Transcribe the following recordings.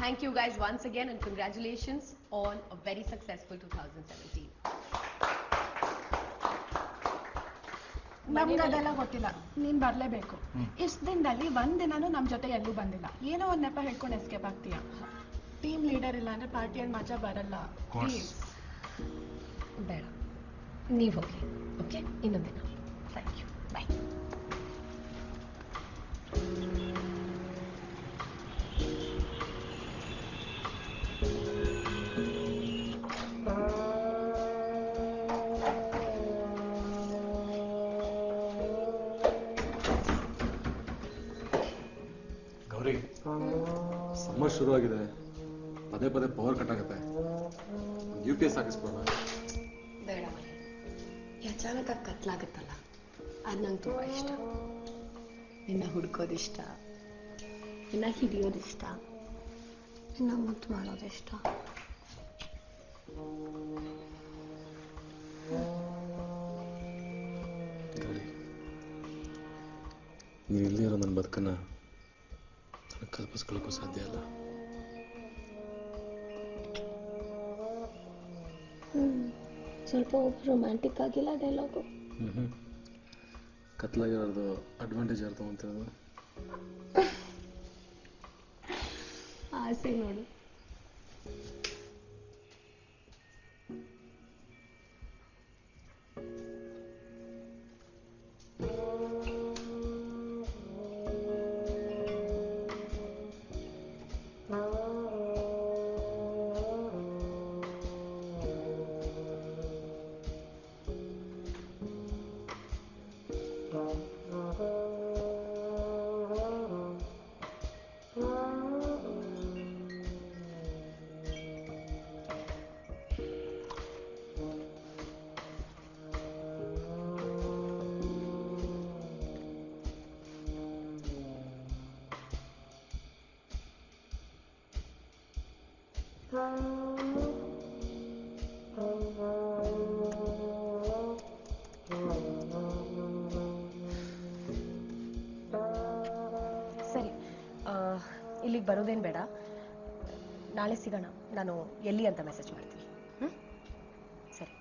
Thank you guys once again and congratulations on a very successful 2017. ನಮ್ಗದೆಲ್ಲ ಗೊತ್ತಿಲ್ಲ, ನೀನ್ ಬರ್ಲೇಬೇಕು. ಇಷ್ಟ ದಿನದಲ್ಲಿ ಒಂದಿನಾನು ನಮ್ ಜೊತೆ ಎಲ್ಲೂ ಬಂದಿಲ್ಲ. ಏನೋ ಒಂದ್ ನೆಪ ಹೇಳ್ಕೊಂಡು ಎಸ್ಕೇಪ್ ಆಗ್ತೀಯ. ಟೀಮ್ ಲೀಡರ್ ಇಲ್ಲ ಅಂದ್ರೆ ಪಾರ್ಟಿಯಲ್ಲಿ ಮಜಾ ಬರಲ್ಲ. ಪ್ಲೀಸ್ ಬೇಡ, ನೀವ್ ಹೋಗಿ. ಓಕೆ, ಇನ್ನೊಂದಿನ. Thank you, bye. Gauri, summer ಶುರುವಾಗಿದೆ, ಪದೇ ಪದೇ ಪವರ್ ಕಟ್ ಆಗುತ್ತೆ. UPS ಹಾಕಿಸ್ಬೋಣ? ಬೇಡ, ಅಚಾನಕ ಕತ್ಲಾಗುತ್ತಲ್ಲ, ಅದು ನಂಗೆ ತುಂಬ ಇಷ್ಟ. ನಿನ್ನ ಹುಡ್ಕೋದಿಷ್ಟ, ನಿನ್ನ ಹಿಡಿಯೋದಿಷ್ಟ, ನಿನ್ನ ಮುತ್ತು ಮಾಡೋದಿಷ್ಟ. ಗೌರಿ, ನೀವು ಇಲ್ಲೇ ಇರೋ ನನ್ನ ಬದುಕನ್ನ ನನಗೆ ಕಲ್ಪಿಸ್ಕೊಳ್ಳೋಕ್ಕೂ ಸಾಧ್ಯ ಅಲ್ಲ. ಸ್ವಲ್ಪ ರೊಮ್ಯಾಂಟಿಕ್ ಆಗಿಲ್ಲ ಡೈಲಾಗು. ಕತ್ಲಾಗಿರೋದು ಅಡ್ವಾಂಟೇಜ್ ಯಾರು ತಗೊಂತಿರೋದು? ಆಸೆ ನೋಡು. ಸರಿ, ಇಲ್ಲಿಗೆ ಬರೋದೇನು ಬೇಡ, ನಾಳೆ ಸಿಗೋಣ. ನಾನು ಎಲ್ಲಿ ಅಂತ ಮೆಸೇಜ್ ಮಾಡ್ತೀನಿ. ಸರಿ,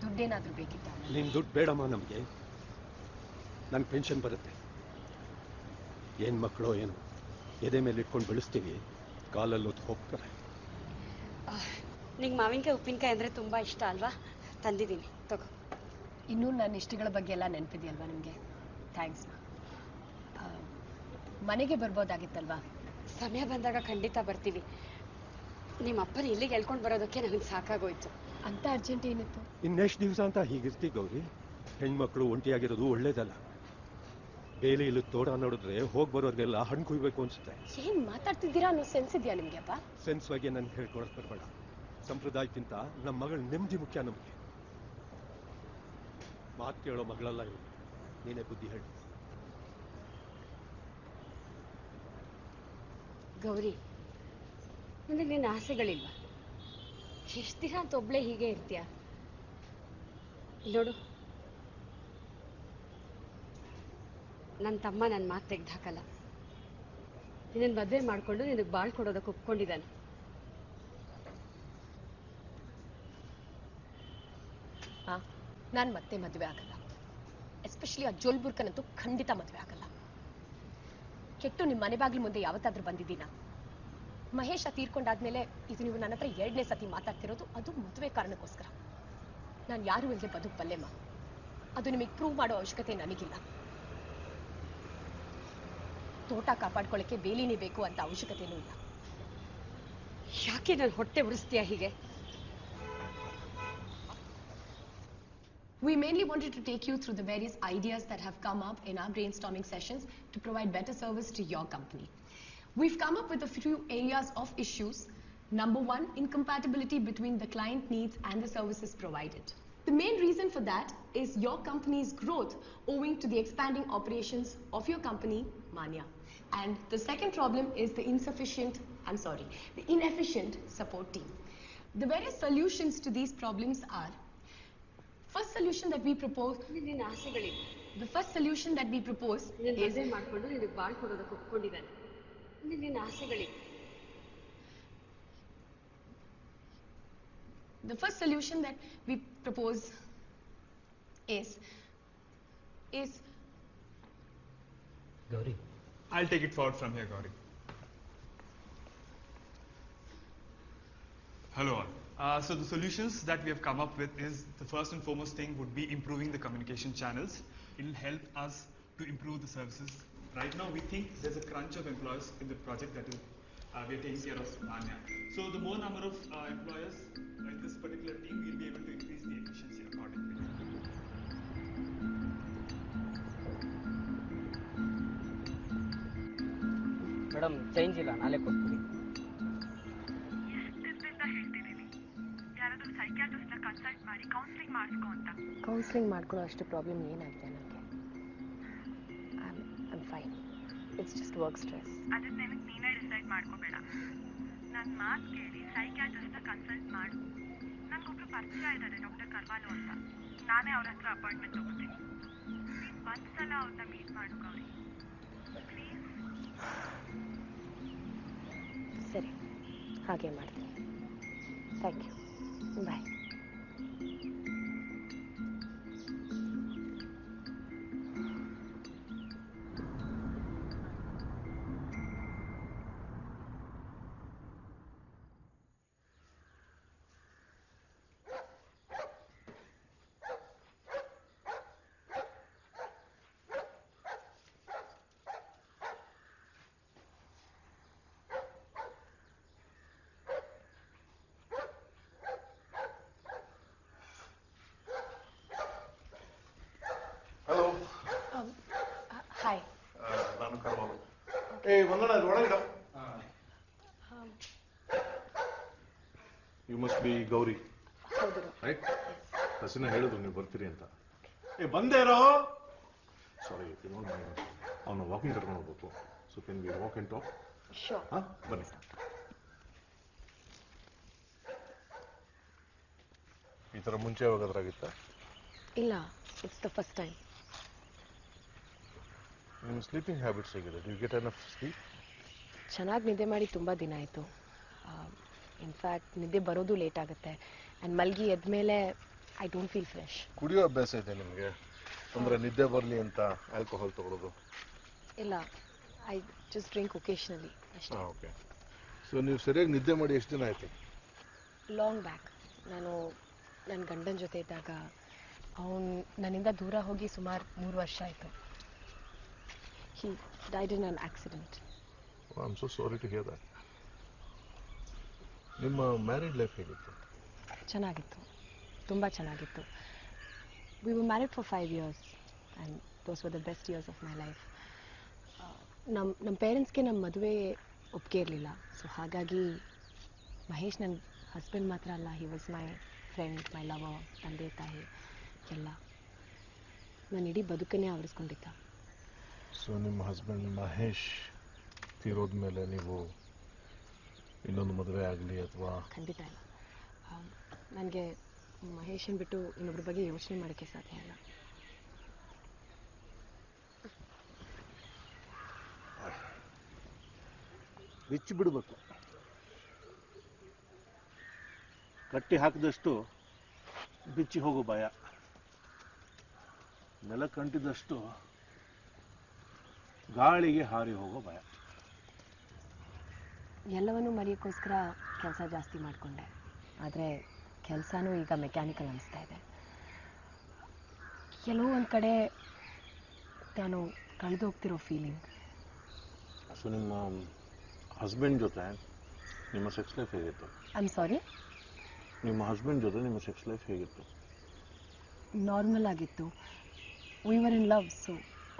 ದುಡ್ಡೇನಾದ್ರೂ ಬೇಕಿತ್ತ? ನಿನ್ ದುಡ್ಡು ಬೇಡಮ್ಮ ನಮಗೆ. ನನ್ನ ಪೆನ್ಷನ್ ಬರುತ್ತೆ. ಏನ್ ಮಕ್ಕಳು ಏನು ಎದೆ ಮೇಲೆ ಇಟ್ಕೊಂಡು ಬೆಳೆಸ್ತೀವಿ, ಕಾಲಲ್ಲಿ ಹೊತ್ತು ಹೋಗ್ತಾರೆ. ನಿಂಗೆ ಮಾವಿನಕಾಯಿ ಉಪ್ಪಿನಕಾಯಿ ಅಂದರೆ ತುಂಬ ಇಷ್ಟ ಅಲ್ವಾ? ತಂದಿದ್ದೀನಿ, ತಗೋ. ಇನ್ನೂ ನನ್ನ ಇಷ್ಟಗಳ ಬಗ್ಗೆ ಎಲ್ಲ ನೆನಪಿದೆಯಲ್ವಾ ನಿಮಗೆ? ಥ್ಯಾಂಕ್ಸ್. ಮನೆಗೆ ಬರ್ಬೋದಾಗಿತ್ತಲ್ವಾ? ಸಮಯ ಬಂದಾಗ ಖಂಡಿತ ಬರ್ತೀವಿ. ನಿಮ್ಮ ಅಪ್ಪನ ಇಲ್ಲಿಗೆ ಹೇಳ್ಕೊಂಡು ಬರೋದಕ್ಕೆ ನನಗೆ ಸಾಕಾಗೋಯ್ತು. ಅಂತ ಅರ್ಜೆಂಟ್ ಏನಿತ್ತು? ಇನ್ನೆಷ್ಟು ದಿವಸ ಅಂತ ಹೀಗಿರ್ತಿ ಗೌರಿ? ಹೆಣ್ಮಕ್ಳು ಒಂಟಿಯಾಗಿರೋದು ಒಳ್ಳೇದಲ್ಲ. ಬೇಲಿ ಇಲ್ಲಿ ತೋಡ ನೋಡಿದ್ರೆ ಹೋಗಿ ಬರೋರಿಗೆಲ್ಲ ಹಣ್ಣು ಕುಯ್ಬೇಕು ಅನ್ಸುತ್ತೆ. ಏನ್ ಮಾತಾಡ್ತಿದ್ದೀರಾ? ನೀವು ಸೆನ್ಸ್ ಇದೆಯಾ ನಿಮ್ಗೆ? ಅಪ್ಪ, ಸೆನ್ಸ್ ಬಗ್ಗೆ ನನ್ ಹೇಳ್ಕೊಳಕ್ ಬರಬೇಡ. ಸಂಪ್ರದಾಯಕ್ಕಿಂತ ನಮ್ಮ ಮಗಳ ನೆಮ್ಮದಿ ಮುಖ್ಯ ನಮಗೆ. ಮಾತು ಕೇಳೋ ಮಗಳಲ್ಲ ಇವರು. ನೀನೇ ಬುದ್ಧಿ ಹೇಳಿ. ಗೌರಿ, ನನಗೆ ನಿನ್ನ ಆಸೆಗಳಿಲ್ವಾ? ಎಷ್ಟು ದಿನ ಅಂತ ಒಬ್ಳೆ ಹೀಗೆ ಇರ್ತೀಯ? ನೋಡು, ನನ್ನ ತಮ್ಮ ನನ್ನ ಮಾತು ತೆಗೆದಾಕಲ್ಲ. ನಿನ್ನ ಮದುವೆ ಮಾಡಿಕೊಂಡು ನಿನಗೆ ಬಾಳ್ ಕೊಡೋದಕ್ಕೆ ಒಪ್ಕೊಂಡಿದ್ದಾನೆ. ನಾನು ಮತ್ತೆ ಮದುವೆ ಆಗಲ್ಲ. ಎಸ್ಪೆಷಲಿ ಆ ಜೋಲ್ಬುರ್ಕನಂತೂ ಖಂಡಿತ ಮದುವೆ ಆಗಲ್ಲ. ಕೆಟ್ಟು ನಿಮ್ಮ ಮನೆ ಬಾಗಿಲು ಮುಂದೆ ಯಾವತ್ತಾದ್ರೂ ಬಂದಿದ್ದೀನಾ? ಮಹೇಶ ತೀರ್ಕೊಂಡಾದ್ಮೇಲೆ ಇದು ನೀವು ನನ್ನ ಹತ್ರ 2ನೇ ಸತಿ ಮಾತಾಡ್ತಿರೋದು, ಅದು ಮದುವೆ ಕಾರಣಕ್ಕೋಸ್ಕರ. ನಾನು ಯಾರು ಇಲ್ಲದೆ ಬದುಕಬಲ್ಲೆಮ್ಮ. ಅದು ನಿಮಗೆ ಪ್ರೂವ್ ಮಾಡೋ ಅವಶ್ಯಕತೆ ನನಗಿಲ್ಲ. ತೋಟ ಕಾಪಾಡ್ಕೊಳ್ಳೋಕ್ಕೆ ಬೇಲಿನೇ ಬೇಕು ಅಂತ ಅವಶ್ಯಕತೆನೂ ಇಲ್ಲ. ಯಾಕೆ ನನ್ನ ಹೊಟ್ಟೆ ಉರಿಸ್ತೀಯ ಹೀಗೆ? We mainly wanted to take you through the various ideas that have come up in our brainstorming sessions to provide better service to your company. We've come up with a few areas of issues. Number 1, incompatibility between the client needs and the services provided. The main reason for that is your company's growth owing to the expanding operations of your company, Manya. And the second problem is the inefficient support team. The various solutions to these problems are: first solution that we propose, ನಿನ್ನ ಆಸೆಗಳಿವೆ. the first solution that we propose ನಿನ್ನ is ಮದುವೆ ಮಾಡಿಕೊಂಡು ನಿನಗೆ ಬಾಳ್ ಕೊಡೋದಕ್ಕೆ ಒಪ್ಕೊಂಡಿದ್ದಾನೆ. ನಿನ್ನ ಆಸೆಗಳಿವೆ. the first solution that we propose is Gauri. I'll take it forward from here, Gauri. Hello all. So the solutions that we have come up with is, the first and foremost thing would be improving the communication channels. It will help us to improve the services. Right now we think there's a crunch of employees in the project that is we are taking care of Manya. So the more number of employers in this particular team, we'll be able to increase the efficiency accordingly. Madam change ಇಲ್ಲ, ನಾಳೆ ಕೊಡ್ತೀನಿ. Counselling ಮಾಡ್ಕೊಳ್ಳೋ ಅಷ್ಟು problem ಏನಾಗಿದೆ ನನಗೆ? I'm fine. It's just work stress. ಅದನ್ನ ನಿನಗೆ ನೀನೇ ಡಿಸೈಡ್ ಮಾಡ್ಕೋಬೇಡ. ನನ್ನ ಮಾತು ಕೇಳಿ ಸೈಕ್ಯಾಟ್ರಿಸ್ಟ್ನ ಕನ್ಸಲ್ಟ್ ಮಾಡು. ನನಗೊಬ್ರು ಪರಿಚಯ ಇದ್ದಾರೆ, ಡಾಕ್ಟರ್ ಕರ್ವಾಲೋ ಅಂತ. ನಾನೇ ಅವ್ರ ಹತ್ರ ಅಪಾಯಿಂಟ್ಮೆಂಟ್ ತಗೋತೀನಿ. ಒಂದ್ಸಲ ಅವ್ರನ್ನ ಮೀಟ್ ಮಾಡು ಗೌರಿ, ಪ್ಲೀಸ್. ಸರಿ, ಹಾಗೆ ಮಾಡ್ತೀನಿ. Thank you. Bye. Hello. Hi. ನಾನು ಕರ್ವಾಲು. ಒಂದಣ ಒಳಗಿಡ. You must be Gauri, right? ಹಸಿನ ಹೇಳಿದ್ರು ನೀವು ಬರ್ತೀರಿ ಅಂತ. ಬಂದೇ ಇರೋ. ಸಾರಿ, ಅವನು ವಾಕಿಂಗ್ ಕರ್ಕೊಂಡು ಹೋಗ್ಬೇಕು. So can we walk and talk? Sure. ಹಾಂ, ಬನ್ನಿ. ಈ ಥರ ಮುಂಚೆ ಯಾವಾಗಾದ್ರಾಗಿತ್ತ? ಇಲ್ಲ, ಇಟ್ಸ್ ದ ಫಸ್ಟ್ ಟೈಮ್. ನಿಮ್ಮ ಸ್ಲೀಪಿಂಗ್ ಹ್ಯಾಬಿಟ್ಸ್ ಹೇಗಿದೆ? Do you get enough sleep? ಚೆನ್ನಾಗಿ ನಿದ್ದೆ ಮಾಡಿ ತುಂಬ ದಿನ ಆಯಿತು. ಇನ್ಫ್ಯಾಕ್ಟ್ ನಿದ್ದೆ ಬರೋದು ಲೇಟ್ ಆಗುತ್ತೆ. ಆ್ಯಂಡ್ ಮಲ್ಗಿ ಎದ್ಮೇಲೆ ಐ ಡೋಂಟ್ ಫೀಲ್ ಫ್ರೆಶ್. ಕುಡಿಯೋ ಅಭ್ಯಾಸ ಇದೆ ನಿಮಗೆ? ಅಂದರೆ ನಿದ್ದೆ ಬರಲಿ ಅಂತ ಆಲ್ಕೋಹಾಲ್ ತಗೊಳ್ಳೋದು? ಇಲ್ಲ, ಐ ಜಸ್ಟ್ ಡ್ರಿಂಕ್ ಒಕೇಶನಲಿ ಅಷ್ಟೇ. ಓಕೆ. ಸೊ ನೀವು ಸರಿಯಾಗಿ ನಿದ್ದೆ ಮಾಡಿ ಎಷ್ಟು ದಿನ ಆಯಿತು? Long back. ನಾನು ನನ್ನ ಗಂಡನ ಜೊತೆ ಇದ್ದಾಗ ಅವನು ನನ್ನಿಂದ ದೂರ ಹೋಗಿ ಸುಮಾರು 3 ವರ್ಷ ಆಯಿತು. He died in an accident. I am so sorry to hear that. ನಿಮ್ಮ ಮ್ಯಾರಿಡ್ ಲೈಫ್ ಹೇಗಿತ್ತು? ಚೆನ್ನಾಗಿತ್ತು, ತುಂಬ ಚೆನ್ನಾಗಿತ್ತು. We were married for 5 years and those were the best years of my life. ನಮ್ಮ ಪೇರೆಂಟ್ಸ್ಗೆ ನಮ್ಮ ಮದುವೆ ಒಪ್ಪಿಗೆ ಇರಲಿಲ್ಲ. ಸೊ ಹಾಗಾಗಿ ಮಹೇಶ್ ನನ್ನ ಹಸ್ಬೆಂಡ್ ಮಾತ್ರ ಅಲ್ಲ, he was my friend, my lover, ತಂದೆ ತಾಯಿ ಎಲ್ಲ. ನಾನು ಇಡೀ ಬದುಕನ್ನೇ ಆವರಿಸ್ಕೊಂಡಿದ್ದ. ಸೊ ನಿಮ್ಮ ಹಸ್ಬೆಂಡ್ ಮಹೇಶ್ ತೀರೋದ ಮೇಲೆ ನೀವು ಇನ್ನೊಂದು ಮದುವೆ ಆಗಲಿ ಅಥವಾ? ಖಂಡಿತ ಇಲ್ಲ. ನನಗೆ ಮಹೇಶನ್ ಬಿಟ್ಟು ಇನ್ನೊಬ್ಬರ ಬಗ್ಗೆ ಯೋಚನೆ ಮಾಡೋಕ್ಕೆ ಸಾಧ್ಯ ಇಲ್ಲ. ಬಿಚ್ಚಿ ಬಿಡಬೇಕು. ಕಟ್ಟಿ ಹಾಕಿದಷ್ಟು ಬಿಚ್ಚಿ ಹೋಗೋ ಭಯ, ನೆಲ ಕಂಟಿದಷ್ಟು ಗಾಳಿಗೆ ಹಾರಿ ಹೋಗೋ ಭಯ. ಎಲ್ಲವನ್ನೂ ಮರೆಯೋಕ್ಕೋಸ್ಕರ ಕೆಲಸ ಜಾಸ್ತಿ ಮಾಡಿಕೊಂಡೆ. ಆದರೆ ಕೆಲಸನೂ ಈಗ ಮೆಕ್ಯಾನಿಕಲ್ ಅನಿಸ್ತಾ ಇದೆ. ಕೆಲವು ಒಂದು ಕಡೆ ನಾನು ಕಳೆದು ಹೋಗ್ತಿರೋ ಫೀಲಿಂಗ್. ಸೊ ನಿಮ್ಮ ಹಸ್ಬೆಂಡ್ ಜೊತೆ ನಿಮ್ಮ ಸೆಕ್ಸ್ ಲೈಫ್ ಹೇಗಿತ್ತು? I am sorry? ನಿಮ್ಮ ಹಸ್ಬೆಂಡ್ ಜೊತೆ ನಿಮ್ಮ ಸೆಕ್ಸ್ ಲೈಫ್ ಹೇಗಿತ್ತು? ನಾರ್ಮಲ್ ಆಗಿತ್ತು. We were in love, so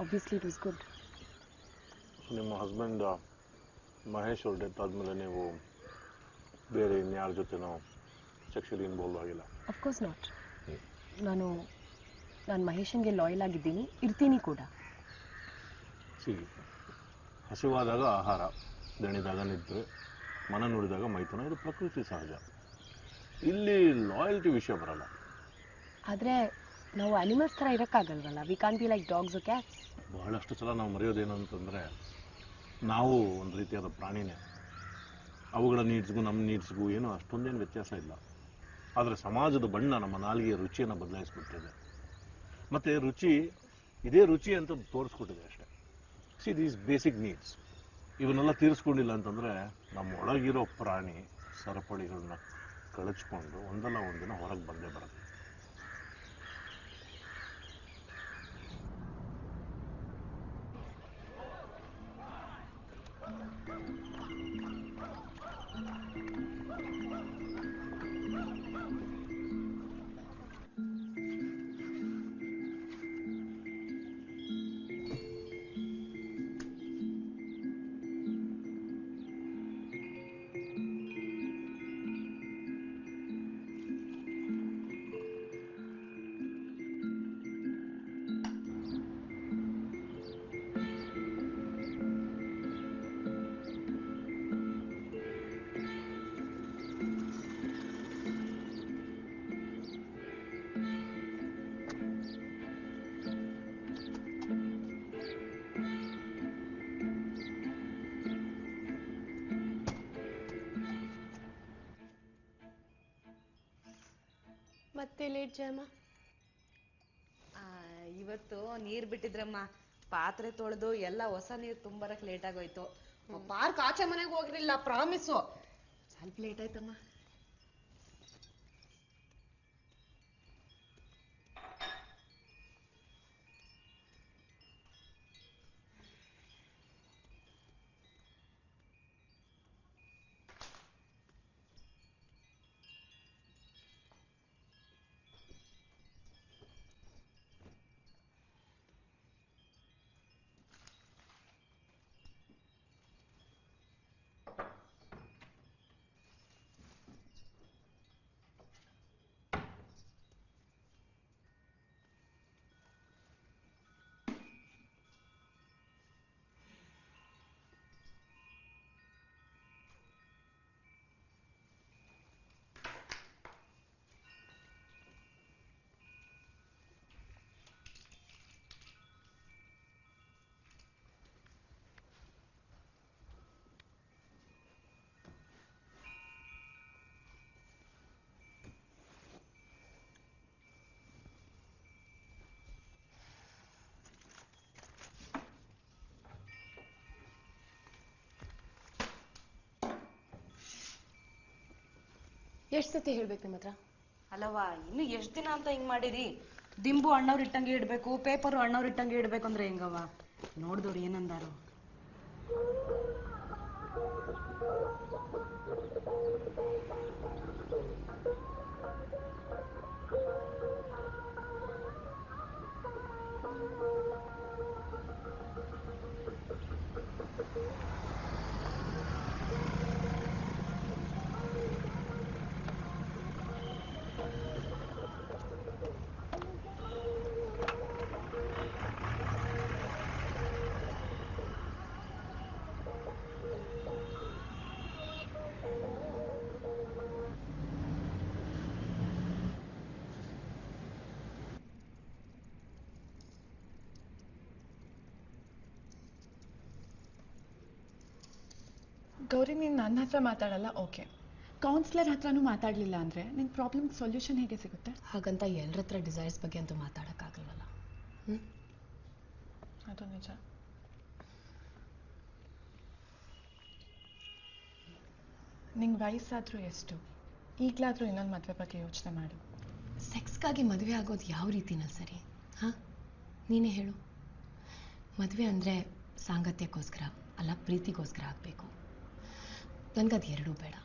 obviously it was good. ನಿಮ್ಮ ಹಸ್ಬೆಂಡ್ ಮಹೇಶ್ ಅವ್ರ ಡೆತ್ ಆದಮೇಲೆ ನೀವು ಬೇರೆ ಇನ್ಯಾರ ಜೊತೆನೋ ಸೆಕ್ಷುಲಿ ಇನ್ವಾಲ್ವ್ ಆಗಿಲ್ಲ? Of course not. ನಾನು ಮಹೇಶನ್ಗೆ ಲಾಯಲ್ ಆಗಿದ್ದೀನಿ, ಇರ್ತೀನಿ ಕೂಡ. ಸಿಗಿ ಹಸಿವಾದಾಗ ಆಹಾರ, ದಣಿದಾಗ ನಿದ್ರೆ, ಮನ ನುಡಿದಾಗ ಮೈಥುನ, ಇದು ಪ್ರಕೃತಿ ಸಹಜ. ಇಲ್ಲಿ ಲಾಯಲ್ಟಿ ವಿಷಯ ಬರಲ್ಲ. ಆದರೆ ನಾವು ಅನಿಮಲ್ಸ್ ಥರ ಇರೋಕ್ಕಾಗಲ್ವಲ್ಲ. We can't be like dogs or cats. ಬಹಳಷ್ಟು ಸಲ ನಾವು ಮರೆಯೋದೇನು ಅಂತಂದರೆ, ನಾವು ಒಂದು ರೀತಿಯಾದ ಪ್ರಾಣಿನೇ. ಅವುಗಳ ನೀಡ್ಸ್ಗೂ ನಮ್ಮ ನೀಡ್ಸ್ಗೂ ಏನೋ ಅಷ್ಟೊಂದೇನು ವ್ಯತ್ಯಾಸ ಇಲ್ಲ. ಆದರೆ ಸಮಾಜದ ಬಣ್ಣ ನಮ್ಮ ನಾಲಿಗೆಯ ರುಚಿಯನ್ನು ಬದಲಾಯಿಸ್ಬಿಟ್ಟಿದೆ. ಮತ್ತು ಇದೇ ರುಚಿ ಅಂತ ತೋರಿಸ್ಕೊಟ್ಟಿದೆ ಅಷ್ಟೇ. ಸಿ ದೀಸ್ ಬೇಸಿಕ್ ನೀಡ್ಸ್ ಇವನ್ನೆಲ್ಲ ತೀರಿಸ್ಕೊಂಡಿಲ್ಲ ಅಂತಂದರೆ ನಮ್ಮ ಒಳಗಿರೋ ಪ್ರಾಣಿ ಸರಪಳಿಗಳನ್ನ ಕಳಚ್ಕೊಂಡು ಒಂದಲ್ಲ ಒಂದಿನ ಹೊರಗೆ ಬಂದೇ ಬರುತ್ತೆ. ಮತ್ತೆ ಲೇಟ್ ಜಯಮ್ಮ? ಇವತ್ತು ನೀರ್ ಬಿಟ್ಟಿದ್ರಮ್ಮ, ಪಾತ್ರೆ ತೊಳೆದು ಎಲ್ಲ ಹೊಸ ನೀರು ತುಂಬರಕ್ ಲೇಟ್ ಆಗೋಯ್ತು. ಪಾರ್ಕ್ ಆಚೆ ಮನೆಗೆ ಹೋಗಿರ್ಲಿಲ್ಲ, ಪ್ರಾಮಿಸು. ಸ್ವಲ್ಪ ಲೇಟ್ ಆಯ್ತಮ್ಮ. ಎಷ್ಟು ಸತಿ ಹೇಳ್ಬೇಕು ನಿಮ್ಮ ಹತ್ರ? ಅಲ್ಲವಾ, ಇನ್ನು ಎಷ್ಟ್ ದಿನ ಅಂತ ಹಿಂಗ್ ಮಾಡಿರಿ? ದಿಂಬು ಅಣ್ಣವ್ರು ಇಟ್ಟಂಗೆ ಇಡ್ಬೇಕು, ಪೇಪರು ಅಣ್ಣವ್ರು ಇಟ್ಟಂಗೆ ಇಡ್ಬೇಕು ಅಂದ್ರೆ ಹೆಂಗವ? ನೋಡ್ದವ್ರು ಏನಂದಾರು? ಗೌರಿ, ನೀನು ನನ್ನ ಹತ್ರ ಮಾತಾಡಲ್ಲ, ಓಕೆ. ಕೌನ್ಸಿಲರ್ ಹತ್ರನೂ ಮಾತಾಡಲಿಲ್ಲ ಅಂದರೆ ನಿನ್ನ ಪ್ರಾಬ್ಲಮ್ ಸೊಲ್ಯೂಷನ್ ಹೇಗೆ ಸಿಗುತ್ತೆ? ಹಾಗಂತ ಎಲ್ಲರ ಹತ್ರ ಡಿಸೈರ್ಸ್ ಬಗ್ಗೆ ಅಂತೂ ಮಾತಾಡೋಕ್ಕಾಗಲ್ವಲ್ಲ. ಅದು ನಿಜ. ನಿಂಗೆ ವಯಸ್ಸಾದರೂ ಎಷ್ಟು, ಈಗಲಾದರೂ ಇನ್ನೊಂದು ಮದುವೆ ಬಗ್ಗೆ ಯೋಚನೆ ಮಾಡು. ಸೆಕ್ಸ್ಗಾಗಿ ಮದುವೆ ಆಗೋದು ಯಾವ ರೀತಿನಲ್ಲಿ ಸರಿ? ಹಾಂ, ನೀನೇ ಹೇಳು. ಮದುವೆ ಅಂದರೆ ಸಾಂಗತ್ಯಕ್ಕೋಸ್ಕರ ಅಲ್ಲ, ಪ್ರೀತಿಗೋಸ್ಕರ ಆಗಬೇಕು. ನನಗದು ಎರಡೂ ಬೇಡ.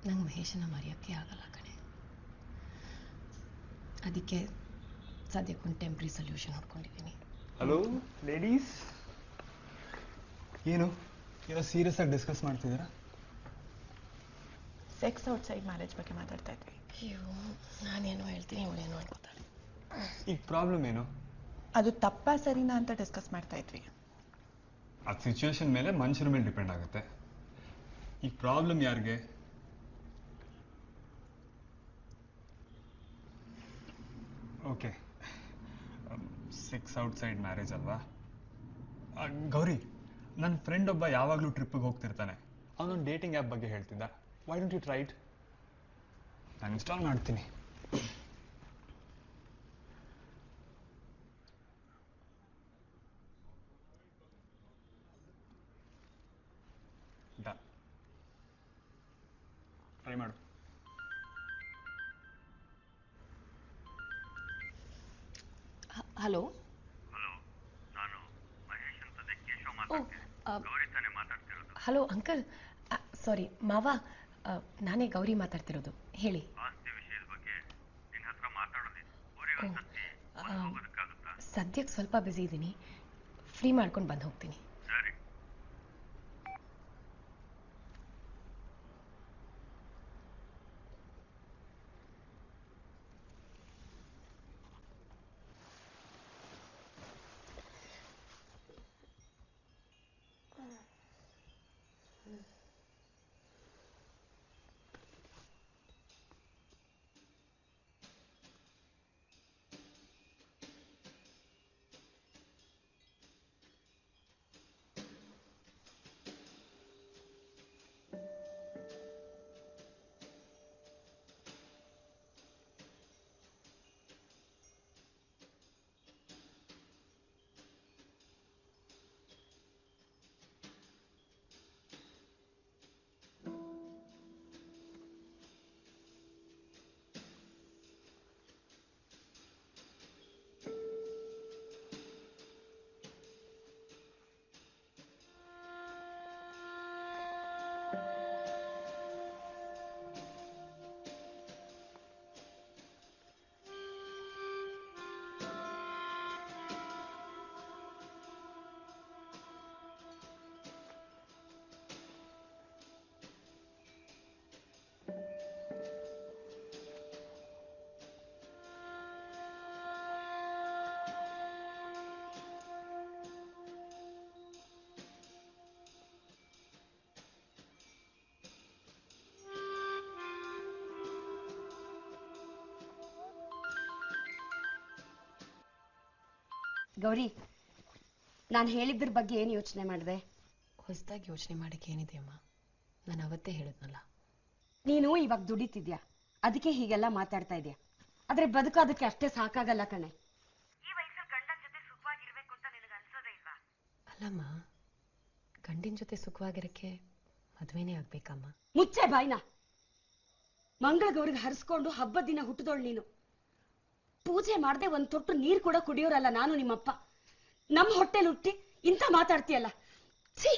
ನಂಗೆ ಮಹೇಶನ ಮರೆಯೋಕ್ಕೆ ಆಗಲ್ಲ ಕಣೆ. ಅದಕ್ಕೆ ಸದ್ಯಕ್ಕೆ ಒಂದು ಟೆಂಪ್ರರಿ ಸೊಲ್ಯೂಷನ್ ಹುಡ್ಕೊಂಡಿದ್ದೀನಿ. ಹಲೋ ಲೇಡೀಸ್, ಏನೋ ಸೀರಿಯಸ್ ಆಗಿ ಡಿಸ್ಕಸ್ ಮಾಡ್ತಿದ್ದೀರಾ? ಸೆಕ್ಸ್ ಔಟ್ಸೈಡ್ ಮ್ಯಾರೇಜ್ ಬಗ್ಗೆ ಮಾತಾಡ್ತಾ ಇದ್ವಿ. ಅಯ್ಯೋ, ನಾನೇನೋ ಹೇಳ್ತೀನಿ, ಇವಳೇನೋ ಅನ್ಕೋತಾಳೆ. ಈಗ ಪ್ರಾಬ್ಲಮ್ ಏನು? ಅದು ತಪ್ಪಾ ಸರಿನಾ ಅಂತ ಡಿಸ್ಕಸ್ ಮಾಡ್ತಾ ಇದ್ವಿ. ಅದು ಸಿಚುವೇಶನ್ ಮೇಲೆ, ಮನುಷ್ಯರ ಮೇಲೆ ಡಿಪೆಂಡ್ ಆಗುತ್ತೆ. ಈಗ ಪ್ರಾಬ್ಲಮ್ ಯಾರಿಗೆ? ಓಕೆ, ಸೆಕ್ಸ್ ಔಟ್ಸೈಡ್ ಮ್ಯಾರೇಜ್ ಅಲ್ವಾ? ಗೌರಿ, ನನ್ನ ಫ್ರೆಂಡ್ ಒಬ್ಬ ಯಾವಾಗಲೂ ಟ್ರಿಪ್ಪಿಗೆ ಹೋಗ್ತಿರ್ತಾನೆ. ಅವನೊಂದು ಡೇಟಿಂಗ್ ಆ್ಯಪ್ ಬಗ್ಗೆ ಹೇಳ್ತಿದ್ದ. Why don't you try it? ನಾನು ಇನ್ಸ್ಟಾಲ್ ಮಾಡ್ತೀನಿ. ಡನ್, ಟ್ರೈ ಮಾಡು. ಹಲೋ. ನಾನು ಮಹೇಶ್ ಅಂತ ಕೇಶವ್ ಮಾತಾಡ್ತಿರೋದು. ಹಲೋ ಅಂಕಲ್, ಸಾರಿ ಮಾವ, ನಾನೇ ಗೌರಿ ಮಾತಾಡ್ತಿರೋದು. ಹೇಳಿ. ಆಸ್ತಿ ವಿಷಯದ ಬಗ್ಗೆ ನಿನ್ನ ಹತ್ರ ಮಾತಾಡೋದಿತ್ತು. ಊರಿಗೆ ಒಂದ್ಸತಿ ಹೋಗೋದಕ್ಕಾಗುತ್ತಾ? ಸದ್ಯಕ್ಕೆ ಸ್ವಲ್ಪ ಬ್ಯುಸಿ ಇದ್ದೀನಿ, ಫ್ರೀ ಮಾಡ್ಕೊಂಡು ಬಂದು ಹೋಗ್ತೀನಿ. ಸರಿ. ಗೌರಿ, ನಾನು ಹೇಳಿದ್ರ ಬಗ್ಗೆ ಏನು ಯೋಚನೆ ಮಾಡಿದೆ? ಹೊಸದಾಗಿ ಯೋಚನೆ ಮಾಡಕ್ಕೆ ಏನಿದೆ ಅಮ್ಮ, ನಾನು ಅವತ್ತೇ ಹೇಳಿದ್ನಲ್ಲ. ನೀನು ಇವಾಗ ದುಡಿತಿದ್ಯಾ, ಅದಕ್ಕೆ ಹೀಗೆಲ್ಲ ಮಾತಾಡ್ತಾ ಇದೆಯಾ. ಆದ್ರೆ ಬದುಕೋದಕ್ಕೆ ಅಷ್ಟೇ ಸಾಕಾಗಲ್ಲ ಕಣೆ. ಈ ವಯಸ್ಸಲ್ಲಿ ಗಂಡನ ಜೊತೆ ಸುಖವಾಗಿರ್ಬೇಕು ಅಂತ ನಿನಗೆ ಅನ್ಸೋದೇ ಇಲ್ವಾ? ಅಲ್ಲಮ್ಮ, ಗಂಡಿನ ಜೊತೆ ಸುಖವಾಗಿರಕ್ಕೆ ಮದುವೆನೇ ಆಗ್ಬೇಕಮ್ಮ. ಮುಚ್ಚೆ ಬಾಯ್ನ. ಮಂಗಳಗೌರಿಗೆ ಹರಿಸ್ಕೊಂಡು ಹಬ್ಬದ ದಿನ ಹುಟ್ಟಿದೋಳು ನೀನು. ಪೂಜೆ ಮಾಡದೆ ಒಂದ್ ತೊಟ್ಟು ನೀರು ಕೂಡ ಕುಡಿಯೋರಲ್ಲ ನಾನು ನಿಮ್ಮಪ್ಪ. ನಮ್ಮ ಹೊಟ್ಟೆಲ್ ಹುಟ್ಟಿ ಇಂಥ ಮಾತಾಡ್ತೀಯಲ್ಲ, ಛೀ.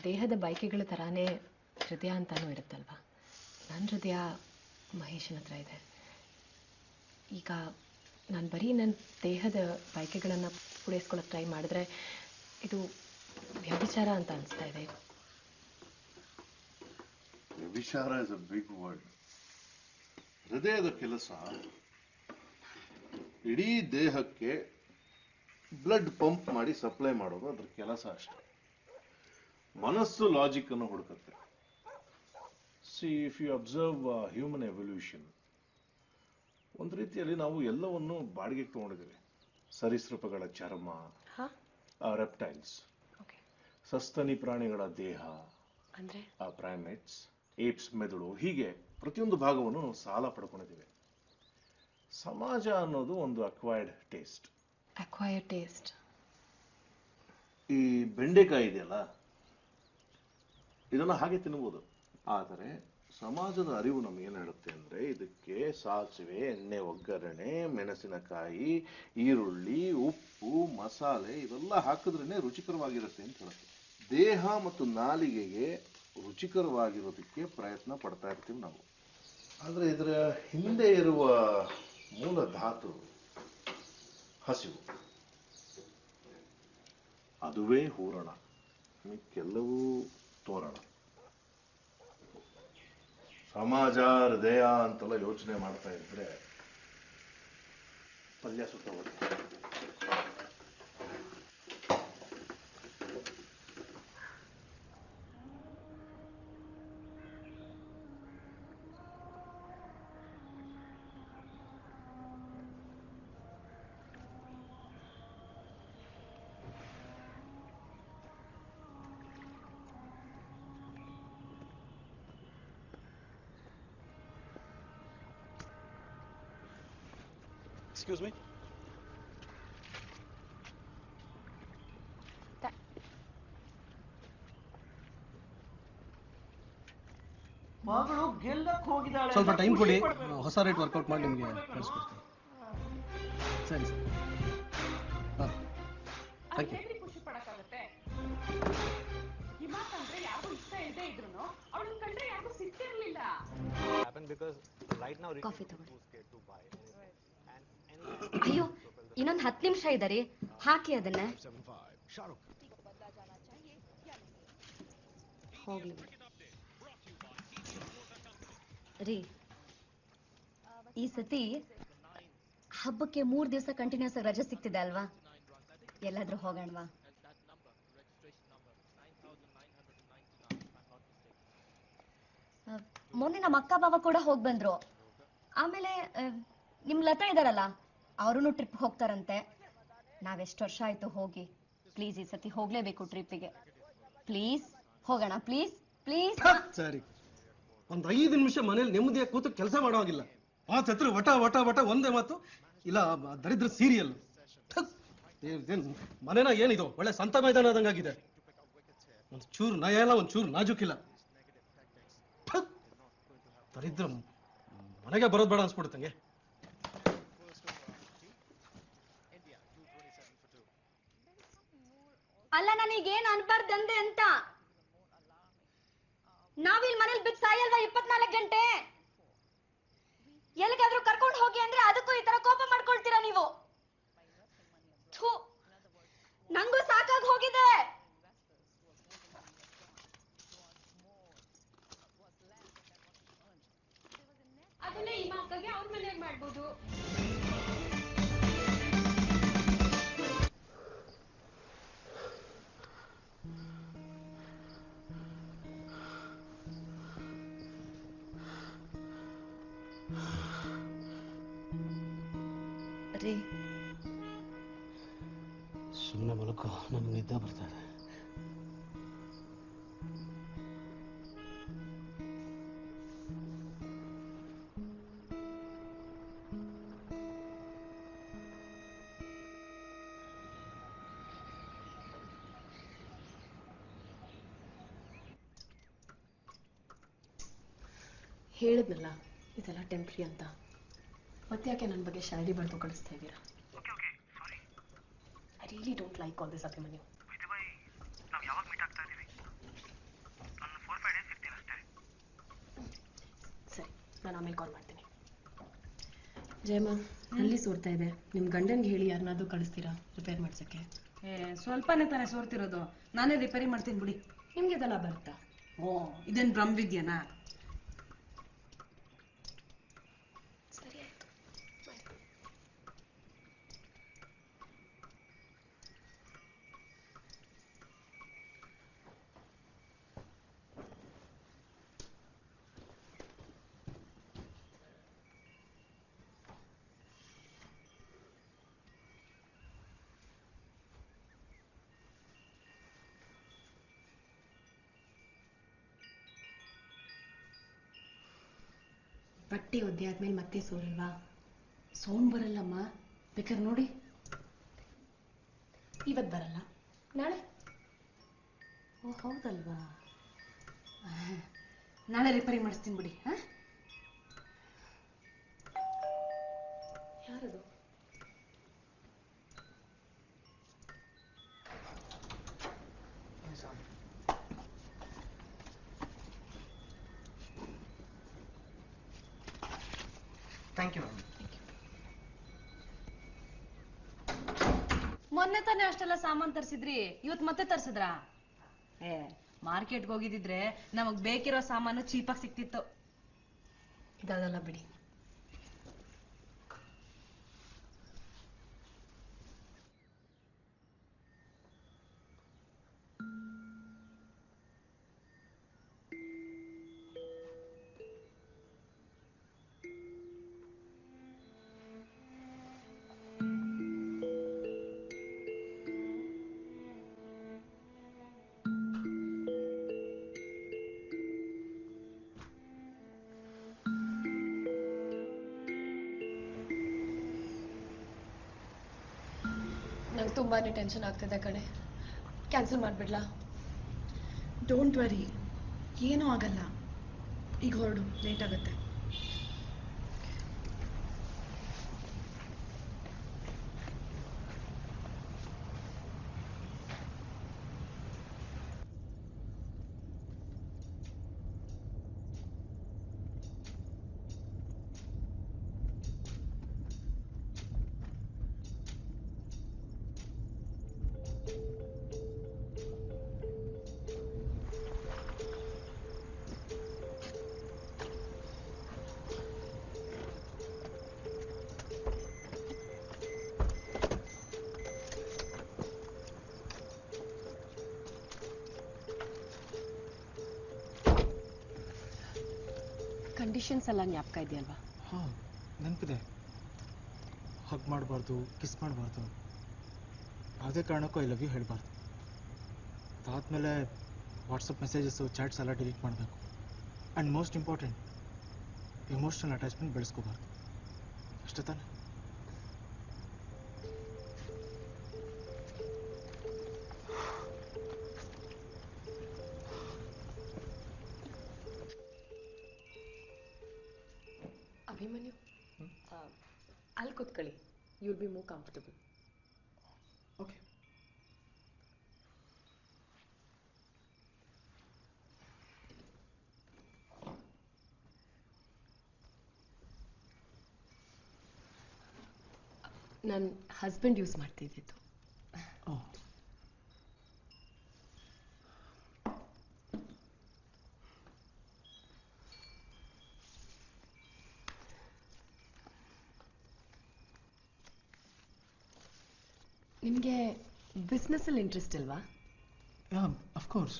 ದೇಹದ ಬಯಕೆಗಳ ಥರಾನೇ ಹೃದಯ ಅಂತಾನೂ ಇರುತ್ತಲ್ವ. ನನ್ನ ಹೃದಯ ಮಹೇಶನ ಹತ್ರ ಇದೆ. ಈಗ ನಾನು ಬರೀ ನನ್ನ ದೇಹದ ಬಯಕೆಗಳನ್ನು ಪೂರೈಸ್ಕೊಳ್ಳೋಕೆ ಟ್ರೈ ಮಾಡಿದ್ರೆ ಇದು ವ್ಯಭಿಚಾರ ಅಂತ ಅನಿಸ್ತಾ ಇದೆ. ವ್ಯಭಿಚಾರ ಇಸ್ ಅ ಬಿಗ್ ವರ್ಡ್. ಹೃದಯದ ಕೆಲಸ ಇಡೀ ದೇಹಕ್ಕೆ ಬ್ಲಡ್ ಪಂಪ್ ಮಾಡಿ ಸಪ್ಲೈ ಮಾಡೋದು ಅದ್ರ ಕೆಲಸ ಅಷ್ಟೆ. ಮನಸ್ಸು ಲಾಜಿಕ್ ಅನ್ನು ಹುಡುಕುತ್ತೆ. See if you observe human evolution, ಒಂದು ರೀತಿಯಲ್ಲಿ ನಾವು ಎಲ್ಲವನ್ನು ಬಾಡಿಗೆಗೆ ತಗೊಂಡಿದ್ದೀವಿ. ಸರೀಸೃಪಗಳ ಚರ್ಮ, ರೆಪ್ಟೈಲ್ಸ್, ಸಸ್ತನಿ ಪ್ರಾಣಿಗಳ ದೇಹ, ಪ್ರೈಮೇಟ್ಸ್, ಏಪ್ಸ್ ಮೆದುಳು, ಹೀಗೆ ಪ್ರತಿಯೊಂದು ಭಾಗವನ್ನು ಸಾಲ ಪಡ್ಕೊಂಡಿದ್ದೀವಿ. ಸಮಾಜ ಅನ್ನೋದು ಒಂದು ಅಕ್ವೈರ್ಡ್ ಟೇಸ್ಟ್. ಈ ಬೆಂಡೆಕಾಯಿ ಇದೆಯಲ್ಲ, ಇದನ್ನ ಹಾಗೆ ತಿನ್ಬೋದು. ಆದರೆ ಸಮಾಜದ ಅರಿವು ನಮಗೇನು ಹೇಳುತ್ತೆ ಅಂದ್ರೆ, ಇದಕ್ಕೆ ಸಾಸಿವೆ, ಎಣ್ಣೆ, ಒಗ್ಗರಣೆ, ಮೆಣಸಿನಕಾಯಿ, ಈರುಳ್ಳಿ, ಉಪ್ಪು, ಮಸಾಲೆ ಇವೆಲ್ಲ ಹಾಕಿದ್ರೇನೆ ರುಚಿಕರವಾಗಿರುತ್ತೆ ಅಂತ ಹೇಳುತ್ತೆ. ದೇಹ ಮತ್ತು ನಾಲಿಗೆಗೆ ರುಚಿಕರವಾಗಿರೋದಕ್ಕೆ ಪ್ರಯತ್ನ ಪಡ್ತಾ ಇರ್ತೀವಿ ನಾವು. ಆದರೆ ಇದರ ಹಿಂದೆ ಇರುವ ಮೂಲ ಧಾತು ಹಸಿವು. ಅದುವೇ ಹೂರಣ, ಮಿಕ್ಕೆಲ್ಲವೂ ತೋರಣ. ಸಮಾಜ ಹೃದಯ ಅಂತೆಲ್ಲ ಯೋಚನೆ ಮಾಡ್ತಾ ಇದ್ರೆ ಪಲ್ಯ ಸುತ್ತೋಗುತ್ತೆ. Excuse me? ಮಗಳು ಗೆಲ್ಲಕ್ಕೆ ಹೋಗಿದ್ದಾಳೆ. ಸ್ವಲ್ಪ ಟೈಮ್ ಕೊಡಿ, ಹೊಸ ರೇಟ್ ವರ್ಕೌಟ್ ಮಾಡಿ ನಿಮಗೆ ಕಳಿಸ್ಕೊಡ್ತೀನಿ. ಸರಿ ಸರ್. Thank you. ಖುಷಿ ಪಡಕ್ಕಾಗತ್ತೆ. ಹಿಮಾತ್ ಅಂದ್ರೆ ಯಾರಿಗೂ ಇಷ್ಟ ಇಲ್ಲದೆ ಇದ್ರು ಅವಳನ್ನ ಕಂಡ್ರೆ ಯಾರಿಗೂ ಸಿಗ್ತಿರ್ಲಿಲ್ಲ. ಕಾಫಿ ತಗೊಳ್ಳಿ. ಅಯ್ಯೋ, ಇನ್ನೊಂದು 10 ನಿಮಿಷ ಇದೆ ರೀ, ಹಾಕಿ ಅದನ್ನ. ಹೋಗ್ಲಿ ರೀ. ಈ ಸತಿ ಹಬ್ಬಕ್ಕೆ 3 ದಿವಸ ಕಂಟಿನ್ಯೂಸ್ ಆಗಿ ರಜೆ ಸಿಗ್ತಿದೆ ಅಲ್ವಾ? ಎಲ್ಲಾದ್ರೂ ಹೋಗೋಣವಾ? ಮೊನ್ನೆ ನಮ್ಮ ಅಕ್ಕ ಬಾವ ಕೂಡ ಹೋಗ್ ಬಂದ್ರು. ಆಮೇಲೆ ನಿಮ್ ಲತಾ ಇದಾರಲ್ಲ, ಅವರೂ ಟ್ರಿಪ್ ಹೋಗ್ತಾರಂತೆ. ನಾವೆಷ್ಟು ವರ್ಷ ಆಯ್ತು ಹೋಗಿ. ಪ್ಲೀಸ್ ಈ ಸತಿ ಹೋಗ್ಲೇಬೇಕು ಟ್ರಿಪ್ಪಿಗೆ. ಪ್ಲೀಸ್ ಹೋಗೋಣ, ಪ್ಲೀಸ್ ಪ್ಲೀಸ್. ಸರಿ, ಒಂದು 5 ನಿಮಿಷ ಮನೇಲಿ ನೆಮ್ಮದಿಯಾಗಿ ಕೂತು ಕೆಲಸ ಮಾಡೋವಾಗಿಲ್ಲ. ಆ ಹತ್ರ ವಟ ವಟ ವಟ ಒಂದೇ ಮಾತು ಇಲ್ಲ. ದರಿದ್ರ ಸೀರಿಯಲ್ ಮನೇನ ಏನಿದು ಒಳ್ಳೆ ಸಂತ ಮೈದಾನ ಆದಂಗಾಗಿದೆ. ಒಂದು ಚೂರು ನಯ ಇಲ್ಲ, ಒಂದು ಚೂರು ನಾಜುಕಿಲ್ಲ. ದರಿದ್ರ ಮನೆಗೆ ಬರೋದು ಬೇಡ ಅನ್ಸ್ಬಿಡುತ್ತಂಗೆ. ಅಲ್ಲ, ನನಗೇನ್ ಅನ್ಬಾರ್ದಂದೆ ಅಂತ. ನಾವಿಲ್ ಮನೇಲಿ ಬಿದ್ದು ಸಾಯಲ್ವಾ 24 ಗಂಟೆ? ಎಲ್ಲಿಗಾದ್ರೂ ಕರ್ಕೊಂಡು ಹೋಗಿ ಅಂದ್ರೆ ಅದಕ್ಕೂ ಈ ತರ ಕೋಪ ಮಾಡ್ಕೊಳ್ತೀರಾ ನೀವು? ನಂಗೂ ಸಾಕಾಗಿ ಹೋಗಿದೆ. ಅದನ್ನೇ ಈ ಮಕ್ಕಳಿಗೆ ಅವ್ರ ಮನೆಯಾಗ ಮಾಡ್ಬೋದು. ಸುಮ್ಮನೆ ಮಲಕೋ, ನನಗೆ ನಿದ್ದೆ ಬರ್ತಾ ಇದೆ. ಹೇಳಿದ್ನಲ್ಲ ಇದೆಲ್ಲ ಟೆಂಪ್ರರಿ ಅಂತ. ಮತ್ತೆ ಯಾಕೆ ನನ್ನ ಬಗ್ಗೆ ಶಾಯರಿ ಬರೆದು ಕಳಿಸ್ತಾ ಇದ್ದೀರಾ? I really don't like all this, Abhimanyu. ನಾವು ಯಾವಾಗ ಮೀಟ್ ಆಗ್ತಾ ಇದೀವಿ? ನಾನು ಆಮೇಲೆ ಕಾಲ್ ಮಾಡ್ತೀನಿ. ಜಯಮ್ಮ, ಅಲ್ಲಿ ಸೋರ್ತಾ ಇದೆ. ನಿಮ್ಮ ಗಂಡನ್ಗೆ ಹೇಳಿ ಯಾರನ್ನಾದ್ರೂ ಕಳಿಸ್ತೀರಾ ರಿಪೇರ್ ಮಾಡ್ಸಕ್ಕೆ? ಸ್ವಲ್ಪನೇ ತಾನೇ ಸೋರ್ತಿರೋದು, ನಾನೇ ರಿಪೇರಿ ಮಾಡ್ತೀನಿ ಬಿಡಿ. ನಿಮ್ಗೆ ಇದೆಲ್ಲ ಬರುತ್ತಾ? ಓ, ಇದೇನು ಬ್ರಹ್ಮವಿದ್ಯಾನಾ? ಸರಿ ಆಯ್ತು. ಬಟ್ಟೆ ಒದ್ದೆ ಆದ್ಮೇಲೆ ಮತ್ತೆ ಸೋರಲ್ವಾ? ಸೌಂಡ್ ಬರಲ್ಲಮ್ಮ, ಬೇಕಾದ್ರೆ ನೋಡಿ. ಇವತ್ತು ಬರಲ್ಲ, ನಾಳೆ? ಓ ಹೌದಲ್ವಾ, ನಾಳೆ ರಿಪೇರಿ ಮಾಡಿಸ್ತೀನಿ ಬಿಡಿ. ಯಾರದು? Thank you. ಮೊನ್ನೆ ತಾನೇ ಅಷ್ಟೆಲ್ಲ ಸಾಮಾನು ತರಿಸಿದ್ರಿ, ಇವತ್ತು ಮತ್ತೆ ತರಿಸಿದ್ರಾ? ಮಾರ್ಕೆಟ್ಗೆ ಹೋಗಿದ್ರೆ ನಮಗ್ ಬೇಕಿರೋ ಸಾಮಾನು ಚೀಪಾಗಿ ಸಿಕ್ತಿತ್ತು. ಇದಲ್ಲ ಬಿಡಿ. ನಂಗೆ ತುಂಬಾನೇ ಟೆನ್ಷನ್ ಆಗ್ತಿದೆ ಕಣೆ. ಕ್ಯಾನ್ಸಲ್ ಮಾಡಿಬಿಡ್ಲಾ? ಡೋಂಟ್ ವರಿ, ಏನೂ ಆಗಲ್ಲ. ಈಗ ಹೊರಡು, ಲೇಟ್ ಆಗುತ್ತೆ. ಕಂಡೀಷನ್ಸ್ ಎಲ್ಲ ಜ್ಞಾಪಕ ಇದೆಯಲ್ವಾ? ಹಾಂ, ನೆನಪಿದೆ. ಹಗ್ ಮಾಡಬಾರ್ದು, ಕಿಸ್ ಮಾಡಬಾರ್ದು, ಯಾವುದೇ ಕಾರಣಕ್ಕೂ ಐ ಲವ್ ಯು ಹೇಳಬಾರ್ದು. ಅದಾದಮೇಲೆ ವಾಟ್ಸಪ್ ಮೆಸೇಜಸ್ಸು, ಚಾಟ್ಸ್ ಎಲ್ಲ ಡಿಲೀಟ್ ಮಾಡಬೇಕು. And most important, emotional attachment ಬೆಳೆಸ್ಕೋಬಾರ್ದು. ಅಷ್ಟೇ ತಾನೆ? ಅಭಿಮನ್ಯು, ಅಲ್ಲಿ ಕೂತ್ಕೊಳ್ಳಿ. You will be more comfortable. Okay. ನನ್ನ ಹಸ್ಬೆಂಡ್ ಯೂಸ್ ಮಾಡ್ತಿದ್ದಿದ್ದು. ನಿಮಗೆ ಬಿಸ್ನೆಸ್ಸಲ್ಲಿ ಇಂಟ್ರೆಸ್ಟ್ ಇಲ್ವಾ? ಅಫ್ಕೋರ್ಸ್.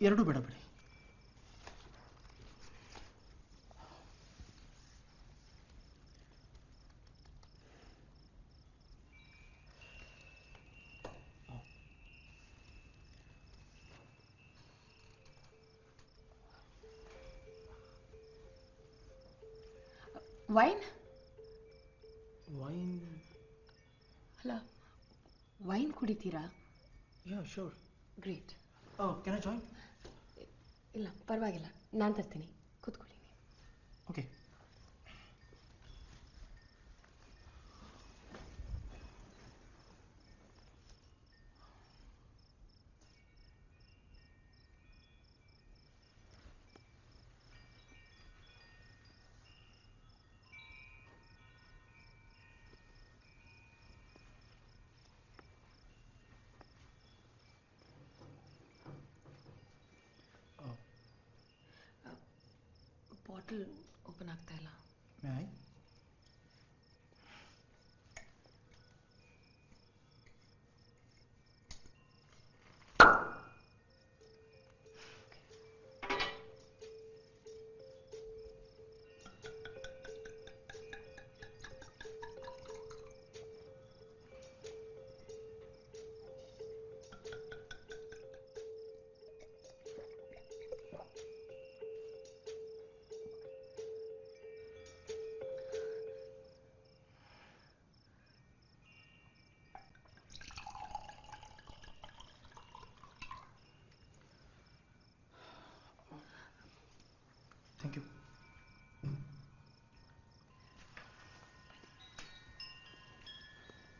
ಎರಡೂ ಬೇಡ ಬಿಡಿ. ವೈನ್? ವೈನ್? ಅಲ್ಲ, ವೈನ್ ಕುಡಿತೀರಾ? Yeah, sure. Great. Can I join? ಇಲ್ಲ, ಪರವಾಗಿಲ್ಲ, ನಾನು ತರ್ತೀನಿ. ಕೂತ್ಕೊಳ್ಳಿ. ಓಕೆ. ಬಾಟಲ್ ಓಪನ್ ಆಗ್ತಾ ಇಲ್ಲ. May I? Thank you.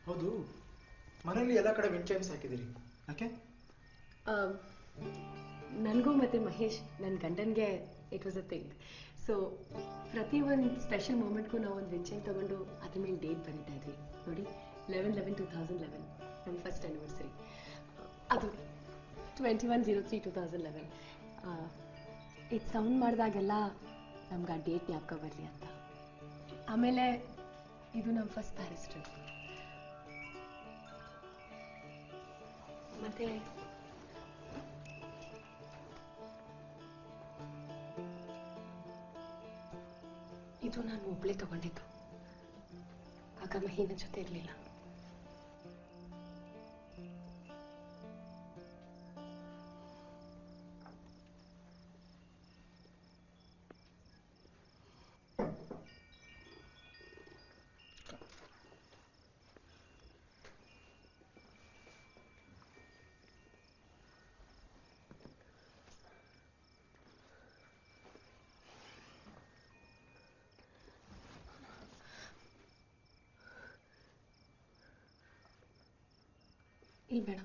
ಹೌದು, ಮನೆಯಲ್ಲಿ ಎಲ್ಲ ಕಡೆ ವಿಂಡ್ ಚೈಮ್ಸ್ ಹಾಕಿದ್ದೀರಿ, ಯಾಕೆ? ನನಗೂ ಮತ್ತು ಮಹೇಶ್ ನನ್ನ ಗಂಡನಿಗೆ it was a thing. So ಪ್ರತಿ ಒಂದು ಸ್ಪೆಷಲ್ ಮೂಮೆಂಟ್ಗೂ ನಾವು ಒಂದು ವಿಂಡ್ ಚೈಮ್ ತಗೊಂಡು ಅದ್ರ ಮೇಲೆ ಡೇಟ್ ಬರೀತಾ ಇದ್ವಿ. ನೋಡಿ, 11/11/2011 ನಮ್ಮ ಫಸ್ಟ್ ಆ್ಯನಿವರ್ಸರಿ. ಅದು 21/03/2011. ಇದು ಸೌಂಡ್ ಮಾಡಿದಾಗೆಲ್ಲ ನಮ್ಗೆ ಆ ಡೇಟ್ ಜ್ಞಾಪಕ ಬರಲಿ ಅಂತ. ಆಮೇಲೆ ಇದು ನಮ್ಮ ಫಸ್ಟ್ ಪ್ಯಾರಿಸ್ ಟ್ರಿಪ್. ಮತ್ತೆ ಇದು ನಾನು ಒಬ್ಳೆ ತಗೊಂಡಿದ್ದು. ಆಗ ಮಹೀನ ಜೊತೆ ಇರಲಿಲ್ಲ. ಇಲ್ಲಿ ಬೇಡ.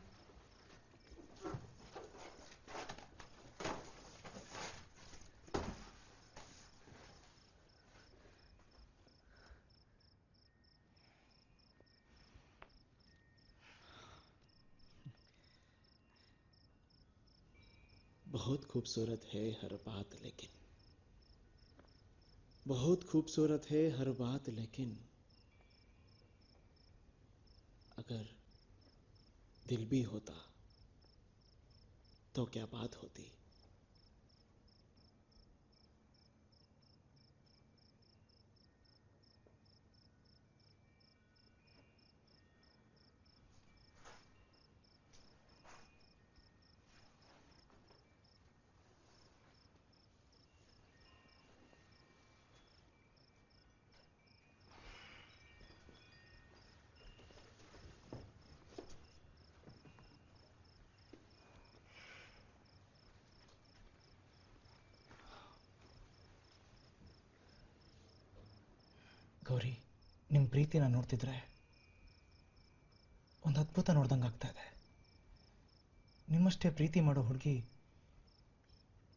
बहुत खूबसूरत है हर बात लेकिन, बहुत खूबसूरत है हर बात लेकिन, अगर दिल भी होता तो क्या बात होती. ಗೌರಿ, ನಿಮ್ಮ ಪ್ರೀತಿನ ನೋಡ್ತಿದ್ರೆ ಒಂದು ಅದ್ಭುತ ನೋಡ್ದಂಗೆ ಆಗ್ತಾ ಇದೆ. ನಿಮ್ಮಷ್ಟೇ ಪ್ರೀತಿ ಮಾಡೋ ಹುಡುಗಿ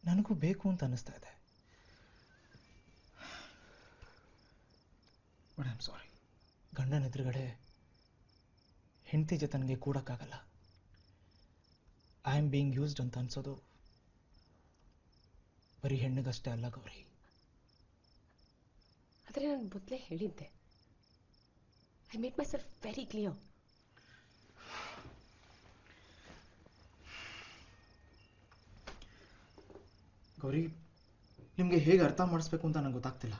ನನಗೂ ಬೇಕು ಅಂತ ಅನ್ನಿಸ್ತಾ ಇದೆ. ಬಟ್ ಐ ಆಮ್ ಸಾರಿ, ಗಂಡನ ಎದುರುಗಡೆ ಹೆಂಡತಿ ಜೊತೆ ನನಗೆ ಕೂಡಕ್ಕಾಗಲ್ಲ. ಐ ಆಮ್ ಬೀಯಿಂಗ್ ಯೂಸ್ಡ್ ಅಂತ ಅನ್ಸೋದು ಬರೀ ಹೆಣ್ಣಿಗಷ್ಟೇ ಅಲ್ಲ ಗೌರಿ. ಆದರೆ ನಾನು ಮೊದಲೇ ಹೇಳಿದ್ದೆ, I made my self very clear. Gauri, ನಿಮಗೆ ಹೇಗೆ ಅರ್ಥ ಮಾಡಿಸ್ಬೇಕು ಅಂತ ನಂಗೆ ಗೊತ್ತಾಗ್ತಿಲ್ಲ.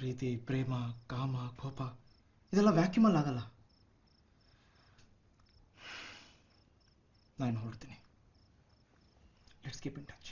ಪ್ರೀತಿ, ಪ್ರೇಮ, ಕಾಮ, ಕೋಪ ಇದೆಲ್ಲ ವ್ಯಾಕ್ಯೂಮಲ್ಲಿ ಆಗಲ್ಲ. ನಾನು ಹೊರಡ್ತೀನಿ. Let's keep in touch.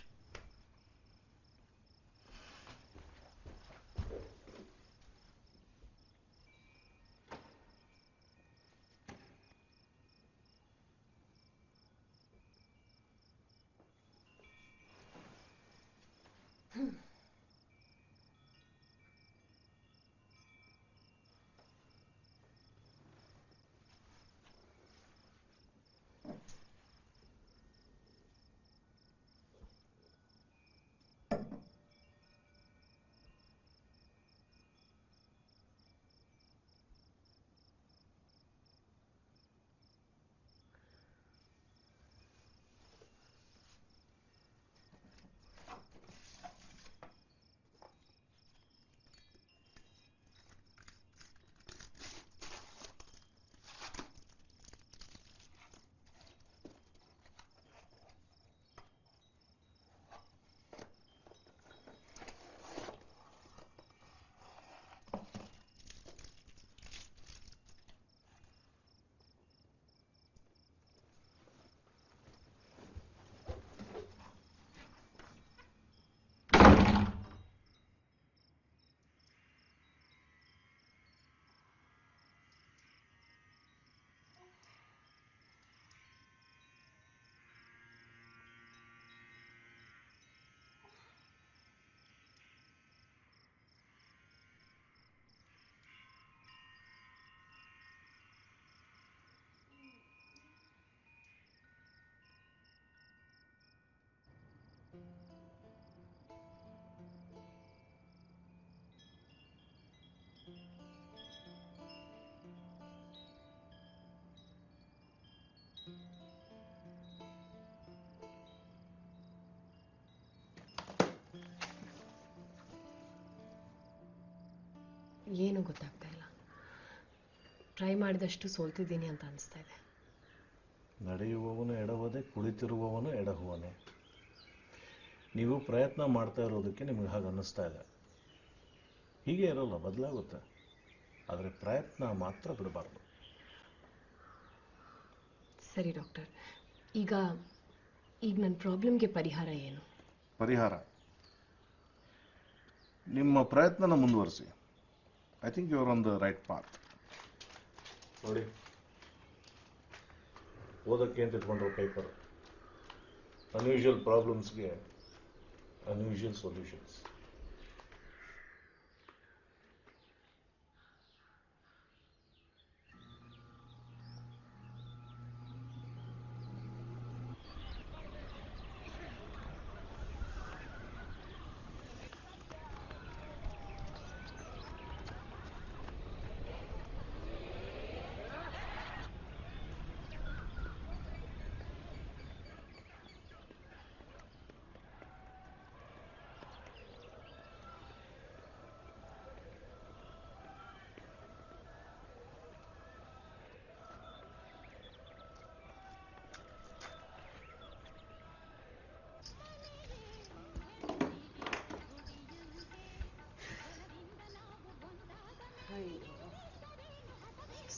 ಏನು ಗೊತ್ತಾಗ್ತಾ ಇಲ್ಲ. ಟ್ರೈ ಮಾಡಿದಷ್ಟು ಸೋಲ್ತಿದ್ದೀನಿ ಅಂತ ಅನಿಸ್ತಾ ಇದೆ. ನಡೆಯುವವನು ಎಡವದೆ ಕುಳಿತಿರುವವನು ಎಡಹುವನೆ. ನೀವು ಪ್ರಯತ್ನ ಮಾಡ್ತಾ ಇರೋದಕ್ಕೆ ನಿಮಗೆ ಹಾಗೆ ಅನ್ನಿಸ್ತಾ ಇದೆ. ಹೀಗೆ ಇರೋಲ್ಲ, ಬದಲಾಗುತ್ತೆ. ಆದರೆ ಪ್ರಯತ್ನ ಮಾತ್ರ ಬಿಡಬಾರ್ದು. ಸರಿ ಡಾಕ್ಟರ್, ಈಗ ನನ್ನ ಪ್ರಾಬ್ಲಮ್ಗೆ ಪರಿಹಾರ ಏನು? ಪರಿಹಾರ ನಿಮ್ಮ ಪ್ರಯತ್ನನ ಮುಂದುವರಿಸಿ. I think you are on the right path. ನೋಡಿ, ಓದಕ್ಕೆ ಅಂತ ಇಟ್ಕೊಂಡ್ರೆ ಪೇಪರ್. ಅನ್ಯೂಶುವಲ್ ಪ್ರಾಬ್ಲಮ್ಸ್ಗೆ ಅನ್ಯೂಶುವಲ್ ಸೊಲ್ಯೂಷನ್ಸ್.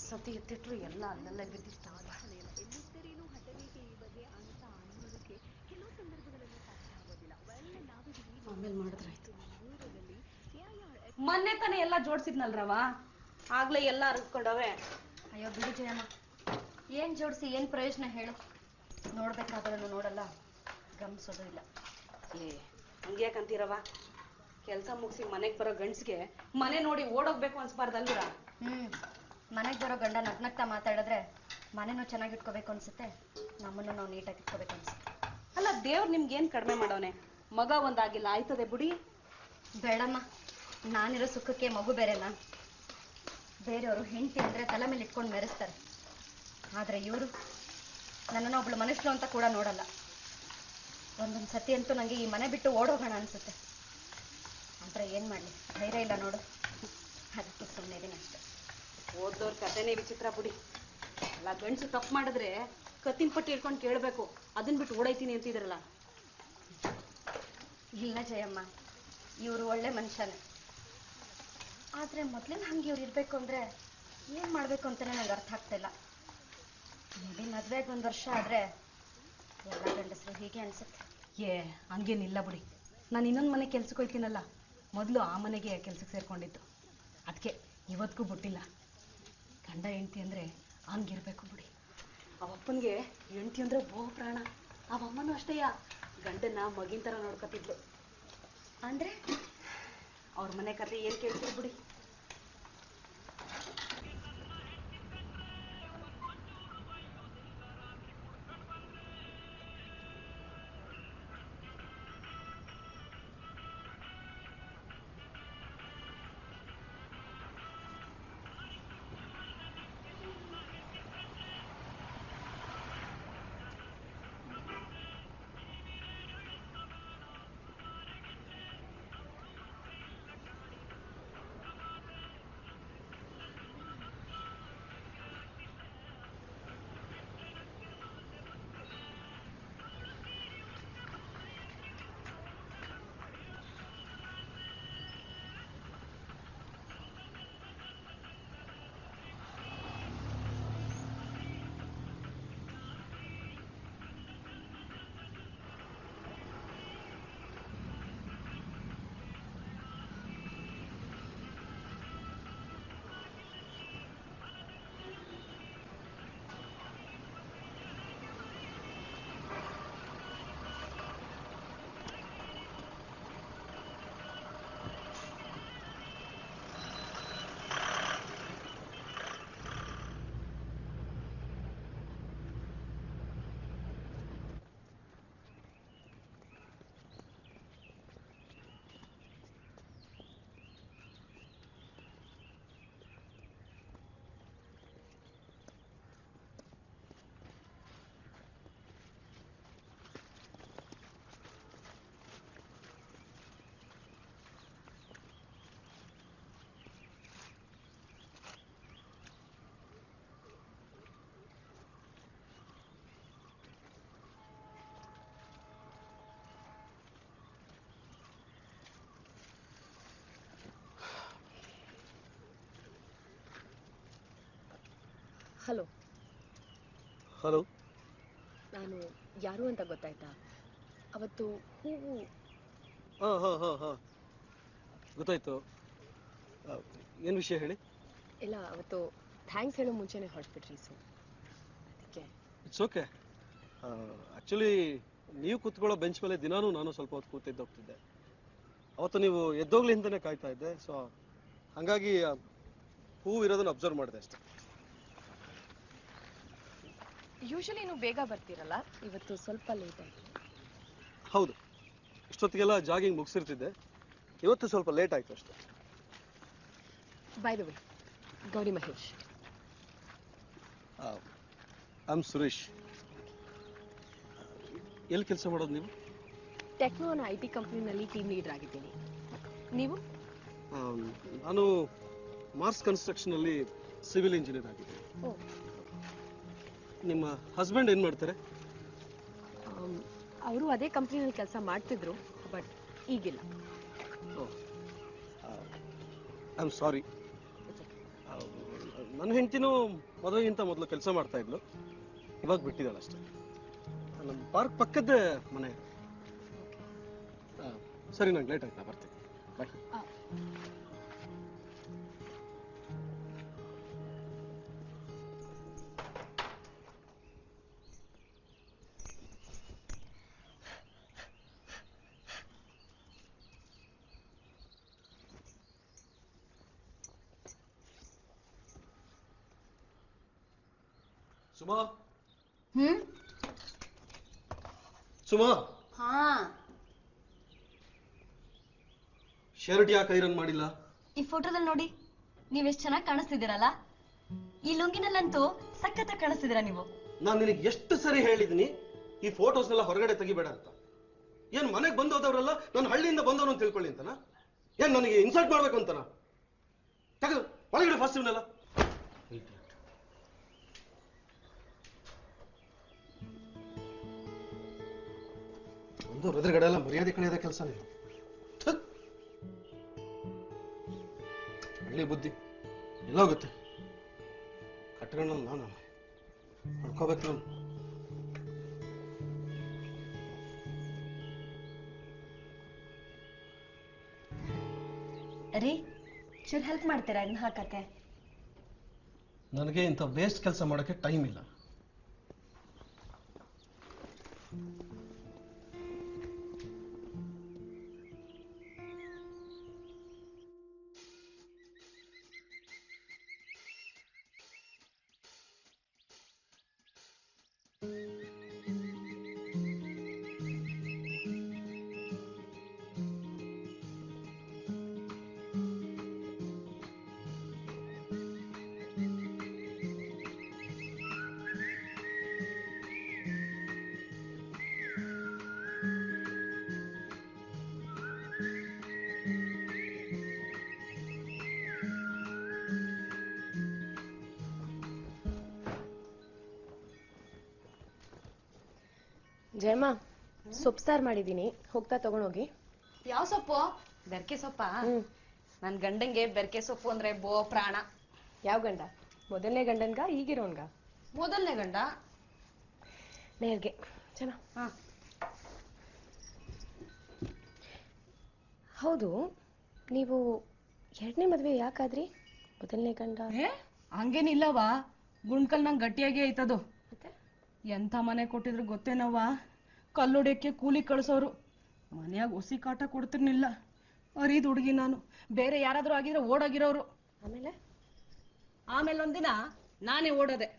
ಸತಿ ಎತ್ತಿಟ್ರು ಎಲ್ಲ ಅಲ್ಲಲ್ಲೇ ಬಿದ್ದಿರ್ತಾವಲ್ಲ. ಆಮೇಲೆ ಮಾಡಿದ್ರಾಯ್ತು. ಮೊನ್ನೆ ತಾನೇ ಎಲ್ಲ ಜೋಡ್ಸಿದ್ನಲ್ರವ, ಆಗ್ಲೇ ಎಲ್ಲ ಅರ್ಕೊಂಡವೆ. ಅಯ್ಯೋ ಬಿಡು ಜಯಮ್ಮ, ಏನ್ ಜೋಡಿಸಿ ಏನ್ ಪ್ರಯೋಜನ ಹೇಳು? ನೋಡ್ಬೇಕಾದ್ರೂ ನೋಡಲ್ಲ, ಗಮನಿಸೋದು ಇಲ್ಲ. ಹಂಗ್ಯಾಕಂತೀರವ? ಕೆಲಸ ಮುಗಿಸಿ ಮನೆಗೆ ಬರೋ ಗಂಡ್ಸ್ಗೆ ಮನೆ ನೋಡಿ ಓಡೋಗ್ಬೇಕು ಅನ್ಸ್ಬಾರ್ದಲ್ವರ? ಮನೆಗೆ ಬರೋ ಗಂಡ ನಗ್ನಗ್ತಾ ಮಾತಾಡಿದ್ರೆ ಮನೆನೂ ಚೆನ್ನಾಗಿ ಇಟ್ಕೋಬೇಕು ಅನ್ಸುತ್ತೆ, ನಮ್ಮನ್ನು ನಾವು ನೀಟಾಗಿ ಇಟ್ಕೋಬೇಕು ಅನ್ಸುತ್ತೆ. ಅಲ್ಲ, ದೇವ್ರು ನಿಮ್ಗೇನ್ ಕಡಿಮೆ ಮಾಡೋನೆ? ಮಗ ಒಂದಾಗಿಲ್ಲ, ಆಯ್ತದೆ ಬಿಡಿ. ಬೇಡಮ್ಮ, ನಾನಿರೋ ಸುಖಕ್ಕೆ ಮಗು ಬೇರೆನಾ? ಬೇರೆಯವರು ಹೆಂಡತಿ ಅಂದ್ರೆ ತಲೆ ಮೇಲೆ ಇಟ್ಕೊಂಡು ಮೆರೆಸ್ತಾರೆ. ಆದ್ರೆ ಇವರು ನನ್ನನ್ನು ಒಬ್ಳು ಮನುಷ್ಯರು ಅಂತ ಕೂಡ ನೋಡಲ್ಲ. ಒಂದೊಂದು ಸತಿ ಅಂತೂ ನನಗೆ ಈ ಮನೆ ಬಿಟ್ಟು ಓಡೋಗೋಣ ಅನ್ಸುತ್ತೆ. ಆದ್ರೆ ಏನ್ ಮಾಡ್ಲಿ, ಧೈರ್ಯ ಇಲ್ಲ ನೋಡು. ಅದಕ್ಕೆ ಸುಮ್ಮನೆ ಇದೀನಿ ಅಷ್ಟೆ. ಓದೋರ್ ಕಥೆನೇ ವಿಚಿತ್ರ ಬಿಡಿ. ಅಲ್ಲ, ಗಂಡ್ಸು ತಪ್ಪು ಮಾಡಿದ್ರೆ ಕತ್ತಿನ ಪಟ್ಟಿ ಇಟ್ಕೊಂಡು ಕೇಳಬೇಕು, ಅದನ್ನ ಬಿಟ್ಟು ಓಡೈತೀನಿ ಅಂತಿದ್ರಲ್ಲ. ಇಲ್ಲ ಜಯಮ್ಮ, ಇವರು ಒಳ್ಳೆ ಮನುಷ್ಯನೇ. ಆದ್ರೆ ಮೊದ್ಲಿನ ಹಂಗೆ ಇವ್ರು ಇರ್ಬೇಕು ಅಂದ್ರೆ ಏನ್ ಮಾಡ್ಬೇಕು ಅಂತಾನೆ ನಂಗೆ ಅರ್ಥ ಆಗ್ತಾ ಇಲ್ಲ. ಮೇಬಿ ಮದ್ವೆಗೆ 1 ವರ್ಷ ಆದ್ರೆ ಎಲ್ಲ ಗಂಡಸರು ಹೀಗೆ ಅನ್ಸುತ್ತೆ. ಹಂಗೇನಿಲ್ಲ ಬಿಡಿ. ನಾನು ಇನ್ನೊಂದು ಮನೆ ಕೆಲ್ಸಕ್ಕೆ ಹೋಗ್ತೀನಲ್ಲ, ಮೊದಲು ಆ ಮನೆಗೆ ಕೆಲ್ಸಕ್ಕೆ ಸೇರ್ಕೊಂಡಿದ್ದು. ಅದಕ್ಕೆ ಇವತ್ತಿಗೂ ಬಿಟ್ಟಿಲ್ಲ. ಗಂಡ ಹೆಂಡತಿ ಅಂದ್ರೆ ಹಂಗಿರ್ಬೇಕು ಬಿಡಿ. ಅವಪ್ಪನಿಗೆ ಹೆಂಡತಿ ಅಂದ್ರೆ ಬಹು ಪ್ರಾಣ. ಅವಮ್ಮನೂ ಅಷ್ಟೇಯ, ಗಂಡನ್ನ ಮಗಿನ ಥರ ನೋಡ್ಕೊತಿದ್ಲು. ಅಂದ್ರೆ ಅವ್ರ ಮನೆ ಕತೆ ಏನ್ ಕೇಳ್ತೀರಿ ಬಿಡಿ. ಹಲೋ. ಹಲೋ. ನಾನು ಯಾರು ಅಂತ ಗೊತ್ತಾಯ್ತಾ? ಅವತ್ತು ಹೂವು. ಹಾಂ ಗೊತ್ತಾಯ್ತು. ಏನು ವಿಷಯ ಹೇಳಿ? ಇಲ್ಲ, ಅವತ್ತು ಥ್ಯಾಂಕ್ಸ್ ಹೇಳೋ ಮುಂಚೆನೆ ಹೊರಟ್ಬಿಟ್ರಿ, ಸೊ ಅದಕ್ಕೆ. It's okay. ಆ್ಯಕ್ಚುಲಿ ನೀವು ಕೂತ್ಕೊಳ್ಳೋ ಬೆಂಚ್ ಮೇಲೆ ದಿನಾನೂ ನಾನು ಸ್ವಲ್ಪ ಹೊತ್ತು ಕೂತಿದ್ದೋಗ್ತಿದ್ದೆ. ಅವತ್ತು ನೀವು ಎದ್ದೋಗ್ಲಿ ಅಂತಲೇ ಕಾಯ್ತಾ ಇದ್ದೆ, ಸೊ ಹಾಗಾಗಿ ಹೂವು ಇರೋದನ್ನು ಅಬ್ಸರ್ವ್ ಮಾಡಿದೆ ಅಷ್ಟೆ. ಯೂಶಲಿ ನೀವು ಬೇಗ ಬರ್ತೀರಲ್ಲ, ಇವತ್ತು ಸ್ವಲ್ಪ ಲೇಟ್ ಆಯಿತು. ಹೌದು, ಇಷ್ಟೊತ್ತಿಗೆಲ್ಲ ಜಾಗಿಂಗ್ ಮುಗಿಸಿರ್ತಿದ್ದೆ, ಇವತ್ತು ಸ್ವಲ್ಪ ಲೇಟ್ ಆಯಿತು ಅಷ್ಟೆ. By the way, Gauri Mahesh. I am Suresh. ಎಲ್ಲಿ ಕೆಲಸ ಮಾಡೋದು ನೀವು? ಟೆಕ್ನೋ ಅನ್ನೋ IT ಕಂಪ್ನಿನಲ್ಲಿ ಟೀಮ್ ಲೀಡರ್ ಆಗಿದ್ದೀನಿ. ನೀವು? ನಾನು ಮಾರ್ಸ್ ಕನ್ಸ್ಟ್ರಕ್ಷನಲ್ಲಿ ಸಿವಿಲ್ ಇಂಜಿನಿಯರ್ ಆಗಿದ್ದೀನಿ. ನಿಮ್ಮ ಹಸ್ಬೆಂಡ್ ಏನು ಮಾಡ್ತಾರೆ? ಅವರು ಅದೇ ಕಂಪ್ನಿನಲ್ಲಿ ಕೆಲಸ ಮಾಡ್ತಿದ್ರು, ಬಟ್ ಈಗಿಲ್ಲ. I am sorry. ನನ್ನ ಹೆಂಡತಿನೂ ಮದುವೆಗಿಂತ ಮೊದಲು ಕೆಲಸ ಮಾಡ್ತಾ ಇದ್ಲು, ಇವಾಗ ಬಿಟ್ಟಿದ್ದಾಳೆ ಅಷ್ಟೇ. ನಮ್ಮ ಪಾರ್ಕ್ ಪಕ್ಕದ್ದೇ ಮನೆ. ಸರಿ, ನಂಗೆ ಲೇಟ್ ಆಯ್ತು, ನಾ ಬರ್ತೀನಿ. ಬಾಯ್. ಸುಮಾ. ಸುಮಾ. ಶರ್ಟ್ ಯಾಕೆ ಐರನ್ ಮಾಡಿಲ್ಲ? ಈ ಫೋಟೋದಲ್ಲಿ ನೋಡಿ, ನೀವೆಷ್ಟು ಚೆನ್ನಾಗಿ ಕಾಣಿಸ್ತಿದ್ದೀರಲ್ಲ. ಈ ಲುಂಗಿನಲ್ಲಂತೂ ಸಖತ್ತಾಗಿ ಕಾಣಿಸ್ತಿದ್ದೀರಾ ನೀವು. ನಾನು ನಿನಗೆ ಎಷ್ಟು ಸರಿ ಹೇಳಿದೀನಿ ಈ ಫೋಟೋಸ್ನೆಲ್ಲ ಹೊರಗಡೆ ತೆಗಿಬೇಡ ಅಂತ. ಏನ್ ಮನೆಗೆ ಬಂದೋದವರೆಲ್ಲ ನಾನು ಹಳ್ಳಿಯಿಂದ ಬಂದವನು ಅಂತ ತಿಳ್ಕೊಳ್ಳಿ ಅಂತನಾ? ಏನ್ ನನಗೆ ಇನ್ಸಲ್ಟ್ ಮಾಡ್ಬೇಕು ಅಂತನಾ? ತೆಗೆದು ಒಳಗಡೆ ಫಸ್ಟ್ ಇವನ್ನೆಲ್ಲ. ಒಂದು ಎದುರುಗಡೆ ಎಲ್ಲ ಮರ್ಯಾದೆ ಕಳೆಯದ ಕೆಲಸ ನೀವು. ಹಳ್ಳಿ ಬುದ್ಧಿ ಎಲ್ಲೋಗುತ್ತೆ? ಕಟ್ಕೊಂಡಲ್ಲ ನಾನು ಹೊಡ್ಕೋಬೇಕು. ನಾನು ರೀ, ಚೂರು ಹೆಲ್ಪ್ ಮಾಡ್ತೀರಾ ಇದನ್ನ ಹಾಕಕ್ಕೆ? ನನಗೆ ಇಂಥ ವೇಸ್ಟ್ ಕೆಲಸ ಮಾಡೋಕ್ಕೆ ಟೈಮ್ ಇಲ್ಲ. ಜಯಮ್ಮ, ಸೊಪ್ಪು ಸಾರು ಮಾಡಿದ್ದೀನಿ, ಹೋಗ್ತಾ ತಗೊಂಡೋಗಿ. ಯಾವ ಸೊಪ್ಪು? ಬೆರ್ಕೆ ಸೊಪ್ಪಾ? ನನ್ ಗಂಡಂಗೆ ಬೆರ್ಕೆ ಸೊಪ್ಪು ಅಂದ್ರೆ ಬೋ ಪ್ರಾಣ. ಯಾವ ಗಂಡ? ಮೊದಲನೇ ಗಂಡನ್ಗ ಈಗಿರೋನ್ಗ? ಮೊದಲನೇ ಗಂಡ. ನೇರ್ಗೆ ಚೆನ್ನ. ಹೌದು, ನೀವು ಎರಡನೇ ಮದುವೆ ಯಾಕಾದ್ರಿ? ಮೊದಲನೇ ಗಂಡ ಹಂಗೇನಿಲ್ಲವಾ, ಗುಂಡ್ಕಲ್ ನಂಗೆ ಗಟ್ಟಿಯಾಗಿ ಐತದು. ಎಂಥ ಮನೆ ಕೊಟ್ಟಿದ್ರು ಗೊತ್ತೇನವ್ವ? ಕಲ್ಲೊಡೆಯಕ್ಕೆ ಕೂಲಿ ಕಳ್ಸೋರು. ಮನೆಯಾಗ ಹುಸಿ ಕಾಟ ಕೊಡ್ತಿರ್ನಿಲ್ಲ. ಅರಿದ ಹುಡುಗಿ ನಾನು. ಬೇರೆ ಯಾರಾದ್ರೂ ಆಗಿದ್ರೆ ಓಡೋಗಿರೋರು. ಆಮೇಲೆ ಒಂದಿನ ನಾನೇ ಓಡೋದೆ.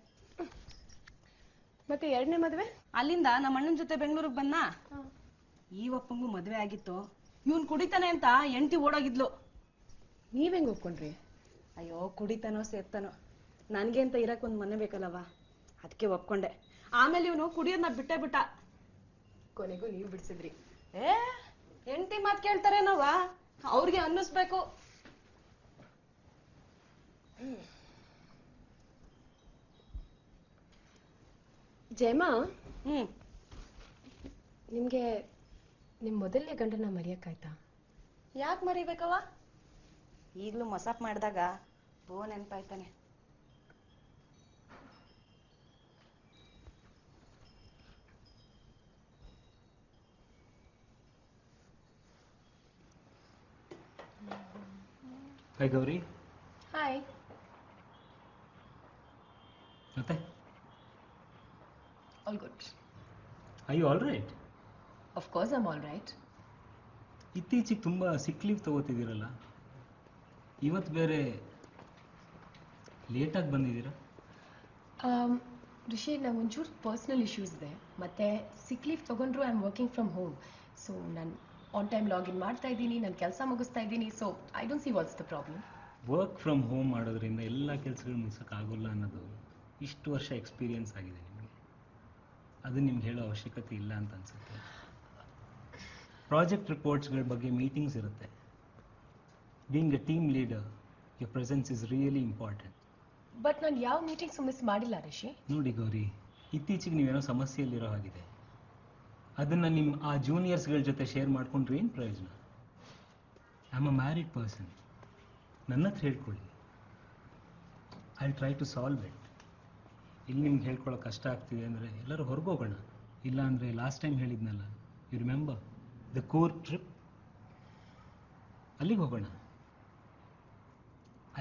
ಮತ್ತೆ ಎರಡನೇ ಮದುವೆ? ಅಲ್ಲಿಂದ ನಮ್ಮ ಅಣ್ಣನ ಜೊತೆ ಬೆಂಗಳೂರಿಗೆ ಬಂದ. ಈ ಒಪ್ಪಂಗೂ ಮದುವೆ ಆಗಿತ್ತು. ಇವನ್ ಕುಡಿತಾನೆ ಅಂತ ಎಂಟಿ ಓಡೋಗಿದ್ಲು. ನೀವೆಂಗ್ ಒಪ್ಕೊಂಡ್ರಿ? ಅಯ್ಯೋ, ಕುಡಿತಾನೋ ಸೇರ್ತಾನೋ, ನನ್ಗೆ ಅಂತ ಇರಕ್ ಒಂದ್ ಮನೆ ಬೇಕಲ್ಲವ, ಅದಕ್ಕೆ ಒಪ್ಕೊಂಡೆ. ಆಮೇಲೆ ಇವನು ಕುಡಿಯೋದನ್ನ ಬಿಟ್ಟೇ ಬಿಟ್ಟ. ಕೊನೆಗೂ ನೀವು ಬಿಡಿಸಿದ್ರಿ. ಎಂಟಿ ಮಾತ್ ಕೇಳ್ತಾರೇನವ, ಅವ್ರಿಗೆ ಅನ್ನಿಸ್ಬೇಕು. ಜಯಮ್ಮ, ನಿಮ್ಗೆ ನಿಮ್ ಮೊದಲನೇ ಗಂಡನ ಮರೆಯಕ್ಕಾಯ್ತಾ? ಯಾಕೆ ಮರಿಬೇಕವ? ಈಗ್ಲೂ ಮಸಾಪ್ ಮಾಡಿದಾಗ ಬೋ ನೆನ್ಪಾಯ್ತಾನೆ. ಹಾಯ್ ಗೌರಿ. ಹಾಯ್. ಮತ್ತೆ all good. I you all right? Of course I am all right. ಇತ್ತೀಚೆಗೆ ತುಂಬ ಸಿಕ್ ಲೀವ್ ತಗೋತಿದ್ದೀರಲ್ಲ, ಇವತ್ತು ಬೇರೆ ಲೇಟಾಗಿ ಬಂದಿದ್ದೀರಾ? ರಿಷಿ, ನಂಗೆ ಒಂಚೂರು ಪರ್ಸ್ನಲ್ ಇಶ್ಯೂಸ್ ಇದೆ, ಮತ್ತು ಸಿಕ್ ಲೀವ್ ತೊಗೊಂಡ್ರು I am working from home. So ನಾನು ಆನ್ ಟೈಮ್ ಲಾಗಿನ್ ಮಾಡ್ತಾ ಇದ್ದೀನಿ, ನಾನು ಕೆಲಸ ಮುಗಿಸ್ತಾ ಇದ್ದೀನಿ. So I don't see what's the problem. Work from home ಮಾಡೋದ್ರಿಂದ ಎಲ್ಲ ಕೆಲಸಗಳು ಮುಗಿಸೋಕ್ಕಾಗೋಲ್ಲ ಅನ್ನೋದು ಇಷ್ಟು ವರ್ಷ ಎಕ್ಸ್ಪೀರಿಯನ್ಸ್ ಆಗಿದೆ ನಿಮಗೆ. ಅದು ನಿಮ್ಗೆ ಹೇಳೋ ಅವಶ್ಯಕತೆ ಇಲ್ಲ ಅಂತ ಅನಿಸುತ್ತೆ. ಪ್ರಾಜೆಕ್ಟ್ ರಿಪೋರ್ಟ್ಸ್ಗಳ ಬಗ್ಗೆ ಮೀಟಿಂಗ್ಸ್ ಇರುತ್ತೆ. Being A team leader, your presence is really important. But ನಾನು ಯಾವ ಮೀಟಿಂಗ್ಸು ಮಿಸ್ ಮಾಡಿಲ್ಲ ರಿಷಿ. ನೋಡಿ ಗೌರಿ, ಇತ್ತೀಚೆಗೆ ನೀವೇನೋ ಸಮಸ್ಯೆಯಲ್ಲಿರೋ ಹಾಗಿದೆ. ಅದನ್ನು ನಿಮ್ಮ ಆ ಜೂನಿಯರ್ಸ್ಗಳ ಜೊತೆ ಶೇರ್ ಮಾಡ್ಕೊಂಡ್ರೆ ಏನು ಪ್ರಯೋಜನ? I am a married person. ನನ್ನ ಹತ್ರ ಹೇಳ್ಕೊಳ್ಳಿ, I try to solve it. ಇಲ್ಲಿ ನಿಮ್ಗೆ ಹೇಳ್ಕೊಳ್ಳೋಕೆ ಕಷ್ಟ ಆಗ್ತಿದೆ ಅಂದರೆ ಎಲ್ಲರೂ ಹೊರಗೋಗೋಣ. ಇಲ್ಲ ಅಂದರೆ ಲಾಸ್ಟ್ ಟೈಮ್ ಹೇಳಿದ್ನಲ್ಲ, you remember the Coorg trip, ಅಲ್ಲಿಗೆ ಹೋಗೋಣ.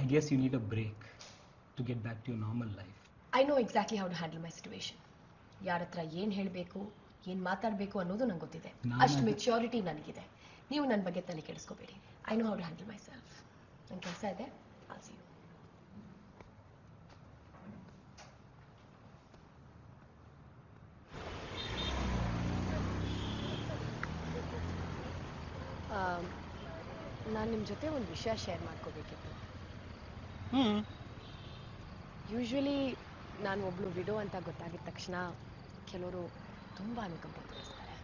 I guess you need a break to get back to your normal life. I know exactly how to handle my situation. ಯಾರ ಹತ್ರ ಏನು ಹೇಳಬೇಕು, ಏನು ಮಾತಾಡಬೇಕು ಅನ್ನೋದು ನಂಗೆ ಗೊತ್ತಿದೆ. ಅಷ್ಟು ಮೆಚ್ಯೂರಿಟಿ ನನಗಿದೆ. ನೀವು ನನ್ನ ಬಗ್ಗೆ ತಲೆ ಕೆಡಿಸ್ಕೋಬೇಡಿ. I know how to handle myself. ನನ್ನ ಕೆಲಸ ಇದೆ. I'll see you. ನಾನು ನಿಮ್ಮ ಜೊತೆ ಒಂದು ವಿಷಯ ಶೇರ್ ಮಾಡ್ಕೋಬೇಕಿತ್ತು. ಯೂಶ್ವಲಿ ನಾನು ಒಬ್ಳು ವಿಡೋ ಅಂತ ಗೊತ್ತಾಗಿದ ತಕ್ಷಣ ಕೆಲವರು ತುಂಬ ಅನುಕಂಪ ತೋರಿಸ್ತಾರೆ.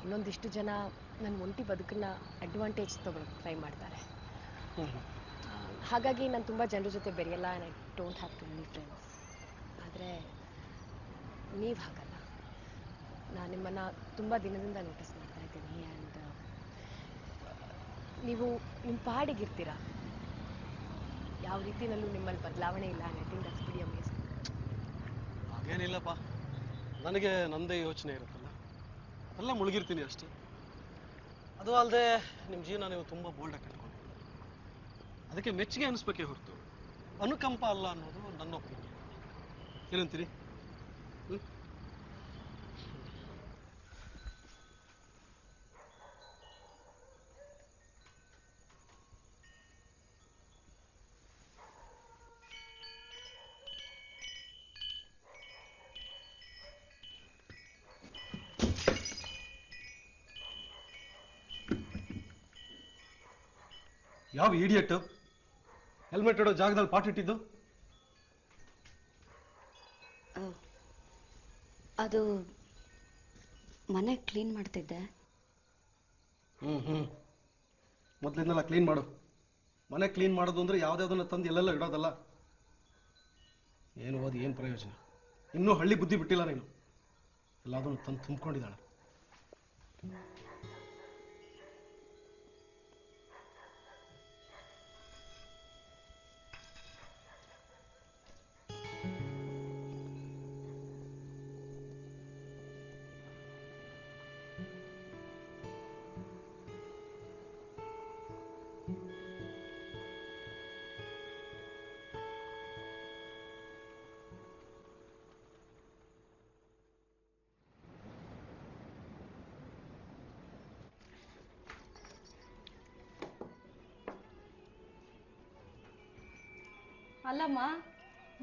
ಇನ್ನೊಂದಿಷ್ಟು ಜನ ನನ್ನ ಒಂಟಿ ಬದುಕನ್ನ ಅಡ್ವಾಂಟೇಜ್ ತಗೊಳ್ಳೋಕೆ ಟ್ರೈ ಮಾಡ್ತಾರೆ. ಹಾಗಾಗಿ ನಾನು ತುಂಬ ಜನರ ಜೊತೆ ಬೆರೆಯಲ್ಲ. And I don't have too many friends. ಆದರೆ ನೀವು ಹಾಗಲ್ಲ. ನಾನು ನಿಮ್ಮನ್ನು ತುಂಬ ದಿನದಿಂದ ನೋಟಿಸ್ ಮಾಡ್ತಾ ಇದ್ದೀನಿ. ಆ್ಯಂಡ್ ನೀವು ನಿಮ್ಮ ಪಾಡಿಗಿರ್ತೀರ. ಯಾವ ರೀತಿಯಲ್ಲೂ ನಿಮ್ಮಲ್ಲಿ ಬದಲಾವಣೆ ಇಲ್ಲ. I think that's very amazing. ಹಾಗೇನಿಲ್ಲಪ್ಪ, ನನಗೆ ನನ್ನದೇ ಯೋಚನೆ ಇರುತ್ತಲ್ಲ, ಎಲ್ಲ ಮುಳುಗಿರ್ತೀನಿ ಅಷ್ಟೇ. ಅದು ಅಲ್ಲದೆ ನಿಮ್ಮ ಜೀವನ ನೀವು ತುಂಬ ಬೋಲ್ಡಾಗಿ ಕಟ್ಕೊಂಡಿದ್ದೀರಿ. ಅದಕ್ಕೆ ಮೆಚ್ಚುಗೆ ಅನಿಸ್ಬೇಕೇ ಹೊರತು ಅನುಕಂಪ ಅಲ್ಲ ಅನ್ನೋದು ನನ್ನ ಒಪಿನಿಯನ್. ಏನಂತೀರಿ? ಯಾವ ಇಡಿಯಟ್ ಹೆಲ್ಮೆಟ್ ಇಡೋ ಜಾಗದಲ್ಲಿ ಪಾಟ್ ಇಟ್ಟಿದ್ದು? ಅದು ಮನೆ ಕ್ಲೀನ್ ಮಾಡ್ತಿದ್ದೆ. ಮೊದಲಿಂದೆಲ್ಲ ಕ್ಲೀನ್ ಮಾಡು. ಮನೆ ಕ್ಲೀನ್ ಮಾಡೋದು ಅಂದ್ರೆ ಯಾವ್ದಾವ್ದನ್ನ ತಂದು ಎಲ್ಲೆಲ್ಲ ಇಡೋದಲ್ಲ. ಏನು ಓದಿ ಏನು ಪ್ರಯೋಜನ? ಇನ್ನೂ ಹಳ್ಳಿ ಬುದ್ಧಿ ಬಿಟ್ಟಿಲ್ಲ ನೀನು. ಎಲ್ಲದನ್ನು ತಂದು ತುಂಬಿಕೊಂಡಿದ್ದಾಳೆ. ಅಲ್ಲಮ್ಮ,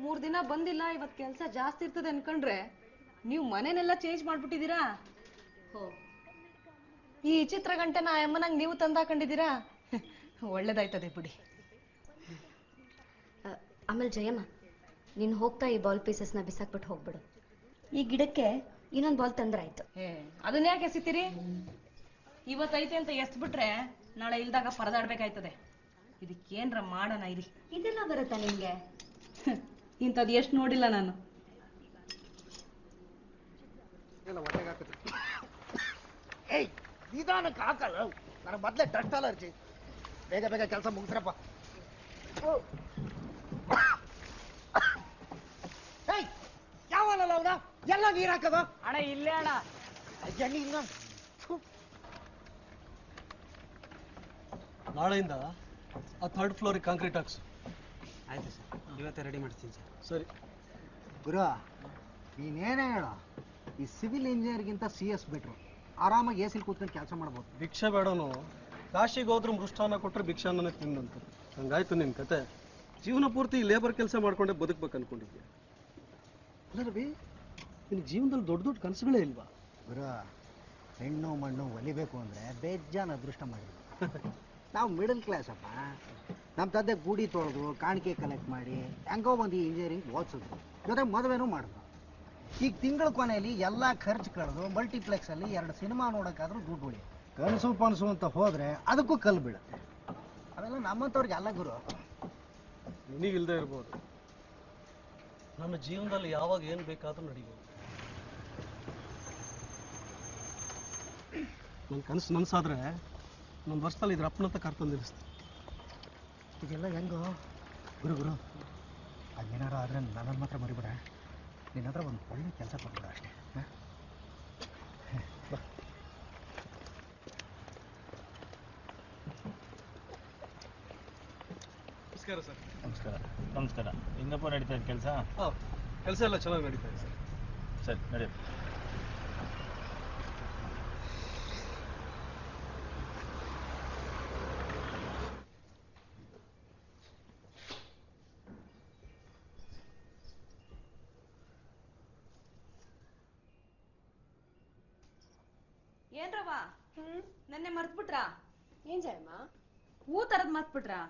3 ದಿನ ಬಂದಿಲ್ಲ, ಇವತ್ತು ಕೆಲಸ ಜಾಸ್ತಿ ಇರ್ತದೆ ಅನ್ಕೊಂಡ್ರೆ ನೀವು ಮನೆನೆಲ್ಲ ಚೇಂಜ್ ಮಾಡ್ಬಿಟ್ಟಿದ್ದೀರಾ. ಈ ಚಿತ್ರಗಂಟೆನ ಅಮ್ಮನಂಗೆ ನೀವು ತಂದಾಕೊಂಡಿದ್ದೀರಾ. ಒಳ್ಳೇದಾಯ್ತದೆ ಬಿಡಿ. ಆಮೇಲೆ ಜಯಮ್ಮ, ನೀನು ಹೋಗ್ತಾ ಈ ಬಾಲ್ ಪೀಸಸ್ನ ಬಿಸಾಕ್ಬಿಟ್ಟು ಹೋಗ್ಬಿಡು. ಈ ಗಿಡಕ್ಕೆ ಇನ್ನೊಂದು ಬಾಲ್ ತಂದ್ರೆ ಆಯ್ತು. ಅದನ್ನ ಯಾಕೆ ಎಸಿತೀರಿ? ಇವತ್ತೈತೆ ಅಂತ ಎಸ್ಬಿಟ್ರೆ ನಾಳೆ ಇಲ್ದಾಗ ಪರದಾಡ್ಬೇಕಾಯ್ತದೆ. ಇದಕ್ಕೇನ್ರ ಮಾಡೋಣ ಇರಿ. ಇದೆಲ್ಲ ಬರುತ್ತಾ ನಿಮ್ಗೆ? ಇಂಥದ್ದು ಎಷ್ಟು ನೋಡಿಲ್ಲ ನಾನು. ಏಯ್, ನಿಧಾನಕ್ಕೆ ಹಾಕಲ್ಲ. ನನಗೆ ಮೊದಲೇ ಡಸ್ಟ್ ಅಲರ್ಜಿ. ಬೇಗ ಬೇಗ ಕೆಲಸ ಮುಗಿಸ್ರಪ್ಪ. ಏಯ್, ಯಾವಲ್ಲ ಅವನ ಎಲ್ಲ ನೀರು ಹಾಕೋದು? ಅಣ್ಣ ಇಲ್ಲೇ ಅಣ್ಣ. ನಾಳೆಯಿಂದ ಆ 3rd ಫ್ಲೋರಿಗೆ ಕಾಂಕ್ರೀಟ್ ಹಾಕ್ಸು. ಆಯ್ತು ಸರ್, ಇವತ್ತೇ ರೆಡಿ ಮಾಡ್ತೀನಿ ಸರ್. ಸರಿ ಗುರು, ನೀನೇನೇ ಹೇಳೋ, ಈ ಸಿವಿಲ್ ಇಂಜಿನಿಯರ್ಗಿಂತ CS ಬೆಟ್ರು. ಆರಾಮಾಗಿ AC ಕೂತ್ಕೊಂಡು ಕೆಲಸ ಮಾಡ್ಬೋದು. ಭಿಕ್ಷೆ ಬೇಡನು, ಕಾಶಿಗೆ ಹೋದ್ರೂ ಮೃಷ್ಟಾನ್ನ ಕೊಟ್ಟರೆ ಭಿಕ್ಷಾನ್ನನೇ ತಿಂದಂತ. ಹಂಗಾಯ್ತು ನಿನ್ನ ಕತೆ. ಜೀವನ ಪೂರ್ತಿ ಲೇಬರ್ ಕೆಲಸ ಮಾಡ್ಕೊಂಡೆ ಬದುಕ್ಬೇಕು ಅನ್ಕೊಂಡಿದ್ಯಾ? ಅಲ್ಲ ರವಿ, ನಿನ್ನ ಜೀವನದಲ್ಲಿ ದೊಡ್ಡ ದೊಡ್ಡ ಕನಸುಗಳೇ ಇಲ್ವಾ? ಗುರು, ಹೆಣ್ಣು ಮಣ್ಣು ಒಲಿಬೇಕು ಅಂದರೆ ಬೇಜಾನ್ ಅದೃಷ್ಟ ಮಾಡಿದ್ವಿ. ನಾವು ಮಿಡಲ್ ಕ್ಲಾಸ್ ಅಪ್ಪ. ನಮ್ಮ ತಂದೆ ಗೂಡಿ ತೊಳೆದು ಕಾಣಿಕೆ ಕಲೆಕ್ಟ್ ಮಾಡಿ ಹೆಂಗೋ ಒಂದು ಇಂಜಿನಿಯರಿಂಗ್ ಓದಿಸಿದ್ರು, ಜೊತೆ ಮದುವೆನೂ ಮಾಡಿದ್ರು. ಈಗ ತಿಂಗಳ ಕೊನೆಯಲ್ಲಿ ಎಲ್ಲ ಖರ್ಚು ಕಳೆದು ಮಲ್ಟಿಪ್ಲೆಕ್ಸಲ್ಲಿ 2 ಸಿನಿಮಾ ನೋಡೋಕ್ಕಾದ್ರೂ ದುಡ್ಡು ಉಳಿ. ಕನಸು ಪನಸು ಅಂತ ಹೋದರೆ ಅದಕ್ಕೂ ಕಲ್ಲು ಬೀಳುತ್ತೆ. ಅವೆಲ್ಲ ನಮ್ಮಂಥವ್ರಿಗೆ ಅಲ್ಲ ಗುರು. ನಿನಗಿಲ್ದೇ ಇರ್ಬೋದು, ನನ್ನ ಜೀವನದಲ್ಲಿ ಯಾವಾಗ ಏನು ಬೇಕಾದ್ರೂ ನಡೀಬೋದು. ನನ್ನ ಕನಸು ನನಸಾದ್ರೆ ನನ್ನ ವರ್ಷದಲ್ಲಿ ಇದ್ರ ಅಪ್ಪನಂತ ಕರ್ಕೊಂಡು ನಿಲ್ಲಿಸ್ತೀನಿ. ಇದೆಲ್ಲ ಹೆಂಗೋ ಗುರು ಗುರು, ಅದೇನಾರು ಆದರೆ ನನ್ನನ್ನು ಮಾತ್ರ ಮರಿಬೇಡ. ನಿನ್ನ ಹತ್ರ ಒಂದು ಒಳ್ಳೆ ಕೆಲಸ ಕೊಟ್ಬಿಡ ಅಷ್ಟೇ. ನಮಸ್ಕಾರ ಸರ್. ನಮಸ್ಕಾರ. ನಮಸ್ಕಾರ. ಹೆಂಗಪ್ಪ ನಡೀತಾ ಇದೆ ಕೆಲಸ? ಹಾಂ, ಕೆಲಸ ಎಲ್ಲ ಚೆನ್ನಾಗಿ ನಡೀತಾ ಇದೆ ಸರ್. ಸರಿ, ನಡೆಯುತ್ತೆ. ಏನ್ರವ, ನೆನ್ನೆ ಮರ್ತ್ಬಿಟ್ರಾ? ಏನ್ ಜಯಮ್ಮ? ಹೂ ತರದ್ ಮರ್ತ್ಬಿಟ್ರಾ?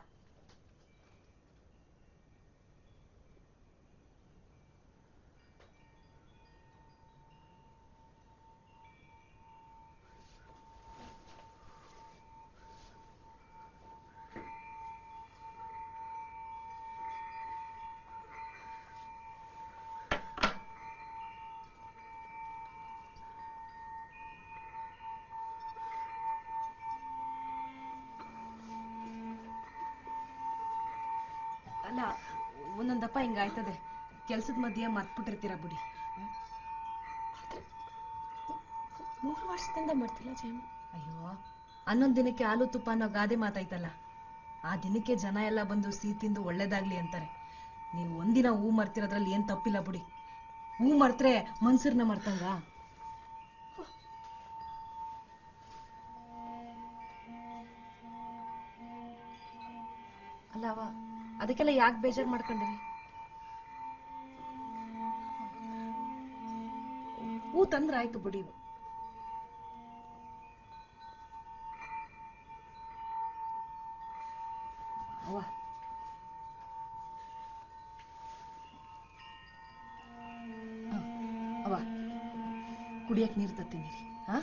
ಅಲ್ಲ, ಒಂದೊಂದಪ್ಪ ಹಿಂಗಾಯ್ತದೆ. ಕೆಲ್ಸದ ಮಧ್ಯೆ ಮರ್ತ್ಬಿಟ್ಟಿರ್ತೀರ ಬಿಡಿ. 3 ವರ್ಷದಿಂದ ಮಾಡ್ತಿಲ್ಲ ಜಯಮ್ಮ. ಅಯ್ಯೋ, 11 ದಿನಕ್ಕೆ ಹಾಲು ತುಪ್ಪ ಅನ್ನೋ ಗಾದೆ ಮಾತಾಯ್ತಲ್ಲ, ಆ ದಿನಕ್ಕೆ ಜನ ಎಲ್ಲ ಬಂದು ಸಿಹಿ ತಿಂದು ಒಳ್ಳೇದಾಗ್ಲಿ ಅಂತಾರೆ. ನೀವು ಒಂದಿನ ಹೂ ಮರ್ತಿರೋದ್ರಲ್ಲಿ ಏನ್ ತಪ್ಪಿಲ್ಲ ಬಿಡಿ. ಹೂ ಮರ್ತ್ರೆ ಮನ್ಸರ್ನ ಮರ್ತಂಗ? ಅಲ್ಲವ, ಅದಕ್ಕೆಲ್ಲ ಯಾಕೆ ಬೇಜಾರು ಮಾಡ್ಕೊಂಡಿರಿ? ಹೂ ತಂದ್ರ ಆಯ್ತು ಬಿಡಿ. ಅವ್ವ, ಅವ್ವ, ಕುಡಿಯಕ್ ನೀರು ತತ್ತೀನಿ. ಹಾ,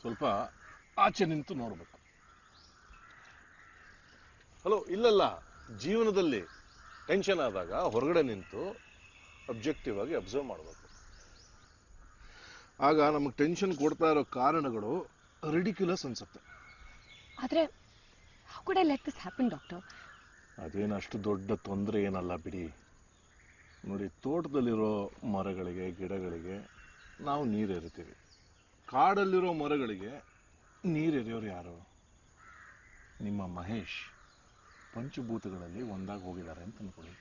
ಸ್ವಲ್ಪ ಆಚೆ ನಿಂತು ನೋಡ್ಬೇಕು. ಹಲೋ, ಇಲ್ಲಲ್ಲ, ಜೀವನದಲ್ಲಿ ಟೆನ್ಷನ್ ಆದಾಗ ಹೊರಗಡೆ ನಿಂತು ಅಬ್ಜೆಕ್ಟಿವ್ ಆಗಿ ಅಬ್ಸರ್ವ್ ಮಾಡಬೇಕು. ಆಗ ನಮಗೆ ಟೆನ್ಷನ್ ಕೊಡ್ತಾ ಇರೋ ಕಾರಣಗಳು ರಿಡಿಕ್ಯುಲಸ್ ಅನ್ಸುತ್ತೆ. ಆದ್ರೆ how could I let this happen, doctor? ಅದೇನು ಅಷ್ಟು ದೊಡ್ಡ ತೊಂದರೆ ಏನಲ್ಲ ಬಿಡಿ. ನೋಡಿ, ತೋಟದಲ್ಲಿರೋ ಮರಗಳಿಗೆ ಗಿಡಗಳಿಗೆ ನಾವು ನೀರೆರಿತೀವಿ. ಕಾಡಲ್ಲಿರೋ ಮರಗಳಿಗೆ ನೀರೆರೆಯೋರು ಯಾರು? ನಿಮ್ಮ ಮಹೇಶ್ ಪಂಚಭೂತಗಳಲ್ಲಿ ಒಂದಾಗಿ ಹೋಗಿದ್ದಾರೆ ಅಂತ ಅನ್ಕೊಳ್ಳಿ.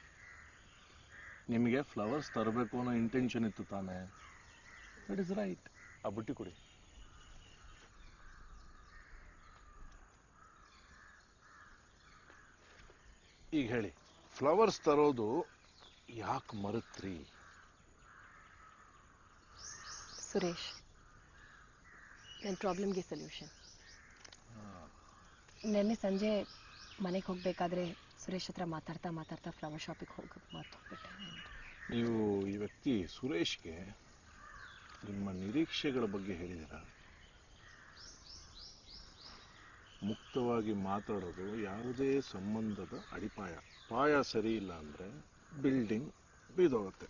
ನಿಮಗೆ ಫ್ಲವರ್ಸ್ ತರಬೇಕು ಅನ್ನೋ ಇಂಟೆನ್ಷನ್ ಇತ್ತು ತಾನೆ? That is right. ಆ ಬುಟ್ಟಿ ಕೊಡಿ. ಈಗ ಹೇಳಿ, ಫ್ಲವರ್ಸ್ ತರೋದು ಯಾಕೆ ಮರೆತ್ರಿ? ಸುರೇಶ್, ನನ್ನ ಪ್ರಾಬ್ಲಮ್ಗೆ ಸೊಲ್ಯೂಷನ್. ನೆನ್ನೆ ಸಂಜೆ ಮನೆಗೆ ಹೋಗ್ಬೇಕಾದ್ರೆ ಸುರೇಶ್ ಹತ್ರ ಮಾತಾಡ್ತಾ ಫ್ಲವರ್ ಶಾಪಿಗೆ ಹೋಗಿ ಮಾತಾಡ್ಬಿಟ್ಟೆ. ನೀವು ಈ ವ್ಯಕ್ತಿ ಸುರೇಶ್ಗೆ ನಿಮ್ಮ ನಿರೀಕ್ಷೆಗಳ ಬಗ್ಗೆ ಹೇಳಿದ್ದೀರಾ? ಮುಕ್ತವಾಗಿ ಮಾತಾಡೋದು ಯಾವುದೇ ಸಂಬಂಧದ ಅಡಿಪಾಯ. ಪಾಯ ಸರಿ ಇಲ್ಲ ಅಂದರೆ ಬಿಲ್ಡಿಂಗ್ ಬಿದ್ದೋಗುತ್ತೆ.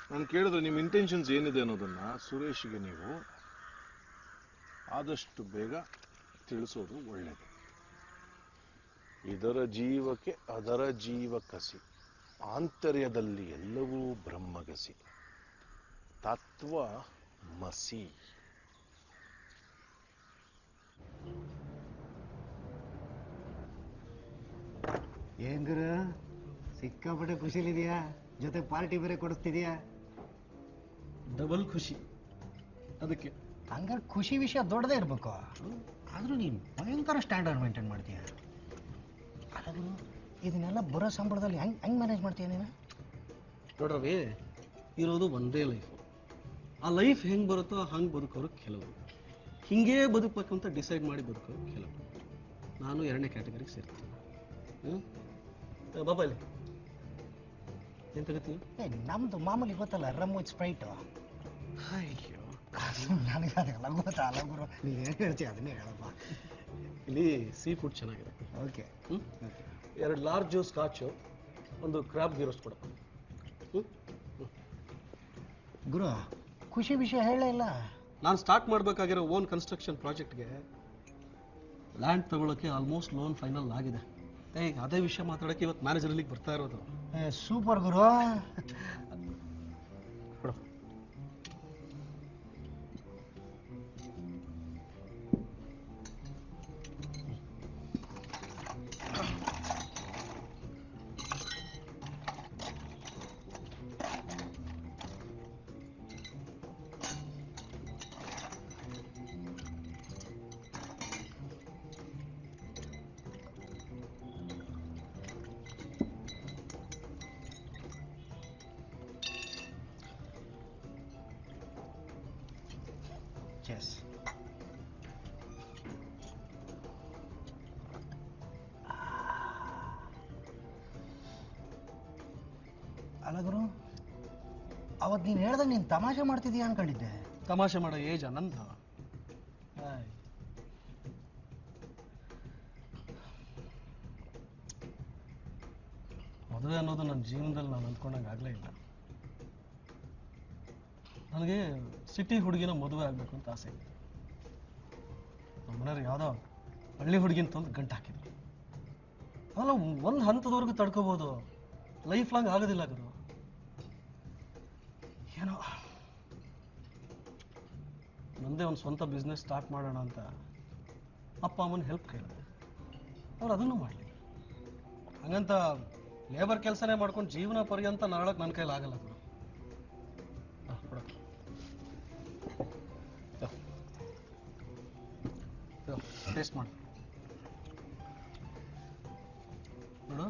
ನಾನು ಕೇಳಿದ್ರೆ ನಿಮ್ಮ ಇಂಟೆನ್ಷನ್ಸ್ ಏನಿದೆ ಅನ್ನೋದನ್ನ ಸುರೇಶ್ಗೆ ನೀವು ಆದಷ್ಟು ಬೇಗ ತಿಳಿಸೋದು ಒಳ್ಳೆಯದು. ಇದರ ಜೀವಕ್ಕೆ ಅದರ ಜೀವ ಕಸಿ, ಆಂತರ್ಯದಲ್ಲಿ ಎಲ್ಲವೂ ಬ್ರಹ್ಮಗಸಿ, ತತ್ವ ಮಸಿ. ಏನ್ ಗುರು ಸಿಕ್ಕಾಪಟ್ಟೆ ಖುಷಿಲಿದೆಯಾ? ಜೊತೆ ಪಾರ್ಟಿ ಬೇರೆ ಕೊಡಿಸ್ತಿದ್ಯಾ? ಡಬಲ್ ಖುಷಿ. ಅದಕ್ಕೆ ಹಂಗಾರೆ ಖುಷಿ ವಿಷಯ ದೊಡ್ಡದೇ ಇರ್ಬೇಕು. ಆದ್ರೂ ನೀನು ಭಯಂಕರ ಸ್ಟ್ಯಾಂಡರ್ಡ್ ಮೇಂಟೈನ್ ಮಾಡ್ತೀಯ. ಅಲ್ಲ ಗುರು, ಇದನ್ನೆಲ್ಲ ಬರೋ ಸಂಬಳದಲ್ಲಿ ಹೆಂಗ್ ಮ್ಯಾನೇಜ್ ಮಾಡ್ತೀಯ ನೀನು? ನೋಡ್ರವೇ, ಇರೋದು ಒಂದೇ ಲೈಫು. ಆ ಲೈಫ್ ಹೆಂಗೆ ಬರುತ್ತೋ ಹಂಗೆ ಬದುಕೋರು ಕೆಲವು, ಹಿಂಗೇ ಬದುಕಬೇಕು ಅಂತ ಡಿಸೈಡ್ ಮಾಡಿ ಬದುಕೋರು ಕೆಲವು. ನಾನು 2ನೇ ಕ್ಯಾಟಗರಿಗೆ ಸೇರ್ತೀನಿ. ಬಾಬಾ ಇಲ್ಲಿ ಏನು ತಗೋತೀವಿ? ನಮ್ದು ಮಾಮೂಲಿ ಗೊತ್ತಲ್ಲ, ರಮ್ ವಿತ್ ಸ್ಪ್ರೈಟು. ಅಯ್ಯೋ, ನನಗೆ ಅದೆಲ್ಲ ಗೊತ್ತಲ್ಲ ಗುರು, ನೀನು ಏನು ಹೇಳ್ತೀಯ ಅದನ್ನೇ ಹೇಳಪ್ಪ. ಇಲ್ಲಿ ಸೀ ಫುಡ್ ಚೆನ್ನಾಗಿದೆ. Okay, 2 large scotch, 1 crab ghee roast ಕೊಡಪ್ಪ. ಗುರು, ಖುಷಿ ವಿಷಯ ಹೇಳೇ ಇಲ್ಲ. ನಾನು ಸ್ಟಾರ್ಟ್ ಮಾಡಬೇಕಾಗಿರೋ ಓನ್ ಕನ್ಸ್ಟ್ರಕ್ಷನ್ ಪ್ರಾಜೆಕ್ಟ್ಗೆ ಲ್ಯಾಂಡ್ ತಗೊಳ್ಳೋಕ್ಕೆ ಆಲ್ಮೋಸ್ಟ್ ಲೋನ್ ಫೈನಲ್ ಆಗಿದೆ. ಅದೇ ವಿಷಯ ಮಾತಾಡೋಕ್ಕೆ ಇವತ್ತು ಮ್ಯಾನೇಜರ್ ಇಲ್ಲಿಗೆ ಬರ್ತಾ ಇರೋದು. ಸೂಪರ್ ಗುರು. Yes. ಅಲ್ಲ ಗುರು, ಅವತ್ತು ನೀನು ಹೇಳ್ದಾಗ ನೀನು ತಮಾಷೆ ಮಾಡ್ತಿದ್ದೀಯ ಅನ್ಕೊಂಡಿದ್ದೆ. ತಮಾಷೆ ಮಾಡೋ ಏಜ್ ನಂದು. ಮದುವೆ ಅನ್ನೋದು ನನ್ನ ಜೀವನದಲ್ಲಿ ನಾನು ಅಂದ್ಕೊಂಡಂಗೆ ಆಗಲೇ ಇಲ್ಲ. ನನಗೆ ಸಿಟಿ ಹುಡುಗಿನ ಮದುವೆ ಆಗಬೇಕು ಅಂತ ಆಸೆ ಇತ್ತು. ನಮ್ಮ ಮನೆಯವ್ರು ಯಾವುದೋ ಹಳ್ಳಿ ಹುಡುಗಿನ ತಂದು ಗಂಟು ಹಾಕಿದ್ರು. ಅದೆಲ್ಲ ಒಂದು ಹಂತದವರೆಗೂ ತಡ್ಕೋಬೋದು, ಲೈಫ್ ಲಾಂಗ್ ಆಗೋದಿಲ್ಲ ಗುರು. ಏನೋ ನಂದೇ ಒಂದು ಸ್ವಂತ ಬಿಸ್ನೆಸ್ ಸ್ಟಾರ್ಟ್ ಮಾಡೋಣ ಅಂತ ಅಪ್ಪ ಅಮ್ಮನ ಹೆಲ್ಪ್ ಕೇಳಿದೆ. ಅವ್ರು ಅದನ್ನು ಮಾಡಲಿಲ್ಲ. ಹಂಗಂತ ಲೇಬರ್ ಕೆಲಸನೇ ಮಾಡ್ಕೊಂಡು ಜೀವನ ಪರ್ಯಂತ ನಾಳಕ್ಕೆ ನನ್ನ ಕೈಲಿ ಆಗಲ್ಲ ಗುರು. ಟೇಸ್ಟ್ ಮಾಡು ನೋಡು.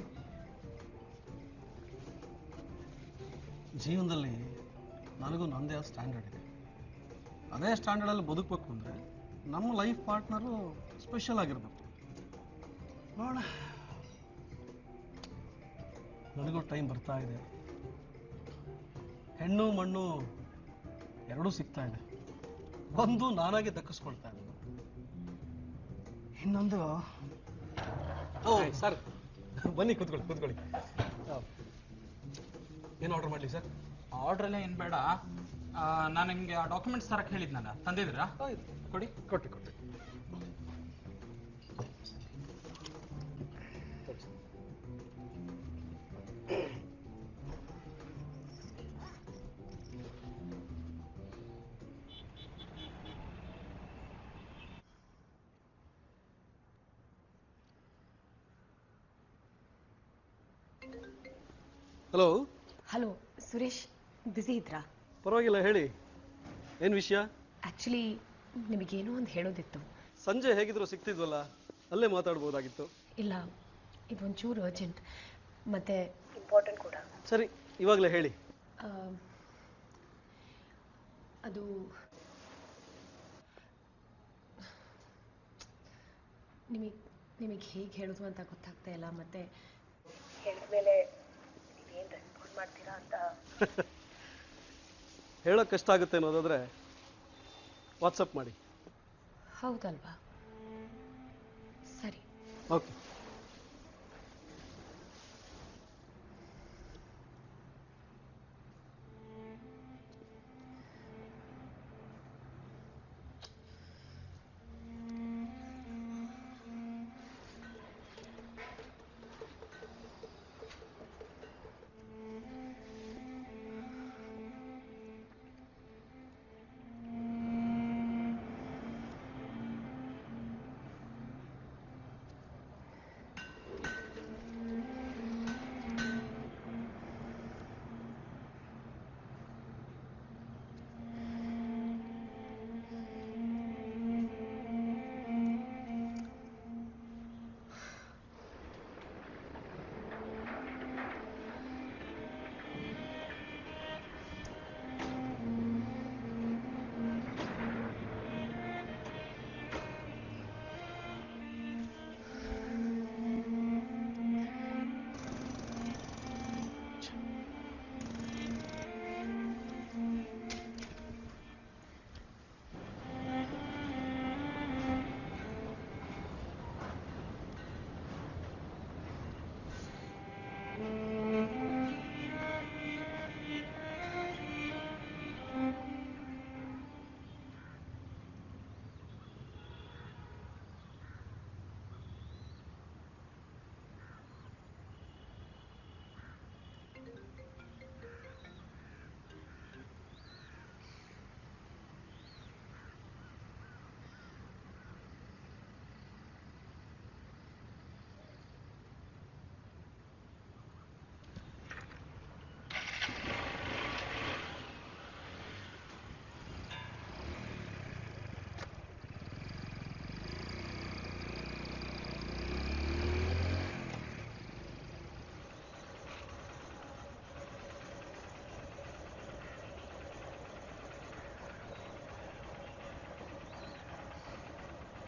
ಜೀವನದಲ್ಲಿ ನನಗೂ ನನ್ನದೇ ಆದ ಸ್ಟ್ಯಾಂಡರ್ಡ್ ಇದೆ. ಅದೇ ಸ್ಟ್ಯಾಂಡರ್ಡಲ್ಲಿ ಬದುಕಬೇಕು ಅಂದರೆ ನಮ್ಮ ಲೈಫ್ ಪಾರ್ಟ್ನರು ಸ್ಪೆಷಲ್ ಆಗಿರ್ಬೇಕು. ನೋಡ, ನನಗೂ ಟೈಮ್ ಬರ್ತಾ ಇದೆ. ಹೆಣ್ಣು ಮಣ್ಣು ಎರಡೂ ಸಿಗ್ತಾ ಇದೆ. ಒಂದು ನಾನಾಗೆ ದಕ್ಕಿಸ್ಕೊಳ್ತಾ ಇದ್ದೀನಿ, ಇನ್ನೊಂದು ಸರ್ ಬನ್ನಿ ಕೂತ್ಕೊಳ್ಳಿ. ಏನು ಆರ್ಡರ್ ಮಾಡಲಿ ಸರ್? ಆರ್ಡ್ರ್ ಎಲ್ಲ ಏನು ಬೇಡ. ನಾನು ನಿಮಗೆ ಆ ಡಾಕ್ಯುಮೆಂಟ್ಸ್ ತರಕ್ಕೆ ಹೇಳಿದ್ನಲ್ಲ, ತಂದಿದ್ದೀರಾ? ಕೊಡಿ. ಕೊಟ್ಟೆ. ಹಲೋ. ಹಲೋ ಸುರೇಶ್, ಬ್ಯುಸಿ ಇದ್ರಾ? ಪರವಾಗಿಲ್ಲ, ಹೇಳಿ. ಏನು ವಿಷಯ? ಆ್ಯಕ್ಚುಲಿ ನಿಮಗೇನೋ ಒಂದು ಹೇಳೋದಿತ್ತು. ಸಂಜೆ ಹೇಗಿದ್ರು ಸಿಗ್ತಿದ್ವಲ್ಲ, ಅಲ್ಲೇ ಮಾತಾಡ್ಬೋದಾಗಿತ್ತು. ಇಲ್ಲ, ಇದೊಂಚೂರು ಅರ್ಜೆಂಟ್ ಮತ್ತೆ ಇಂಪಾರ್ಟೆಂಟ್ ಕೂಡ. ಸರಿ, ಇವಾಗಲೇ ಹೇಳಿ. ಅದು ನಿಮಗೆ ಹೇಗೆ ಹೇಳೋದು ಅಂತ ಗೊತ್ತಾಗ್ತಾ ಇಲ್ಲ. ಮತ್ತೆ ಹೇಳಿದ ಮೇಲೆ ನೀವೇನು ರೆಸ್ಪಾಂಡ್ ಮಾಡ್ತೀರಾ ಅಂತ ಹೇಳೋಕೆ ಕಷ್ಟ ಆಗುತ್ತೆ ಅನ್ನೋದಾದ್ರೆ ವಾಟ್ಸಪ್ ಮಾಡಿ. ಹೌದಲ್ವಾ? ಸರಿ, ಓಕೆ.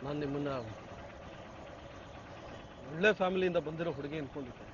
ನಾನು ನಿಮ್ಮನ್ನ ಒಳ್ಳೆ ಫ್ಯಾಮಿಲಿಯಿಂದ ಬಂದಿರೋ ಹುಡುಗಿ ಅನ್ಕೊಂಡಿದ್ದೆ.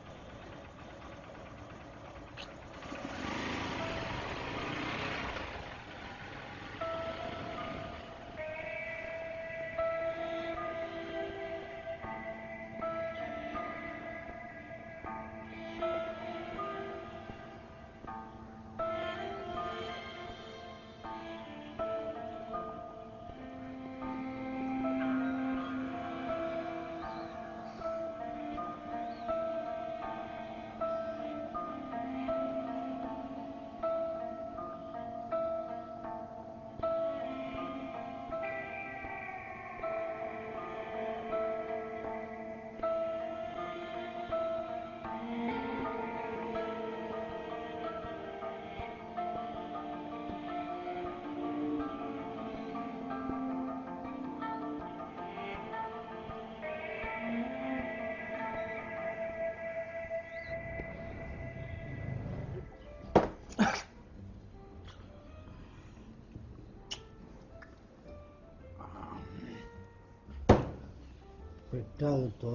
ಪೆಟ್ಟಾಗುತ್ತೋ?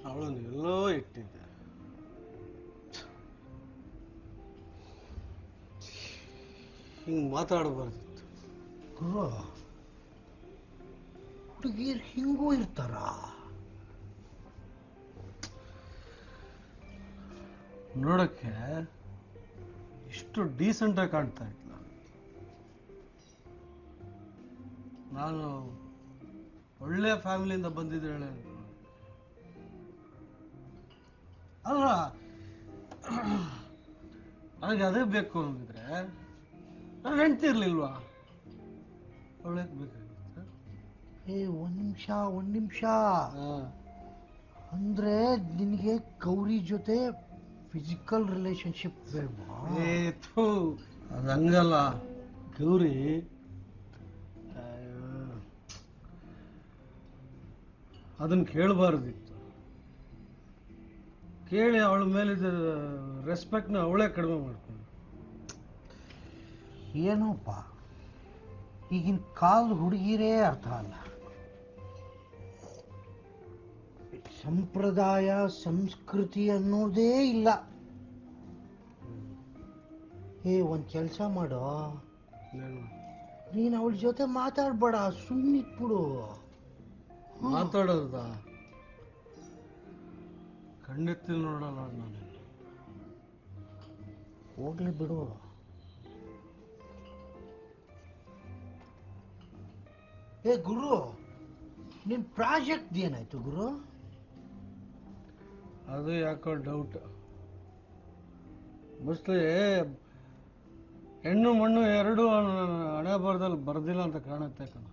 ಅವಳನ್ನು ಎಲ್ಲೋ ಇಟ್ಟಿದ್ದೆ. ಹಿಂಗ್ ಮಾತಾಡಬಾರ್ದಿತ್ತು. ಗುರು, ಹುಡುಗಿರು ಹಿಂಗೂ ಇರ್ತಾರ? ನೋಡಕ್ಕೆ ಇಷ್ಟು ಡೀಸೆಂಟ್ ಆಗಿ ಕಾಣ್ತಾ ಇದ್ಲ. ನಾನು ಒಳ್ಳೆ ಫ್ಯಾಮಿಲಿಯಿಂದ ಬಂದಿದ್ದೇಳೆ ಅಲ್ಲ. ನನಗೆ ಅದೇ ಬೇಕು ಅಂದಿದ್ರೆ ನಾನು ಹೆಂಡ್ತಿರ್ಲಿಲ್ವಾ? ಒಳ್ಳೆ ಬೇಕಾಗಿತ್ತು. ಒಂದ್ ನಿಮಿಷ ಅಂದ್ರೆ ನಿನಗೆ ಗೌರಿ ಜೊತೆ ಫಿಸಿಕಲ್ ರಿಲೇಶನ್ಶಿಪ್ ಬೇಡವಾ? ಅದು ಹಂಗಲ್ಲ ಗೌರಿ. ಅದನ್ನ ಕೇಳಬಾರ್ದಿತ್ತು. ಕೇಳಿ ಅವಳ ಮೇಲಿದ್ದ ರೆಸ್ಪೆಕ್ಟ್ನ ಅವಳೇ ಕಡಿಮೆ ಮಾಡ್ಕೊಂಡು. ಏನೋಪ್ಪ, ಈಗಿನ ಕಾಲದ ಹುಡುಗಿರೇ ಅರ್ಥ ಅಲ್ಲ. ಸಂಪ್ರದಾಯ ಸಂಸ್ಕೃತಿ ಅನ್ನೋದೇ ಇಲ್ಲ. ಒಂದ್ ಕೆಲಸ ಮಾಡೋ, ನೀನ್ ಅವಳ ಜೊತೆ ಮಾತಾಡ್ಬೇಡ, ಸುಮ್ಮನಿಟ್ಬಿಡು. ಮಾತಾಡೋದ ಕಣ್ಣೆತ್ತಿ ನೋಡಲ್ಲ ನಾನು. ಹೋಗ್ಲಿ ಬಿಡು. ಗುರು, ನಿನ್ ಪ್ರಾಜೆಕ್ಟ್ ಏನಾಯ್ತು ಗುರು? ಅದು ಯಾಕೋ ಡೌಟ್. ಮೋಸ್ಟ್ಲಿ ಹೆಣ್ಣು ಮಣ್ಣು ಎರಡೂ ಹಣೆ ಬರದಲ್ಲಿ ಬರ್ದಿಲ್ಲ ಅಂತ ಕಾಣುತ್ತೆ ಕಣ.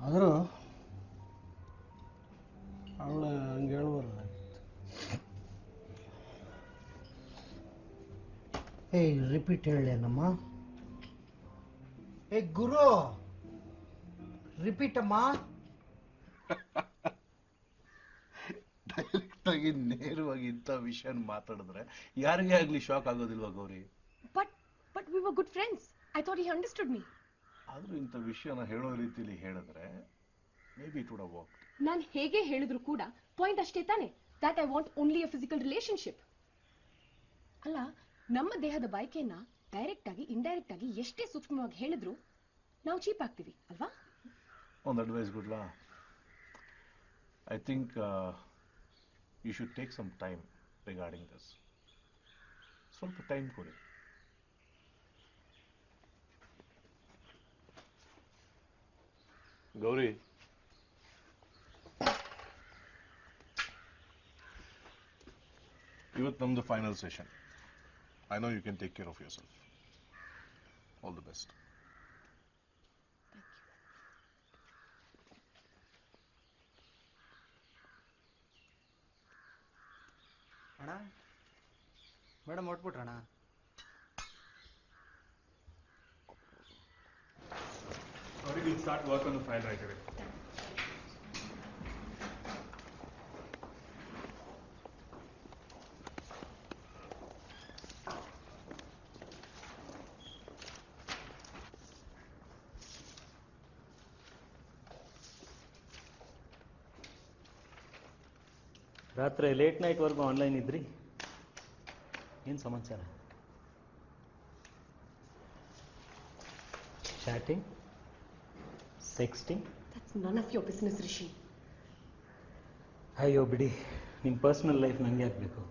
ಆದರೂ ಅವಳ ಹಂಗೆ ಹೇಳ್ಬಾರ್ದಾಗಿತ್ತು. ರಿಪೀಟ್ ಹೇಳೇನಮ್ಮ? ಗುರು, ರಿಪೀಟ್ ಅಮ್ಮ. ಡೈರೆಕ್ಟ್ ಆಗಿ ನೇರವಾಗಿ ಇಂಥ ವಿಷಯ ಮಾತಾಡಿದ್ರೆ ಯಾರಿಗೇ ಆಗ್ಲಿ ಶಾಕ್ ಆಗೋದಿಲ್ವಾ Gauri? But we were good friends. I thought he understood me. ಆದರೂ ಇಂಥ ವಿಷಯನ ಹೇಳೋ ರೀತಿಯಲ್ಲಿ ಹೇಳಿದ್ರೆ may be it would have worked. ನಾನು ಹೇಗೆ ಹೇಳಿದ್ರು ಕೂಡ ಪಾಯಿಂಟ್ ಅಷ್ಟೇ ತಾನೆ, that I want only a physical relationship. ಅಲ್ಲ, ನಮ್ಮ ದೇಹದ ಬಯಕೆಯನ್ನ ಡೈರೆಕ್ಟ್ ಆಗಿ ಇಂಡೈರೆಕ್ಟ್ ಆಗಿ ಎಷ್ಟೇ ಸೂಕ್ಷ್ಮವಾಗಿ ಹೇಳಿದ್ರು ನಾವು ಚೀಪ್ ಆಗ್ತೀವಿ ಅಲ್ವಾ? ಒಂದು ಅಡ್ವೈಸ್ ಗುಡ್ಲಾ, I think you should take some time regarding this. ಸ್ವಲ್ಪ ಟೈಮ್ ಕೊಡಿ. ಗೌರಿ, ಇವತ್ತು ನಮ್ದು final session. I know you can take care of yourself. All the best. ಅಣ್ಣ, ಮೇಡಮ್ ಹೊಟ್ಬಿಟ್ರಣ್ಣ. Sorry, we'll start work on the file right away. ರಾತ್ರಿ late ನೈಟ್ವರೆಗೂ online ಇದ್ರಿ, ಏನು ಸಮಾಚಾರ? ಚಾಟಿಂಗ್, sexting? That's none of your business, Rishi. ಅಯ್ಯೋ ಬಿಡಿ, ನಿಮ್ಮ personal life ನನಗೆ ಆಗಬೇಕು.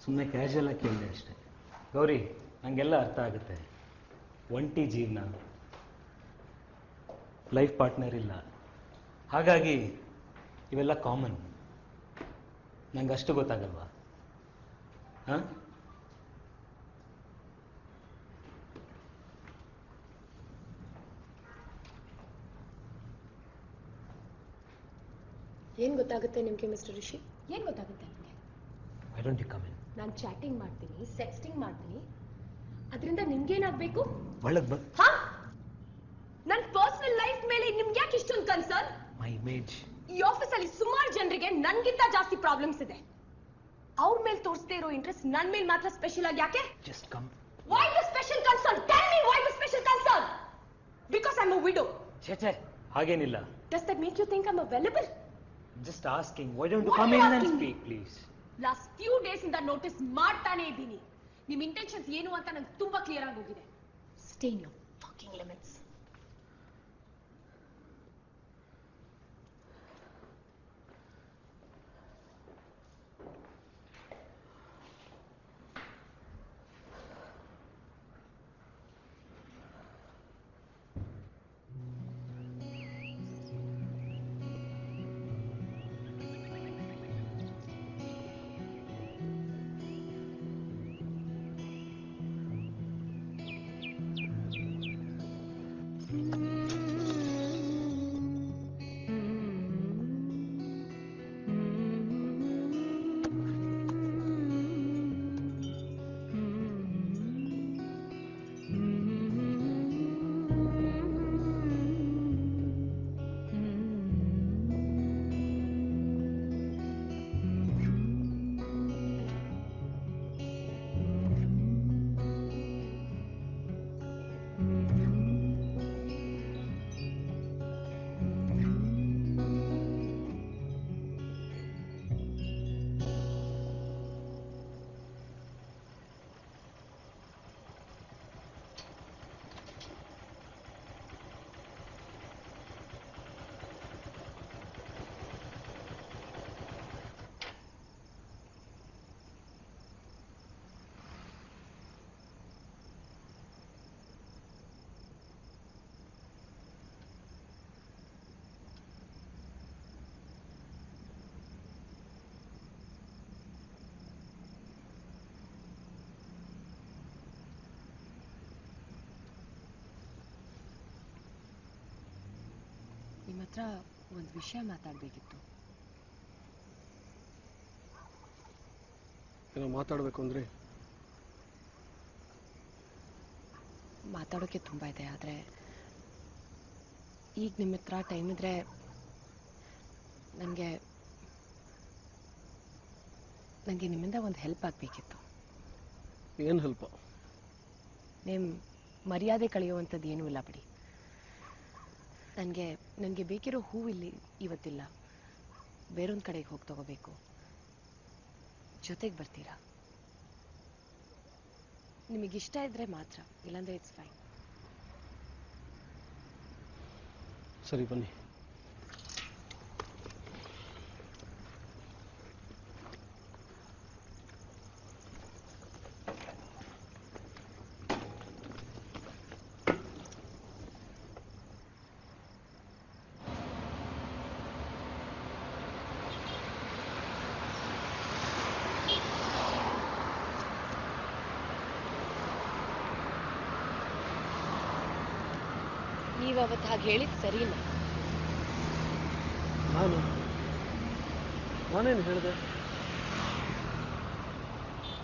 ಸುಮ್ಮನೆ ಕ್ಯಾಶುಯಲ್ ಆಗಿ ಕೇಳಿದೆ ಅಷ್ಟೇ. ಗೌರಿ, ನನಗೆಲ್ಲ ಅರ್ಥ ಆಗುತ್ತೆ. ಒಂಟಿ ಜೀವನ, ಲೈಫ್ ಪಾರ್ಟ್ನರ್ ಇಲ್ಲ, ಹಾಗಾಗಿ ಇವೆಲ್ಲ ಕಾಮನ್. ನಂಗೆ ಅಷ್ಟು ಗೊತ್ತಾಗಲ್ವಾ? ಹಾಂ, ಏನ್ ಗೊತ್ತಾಗುತ್ತೆ ನಿಮ್ಗೆ ಮಿಸ್ಟರ್ ರಿಷಿ? ಏನ್ ಗೊತ್ತಾಗುತ್ತೆ ನಿಮ್ಗೆ? I don't you come in. ನಾನು ಚಾಟಿಂಗ್ ಮಾಡ್ತೀನಿ, ಸೆಕ್ಸ್ಟಿಂಗ್ ಮಾಡ್ತೀನಿ, ಅದರಿಂದ ನಿಮ್ಗೇನಾಗಬೇಕು? ಒಳಗೆ ಬ ಹಾ, ನನ್ನ ಪರ್ಸನಲ್ ಲೈಫ್ ಮೇಲೆ ನಿಮ್ಗೆ ಯಾಕೆ ಇಷ್ಟೊಂದು ಕನ್ಸರ್ನ್? ಮೈ ಇಮೇಜ್. ಈ ಆಫೀಸಲ್ಲಿ ಸುಮಾರು ಜನರಿಗೆ ನನ್ಗಿಂತ ಜಾಸ್ತಿ ಪ್ರಾಬ್ಲಮ್ಸ್ ಇದೆ. ಅವ್ರ ಮೇಲೆ ತೋರಿಸದೇ ಇರೋ ಇಂಟ್ರೆಸ್ಟ್ ನನ್ ಮೇಲೆ ಮಾತ್ರ ಸ್ಪೆಷಲ್ ಆಗಿ ಯಾಕೆ? Just come. Why the special concern? Tell me why the special concern? Because I'm a widow. ಛೇ, ಹಾಗೇನಿಲ್ಲ. Does that make you think I'm available? Just asking. Why don't you come in and speak, please? Last few days ಇಂದ notice ಮಾಡ್ತಾನೆ ಇದ್ದೀನಿ. ನಿಮ್ intentions ಏನು ಅಂತ ನಂಗೆ ತುಂಬಾ ಕ್ಲಿಯರ್ ಆಗಿ ಹೋಗಿದೆ. Stay in your fucking limits. ನಿಮ್ಮ ಹತ್ರ ಒಂದು ವಿಷಯ ಮಾತಾಡಬೇಕಿತ್ತು. ಏನೋ ಮಾತಾಡಬೇಕು ಅಂದ್ರೆ? ಮಾತಾಡೋಕ್ಕೆ ತುಂಬ ಇದೆ, ಆದರೆ ಈಗ ನಿಮ್ಮ ಹತ್ರ ಟೈಮ್ ಇದ್ರೆ ನನಗೆ ನಿಮ್ಮಿಂದ ಒಂದು ಹೆಲ್ಪ್ ಆಗಬೇಕಿತ್ತು. ಏನು ಹೆಲ್ಪ್? ನಿಮ್ಮ ಮರ್ಯಾದೆ ಕಳೆಯುವಂಥದ್ದು ಏನೂ ಇಲ್ಲ ಬಿಡಿ. ನನಗೆ ಬೇಕಿರೋ ಹೂವಿಲ್ಲಿ ಇವತ್ತಿಲ್ಲ, ಬೇರೊಂದು ಕಡೆಗೆ ಹೋಗಿ ತಗೋಬೇಕು. ಜೊತೆಗೆ ಬರ್ತೀರಾ? ನಿಮಗಿಷ್ಟ ಇದ್ರೆ ಮಾತ್ರ, ಇಲ್ಲಾಂದ್ರೆ ಇಟ್ಸ್ ಫೈನ್. ಸರಿ ಬನ್ನಿ. ನೀವು ಅವತ್ತು ಹಾಗೆ ಹೇಳಿದ್ ಸರಿನಾ? ನಾನೇನು ಹೇಳಿದೆ?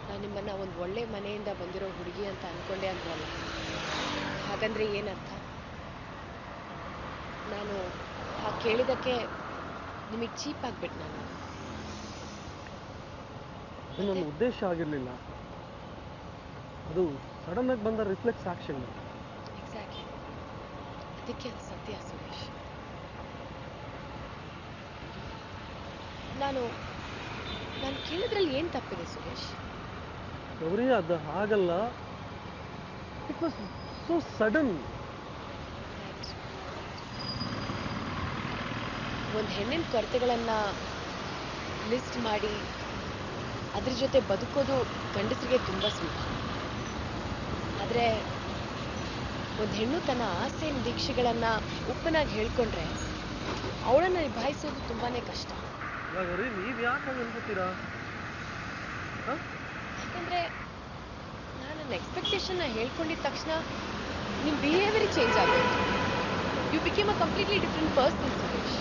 ನಾನು ನಿಮ್ಮನ್ನ ಒಂದು ಒಳ್ಳೆ ಮನೆಯಿಂದ ಬಂದಿರೋ ಹುಡುಗಿ ಅಂತ ಅನ್ಕೊಂಡೆ ಅಂದ್ರಲ್ಲ, ಹಾಗಂದ್ರೆ ಏನರ್ಥ? ನಾನು ಹಾಗೆ ಕೇಳಿದಕ್ಕೆ ನಿಮಗೆ ಚೀಪ್ ಆಗ್ಬಿಟ್ಟು ನಾನು. ಅದು ನನ್ನ ಉದ್ದೇಶ ಆಗಿರಲಿಲ್ಲ, ಅದು ಸಡನ್ ಆಗಿ ಬಂದ ರಿಫ್ಲೆಕ್ಸ್ ಆಕ್ಷನ್. ಎಕ್ಸಾಕ್ಟ್ಲಿ, ಅದಕ್ಕೆ ಅದು ಸತ್ಯ ಸುರೇಶ್. ನಾನು ಕೇಳಿದ್ರಲ್ಲಿ ಏನು ತಪ್ಪಿದೆ ಸುರೇಶ್? ಗೌರಿ, ಅದು ಹಾಗಲ್ಲ. It was so sudden. ಒಂದು ಹೆಣ್ಣಿನ ಕೊರತೆಗಳನ್ನು ಲಿಸ್ಟ್ ಮಾಡಿ ಅದ್ರ ಜೊತೆ ಬದುಕೋದು ಗಂಡಸರಿಗೆ ತುಂಬ ಸುಲಭ. ಆದರೆ ಒಂದು ಹೆಣ್ಣು ತನ್ನ ಆಸೆ ನಿರೀಕ್ಷೆಗಳನ್ನು ಉಪ್ಪನಾಗಿ ಹೇಳ್ಕೊಂಡ್ರೆ ಅವಳನ್ನು ನಿಭಾಯಿಸೋದು ತುಂಬಾ ಕಷ್ಟ. ನೀವು ಯಾಕೆ ಹಾಗೆ ಅನ್ಕೋತೀರಾ? ಯಾಕಂದರೆ ನಾನು ನನ್ನ ಎಕ್ಸ್ಪೆಕ್ಟೇಷನ್ನ ಹೇಳ್ಕೊಂಡಿದ್ದ ತಕ್ಷಣ ನಿಮ್ಮ ಬಿಹೇವಿಯರ್ ಚೇಂಜ್ ಆಗೋಯ್ತು. You became a completely different person Suresh.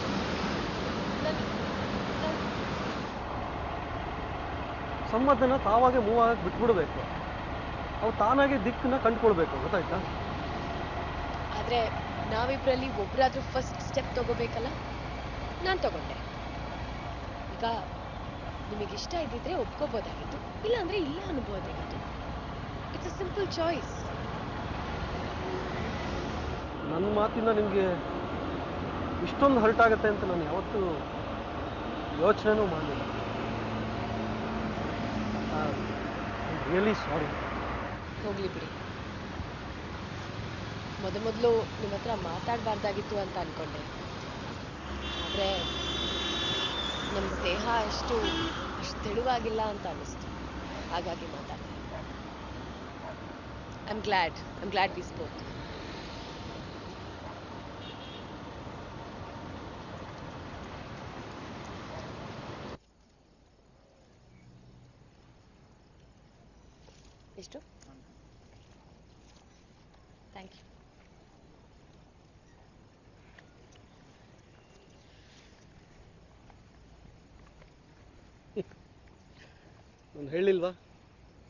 ಸಂಬಂಧನ ತಾವಾಗೆ ಮೂವ್ ಆಗಕ್ಕೆ ಬಿಟ್ಬಿಡ್ಬೇಕು. ಅವು ತಾನಾಗೆ ದಿಕ್ಕನ್ನ ಕಂಡುಕೊಳ್ಬೇಕು, ಗೊತ್ತಾಯ್ತಾ? ಆದರೆ ನಾವಿಬ್ಬರಲ್ಲಿ ಒಬ್ಬರಾದ್ರೂ ಫಸ್ಟ್ ಸ್ಟೆಪ್ ತಗೋಬೇಕಲ್ಲ. ನಾನು ತಗೊಂಡೆ. ಈಗ ನಿಮಗಿಷ್ಟ ಇದ್ದಿದ್ರೆ ಒಪ್ಕೋಬೋದಾಗಿತ್ತು, ಇಲ್ಲಾಂದ್ರೆ ಇಲ್ಲ ಅನ್ಬೋದಾಗಿತ್ತು. It's a simple choice. ನನ್ನ ಮಾತಿಂದ ನಿಮಗೆ ಇಷ್ಟೊಂದು ಹರ್ಟ್ ಆಗುತ್ತೆ ಅಂತ ನಾನು ಯಾವತ್ತೂ ಯೋಚನೆನೂ ಮಾಡಲಿಲ್ಲ. Really sorry. ಹೋಗ್ಲಿ ಬಿಡಿ. ಮೊದಲು ನಿಮ್ಮ ಹತ್ರ ಮಾತಾಡಬಾರ್ದಾಗಿತ್ತು ಅಂತ ಅನ್ಕೊಂಡೆ. ಆದರೆ ನಮ್ಮ ಸ್ನೇಹ ಅಷ್ಟು ತೆಳುವಾಗಿಲ್ಲ ಅಂತ ಅನ್ನಿಸ್ತು, ಹಾಗಾಗಿ ಮಾತಾಡಿದೆ. I am glad we spoke. ಎಷ್ಟು? Thank you. ನಾನು ಹೇಳಿಲ್ವಾ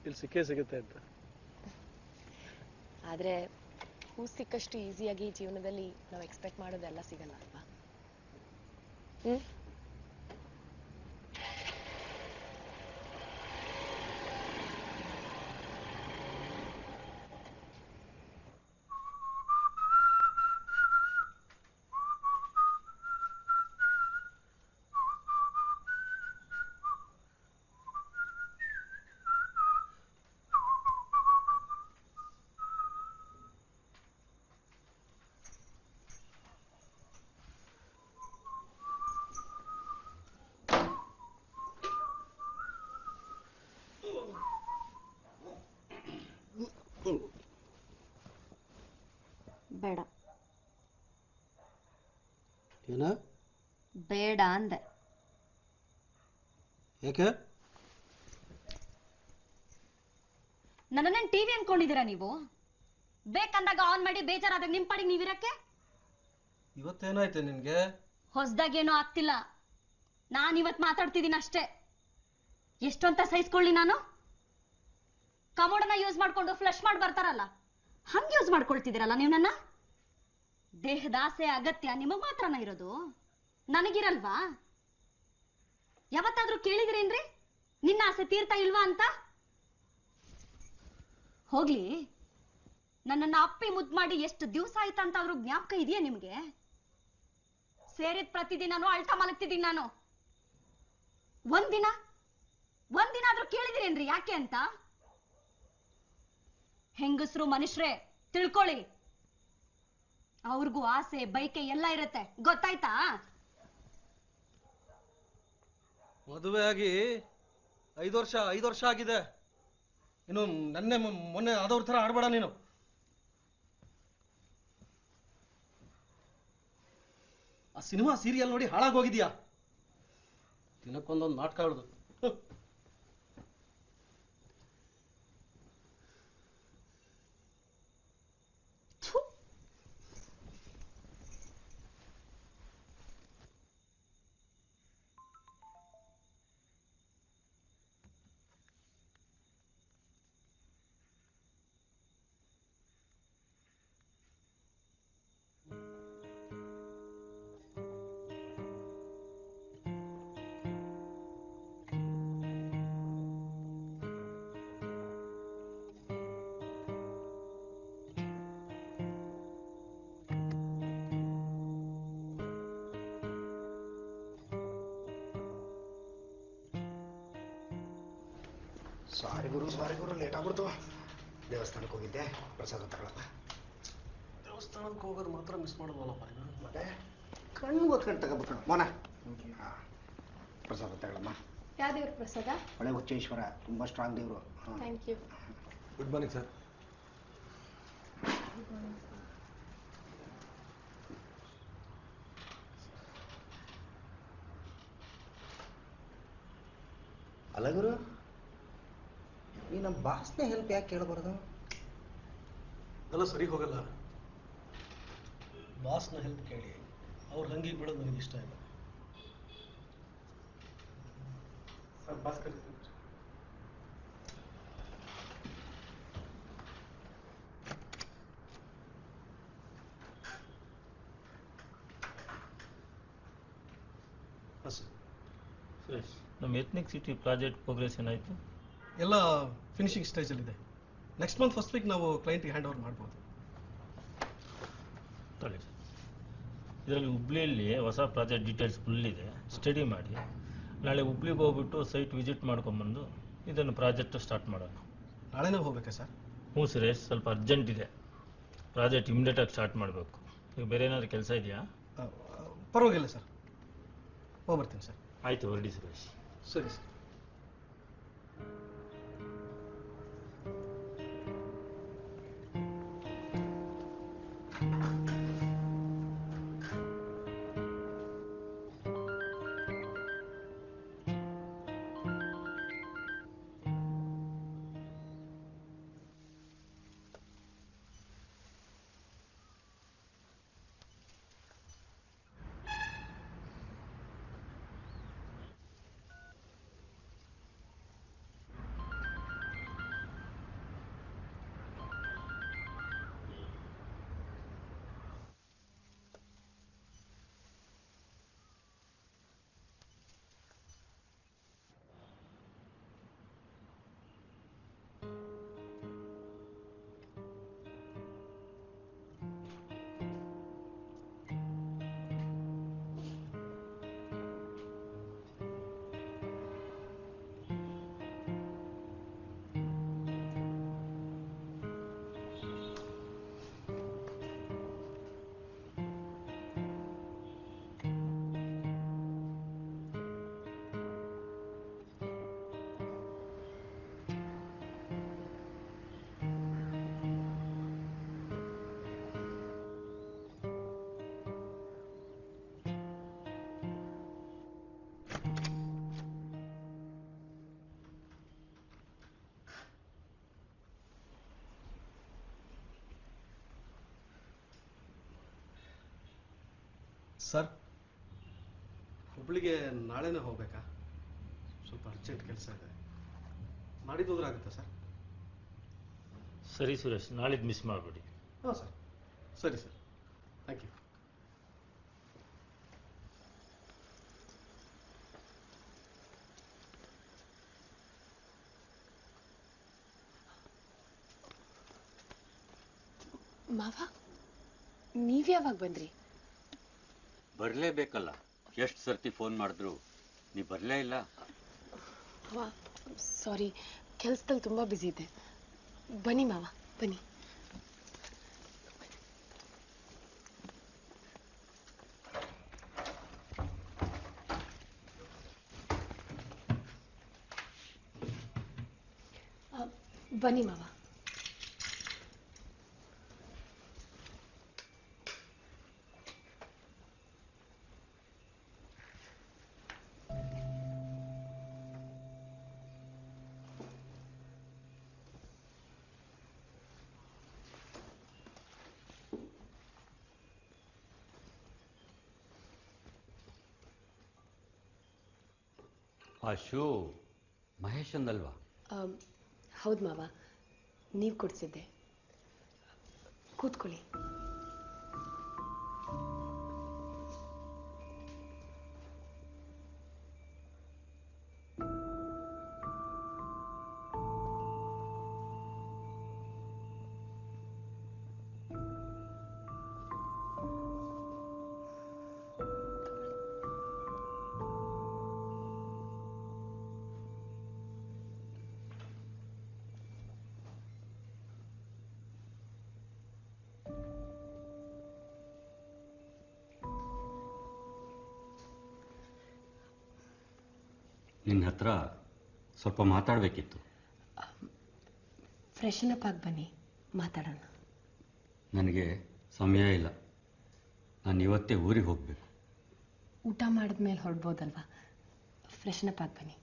ಇಲ್ಲಿ ಸಿಕ್ಕೇ ಸಿಗುತ್ತೆ ಅಂತ? ಆದರೆ ಹೂ ಸಿಕ್ಕಷ್ಟು ಈಸಿಯಾಗಿ ಜೀವನದಲ್ಲಿ ನಾವು ಎಕ್ಸ್ಪೆಕ್ಟ್ ಮಾಡೋದೆಲ್ಲ ಸಿಗಲ್ಲ ಅಲ್ವಾ? ಬೇಡ. ಏನ? ಬೇಡ ಅಂದೆ. ಯಾಕೆ? ನನ್ನನ್ನೇನು ಟಿವಿ ಅನ್ಕೊಂಡಿದ್ದೀರಾ ನೀವು? ಬೇಕಂದಾಗ ಆನ್ ಮಾಡಿ, ಬೇಜಾರಾದಾಗ ನಿಮ್ಮ ಪಾಡಿಗೆ ನೀವಿರಕ್ಕೆ. ಇವತ್ತೇನಾಯ್ತು ನಿನ್ಗೆ? ಹೊಸದಾಗೇನೂ ಆಗ್ತಿಲ್ಲ. ನಾನಿವತ್ತು ಮಾತಾಡ್ತಿದ್ದೀನಿ ಅಷ್ಟೇ. ಎಷ್ಟು ಅಂತ ಸಹಿಸ್ಕೊಳ್ಳಿ ನಾನು? ಕಮೋಡನ್ನ ಯೂಸ್ ಮಾಡ್ಕೊಂಡು ಫ್ಲಶ್ ಮಾಡಿ ಬರ್ತಾರಲ್ಲ, ಹಂಗೆ ಯೂಸ್ ಮಾಡ್ಕೊಳ್ತಿದ್ದೀರಲ್ಲ ನೀವು ನನ್ನ. ದೇಹದ ಆಸೆ ಅಗತ್ಯ ನಿಮಗ್ ಮಾತ್ರನ ಇರೋದು, ನನಗಿರಲ್ವಾ? ಯಾವತ್ತಾದ್ರೂ ಕೇಳಿದ್ರೇನ್ರಿ ನಿನ್ನ ಆಸೆ ತೀರ್ತಾ ಇಲ್ವಾ ಅಂತ? ಹೋಗ್ಲಿ, ನನ್ನನ್ನ ಅಪ್ಪಿ ಮುದ್ದು ಮಾಡಿ ಎಷ್ಟು ದಿವಸ ಆಯ್ತಂತ ಅವ್ರು ಜ್ಞಾಪಕ ಇದೆಯಾ ನಿಮ್ಗೆ? ಸೇರಿದ ಪ್ರತಿದಿನಾನು ಅಳ್ತಾ ಮಲಗ್ತಿದ್ದೀನಿ ನಾನು. ಒಂದಿನ ಆದ್ರೂ ಕೇಳಿದಿರೇನ್ರಿ ಯಾಕೆ ಅಂತ? ಹೆಂಗಸರು ಮನುಷ್ಯರೇ ತಿಳ್ಕೊಳ್ಳಿ, ಅವ್ರಿಗೂ ಆಸೆ ಬೈಕೆ ಎಲ್ಲ ಇರುತ್ತೆ, ಗೊತ್ತಾಯ್ತಾ? ಮದುವೆ ಆಗಿ 5 ವರ್ಷ ಆಗಿದೆ. ಇನ್ನು ಮೊನ್ನೆ ಆದವ್ರ ಥರ ಆಡ್ಬೇಡ ನೀನು. ಆ ಸಿನಿಮಾ ಸೀರಿಯಲ್ ನೋಡಿ ಹಾಳಾಗೋಗಿದ್ಯಾ. ದಿನಕ್ಕೊಂದೊಂದು ನಾಟಕ ಆಡುದು. ಸಾರಿ ಗುರು ಲೇಟ್ ಆಗ್ಬಿಡ್ತು. ದೇವಸ್ಥಾನಕ್ಕೆ ಹೋಗಿದ್ದೆ, ಪ್ರಸಾದ ತಗೊಳಪ್ಪ. ದೇವಸ್ಥಾನಕ್ಕೆ ಹೋಗೋದು ಮಾತ್ರ ಮಿಸ್ ಮಾಡೋದಲ್ಲಪ್ಪ. ಮತ್ತೆ ಕಣ್ಣು ಓದ್ಕೊಂಡು ತಗೋಬೇಕು ಮೋನ. ಪ್ರಸಾದ ತಗೊಳಮ್ಮ. ಯಾವ ದೇವ್ರ ಪ್ರಸಾದ? ಒಳ್ಳೆ ಹುಚ್ಚೇಶ್ವರ, ತುಂಬಾ ಸ್ಟ್ರಾಂಗ್ ದೇವರು. Thank you. Good morning sir. ಅಲ್ಲ ಗುರು, ನೀ ನಮ್ಮ ಬಾಸ್ನೇ ಹೆಲ್ಪ್ ಯಾಕೆ ಕೇಳಬಾರ್ದು? ಅದೆಲ್ಲ ಸರಿ ಹೋಗಲ್ಲ. ಬಾಸ್ನ ಹೆಲ್ಪ್ ಕೇಳಿ ಅವ್ರ ಹಂಗಿಗೆ ಬಿಡೋದು ನನಗೆ ಇಷ್ಟ ಇಲ್ಲ. Sir boss ಕರೀತೀನಿ. ಸುರೇಶ್, ನಮ್ಮ ಎತ್ನಿಕ್ ಸಿಟಿ ಪ್ರಾಜೆಕ್ಟ್ ಪ್ರೋಗ್ರೆಸ್ ಏನಾಯಿತು? ಎಲ್ಲ ಫಿನಿಶಿಂಗ್ ಸ್ಟೇಜಲ್ಲಿದೆ. ನೆಕ್ಸ್ಟ್ ಮಂತ್ ಫಸ್ಟ್ ವೀಕ್ ನಾವು ಕ್ಲೈಂಟ್ಗೆ ಹ್ಯಾಂಡ್ ಓವರ್ ಮಾಡ್ಬೋದು. ತೊಳಿ ಸರ್, ಇದರಲ್ಲಿ ಹುಬ್ಳಿಯಲ್ಲಿ ಹೊಸ ಪ್ರಾಜೆಕ್ಟ್ ಡೀಟೇಲ್ಸ್ ಫುಲ್ ಇದೆ, ಸ್ಟಡಿ ಮಾಡಿ ನಾಳೆ ಹುಬ್ಳಿಗೆ ಹೋಗ್ಬಿಟ್ಟು ಸೈಟ್ ವಿಸಿಟ್ ಮಾಡ್ಕೊಂಬಂದು ಇದನ್ನು ಪ್ರಾಜೆಕ್ಟ್ ಸ್ಟಾರ್ಟ್ ಮಾಡೋಣ. ನಾಳೆನೇ ಹೋಗ್ಬೇಕಾ ಸರ್? ಹ್ಞೂ ಸುರೇಶ್, ಸ್ವಲ್ಪ ಅರ್ಜೆಂಟ್ ಇದೆ. ಪ್ರಾಜೆಕ್ಟ್ ಇಮಿಡಿಯೇಟಾಗಿ ಸ್ಟಾರ್ಟ್ ಮಾಡಬೇಕು. ಈಗ ಬೇರೆ ಏನಾದರೂ ಕೆಲಸ ಇದೆಯಾ? ಪರವಾಗಿಲ್ಲ ಸರ್, ಹೋಗ್ಬರ್ತೀನಿ ಸರ್. ಆಯಿತು, ಹೊರಡಿ ಸುರೇಶ್. ಸರಿ ಸರ್. ಸರ್, ಹುಬ್ಳಿಗೆ ನಾಳೆನೇ ಹೋಗ್ಬೇಕಾ? ಸ್ವಲ್ಪ ಅರ್ಜೆಂಟ್ ಕೆಲಸ ಇದೆ. ನಾಡಿದ್ದು ಹೋದ್ರೆ ಆಗುತ್ತಾ ಸರ್? ಸರಿ ಸುರೇಶ್, ನಾಳಿದ್ದು ಮಿಸ್ ಮಾಡಬೇಡಿ. ಹಾಂ ಸರ್, ಸರಿ ಸರ್, ಥ್ಯಾಂಕ್ ಯು. ಮಾವ, ನೀವ್ ಯಾವಾಗ ಬಂದ್ರಿ? ಬರಲೇಬೇಕಲ್ಲ. ಎಷ್ಟು ಸರ್ತಿ ಫೋನ್ ಮಾಡಿದ್ರು ನೀ ಬರಲೇ ಇಲ್ಲ. ಸಾರಿ, ಕೆಲಸದಲ್ಲಿ ತುಂಬ ಬ್ಯುಸಿ ಇದೆ. ಬನ್ನಿ ಮಾವ, ಬನ್ನಿ. ಬನ್ನಿ ಮಾವ. ಆ ಶೂ ಮಹೇಶ್ ಅಂದಲ್ವಾ? ಹೌದು ಮಾವ, ನೀವು ಕೊಡಿಸಿದ್ದೆ. ಕೂತ್ಕೊಳ್ಳಿ. ನಿನ್ನ ಹತ್ರ ಸ್ವಲ್ಪ ಮಾತಾಡಬೇಕಿತ್ತು. ಫ್ರೆಶನ್ ಅಪ್ ಆಗಿ ಬನ್ನಿ, ಮಾತಾಡೋಣ. ನನಗೆ ಸಮಯ ಇಲ್ಲ. ನಾನು ಇವತ್ತೇ ಊರಿಗೆ ಹೋಗಬೇಕು. ಊಟ ಮಾಡಿದ್ಮೇಲೆ ಹೊರಡ್ಬೋದಲ್ವಾ? ಫ್ರೆಶನ್ ಅಪ್ ಆಗಿ ಬನ್ನಿ.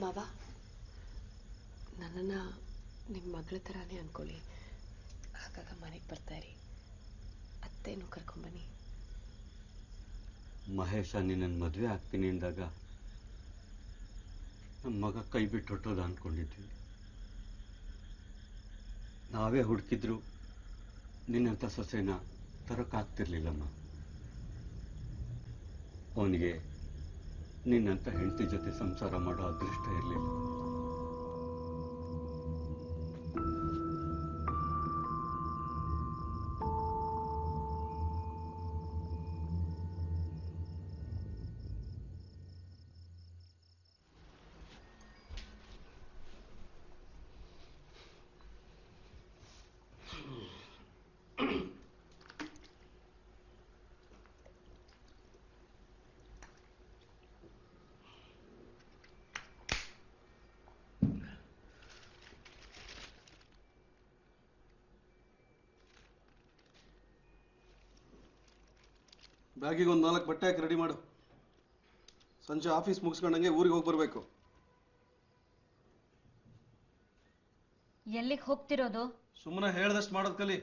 ಮಾವ, ನನ್ನನ್ನು ನಿಮ್ಮ ಮಗಳ ಥರನೇ ಅಂದ್ಕೊಳ್ಳಿ. ಆಗಾಗ ಮನೆಗೆ ಬರ್ತಾ ಇರಿ. ಅತ್ತೇನು ಕರ್ಕೊಂಬನ್ನಿ. ಮಹೇಶ ನಿನ್ನನ್ನು ಮದುವೆ ಆಗ್ತೀನಿ ಅಂದಾಗ ನಮ್ಮ ಮಗ ಕೈ ಬಿಟ್ಟು ಹೊಟ್ಟೋದ ಅಂದ್ಕೊಂಡಿದ್ವಿ. ನಾವೇ ಹುಡುಕಿದ್ರು ನಿನ್ನಂಥ ಸೊಸೆನ ತರೋಕ್ಕಾಗ್ತಿರ್ಲಿಲ್ಲಮ್ಮ. ಅವನಿಗೆ ನಿನ್ನಂಥ ಹೆಂಡತಿ ಜೊತೆ ಸಂಸಾರ ಮಾಡೋ ಅದೃಷ್ಟ ಇರಲಿಲ್ಲ. ಬ್ಯಾಗಿಗೆ ಒಂದು 4 ಬಟ್ಟೆ ಹಾಕಿ ರೆಡಿ ಮಾಡು. ಸಂಜೆ ಆಫೀಸ್ ಮುಗಿಸ್ಕೊಂಡಂಗೆ ಊರಿಗೆ ಹೋಗಿ ಬರಬೇಕು. ಎಲ್ಲಿಗೆ ಹೋಗ್ತಿರೋದು? ಸುಮ್ಮನೆ ಹೇಳ್ದಷ್ಟು ಮಾಡೋದು ಕಲಿ.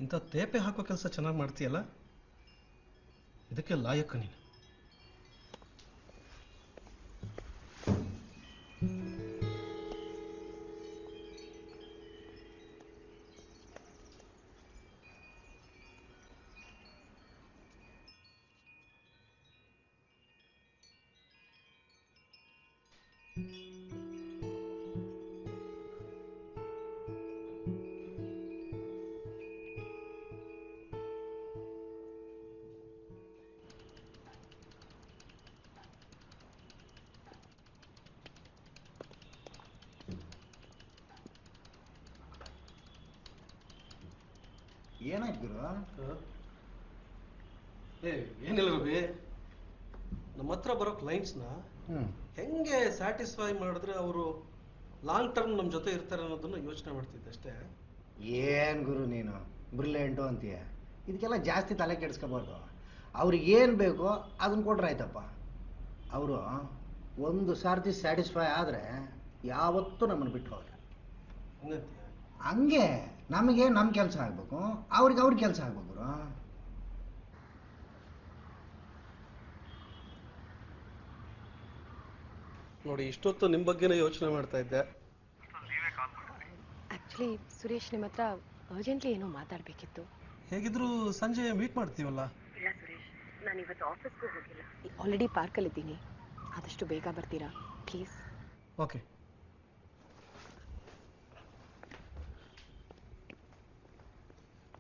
ಇಂಥ ತೇಪೆ ಹಾಕೋ ಕೆಲಸ ಚೆನ್ನಾಗಿ ಮಾಡ್ತೀಯಲ್ಲ, ಇದಕ್ಕೆ ಲಾಯಕ್ಕ ನೀನು. ಏನಾಯ್ತು ಗುರು? ಏನಿಲ್ಲ ರವಿ, ನಮ್ಮ ಹತ್ರ ಬರೋ ಕ್ಲೈಂಟ್ಸ್ನ ಹೆಂಗೆ ಸ್ಯಾಟಿಸ್ಫೈ ಮಾಡಿದ್ರೆ ಅವರು ಲಾಂಗ್ ಟರ್ಮ್ ನಮ್ಮ ಜೊತೆ ಇರ್ತಾರೆ ಅನ್ನೋದನ್ನ ಯೋಚನೆ ಮಾಡ್ತಿದ್ದೆ ಅಷ್ಟೇ. ಏನ್ ಗುರು ನೀನು ಬ್ರಿಲಿಯಂಟು ಅಂತೀಯ. ಇದಕ್ಕೆಲ್ಲ ಜಾಸ್ತಿ ತಲೆ ಕೆಡಿಸ್ಕೋಬಾರ್ದು. ಅವ್ರಿಗೆ ಏನು ಬೇಕೋ ಅದನ್ನ ಕೊಟ್ರೆ ಆಯ್ತಪ್ಪ. ಅವರು ಒಂದು ಸಾರ್ತಿ ಸ್ಯಾಟಿಸ್ಫೈ ಆದರೆ ಯಾವತ್ತೂ ನಮ್ಮನ್ನು ಬಿಟ್ಟು ಹೋಗಲ್ಲ. ಹಂಗೆ ನಮಗೆ ನಮ್ಮ ಕೆಲಸ ಆಗಬೇಕು, ಅವ್ರಿಗೆ ಅವ್ರ ಕೆಲಸ ಆಗ್ಬೇಕು. ನೋಡಿ, ಇಷ್ಟೊತ್ತು ನಿಮ್ಮ ಬಗ್ಗೆನೇ ಯೋಚನೆ ಮಾಡ್ತಾ ಇದ್ದೆ. ಆಕ್ಚುಲಿ ಸುರೇಶ್, ನಿಮ್ಮ ಹತ್ರ ಅರ್ಜೆಂಟ್ಲಿ ಏನೋ ಮಾತಾಡಬೇಕಿತ್ತು. ಹೇಗಿದ್ರು ಸಂಜೆ ಮೀಟ್ ಮಾಡ್ತೀವಲ್ಲ? ಇಲ್ಲ ಸುರೇಶ್, ನಾನು ಇವತ್ತು ಆಫೀಸ್ಗೂ ಹೋಗಿಲ್ಲ. ಆಲ್ರೆಡಿ ಪಾರ್ಕಲ್ಲಿದ್ದೀನಿ. ಆದಷ್ಟು ಬೇಗ ಬರ್ತೀರಾ ಪ್ಲೀಸ್? ಓಕೆ.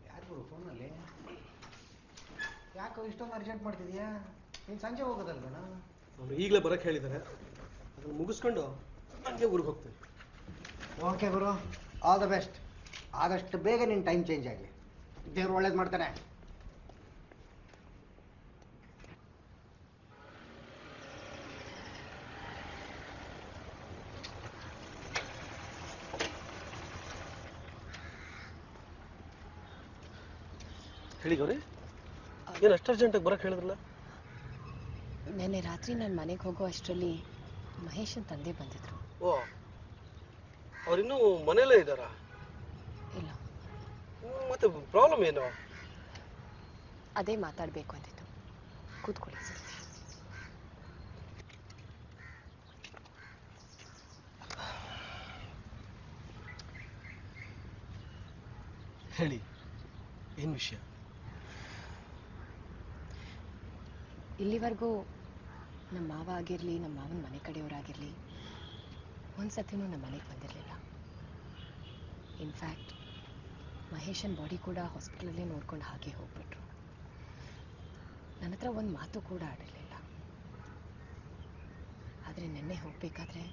ಯಾರು ಫೋನಲ್ಲಿ ಯಾಕೋ ಇಷ್ಟೊಂದು ಅರ್ಜೆಂಟ್ ಮಾಡ್ತಿದ್ಯಾ? ನೀನು ಸಂಜೆ ಹೋಗೋದಲ್ವೇನಾ? ಅವ್ರು ಈಗಲೇ ಬರಕ್ಕೆ ಹೇಳಿದ್ದಾರೆ. ಅದನ್ನು ಮುಗಿಸ್ಕೊಂಡು ಹಂಗೆ ಊರಿಗೆ ಹೋಗ್ತೀನಿ. Okay Guru, all the best. ಆದಷ್ಟು ಬೇಗ ನಿನ್ನ ಟೈಮ್ ಚೇಂಜ್ ಆಗಲಿ. ದೇವ್ರು ಒಳ್ಳೇದು ಮಾಡ್ತಾನೆ. ಹೇಳಿ ಗೌರಿ, ಏನು ಅಷ್ಟು ಅರ್ಜೆಂಟಾಗಿ ಬರಕ್ಕೆ ಹೇಳಿದ್ರಲ್ಲ? ನೆನ್ನೆ ರಾತ್ರಿ ನಾನು ಮನೆಗೆ ಹೋಗೋ ಅಷ್ಟರಲ್ಲಿ ಮಹೇಶನ್ ತಂದೆ ಬಂದಿದ್ರು. ಓ, ಅವ್ರಿನ್ನೂ ಮನೇಲೇ ಇದ್ದಾರಾ? ಇಲ್ಲ. ಮತ್ತೆ ಪ್ರಾಬ್ಲಮ್ ಏನು? ಅದೇ ಮಾತಾಡಬೇಕು ಅಂದಿತ್ತು. ಕೂತ್ಕೊಳ್ಳಿ ಸರ್. ಹೇಳಿ, ಏನು ವಿಷಯ? ಇಲ್ಲಿವರೆಗೂ ನಮ್ಮ ಮಾವ ಆಗಿರಲಿ, ನಮ್ಮ ಮಾವನ ಮನೆ ಕಡೆಯವರಾಗಿರಲಿ ಒಂದ್ಸತಿನೂ ನಮ್ಮ ಮನೆಗೆ ಬಂದಿರಲಿಲ್ಲ. ಇನ್ಫ್ಯಾಕ್ಟ್ ಮಹೇಶನ್ ಬಾಡಿ ಕೂಡ ಹಾಸ್ಪಿಟಲಲ್ಲೇ ನೋಡ್ಕೊಂಡು ಹಾಗೆ ಹೋಗ್ಬಿಟ್ರು. ನನ್ನ ಹತ್ರ ಒಂದು ಮಾತು ಕೂಡ ಆಡಿರಲಿಲ್ಲ. ಆದರೆ ನೆನ್ನೆ ಹೋಗಬೇಕಾದ್ರೆ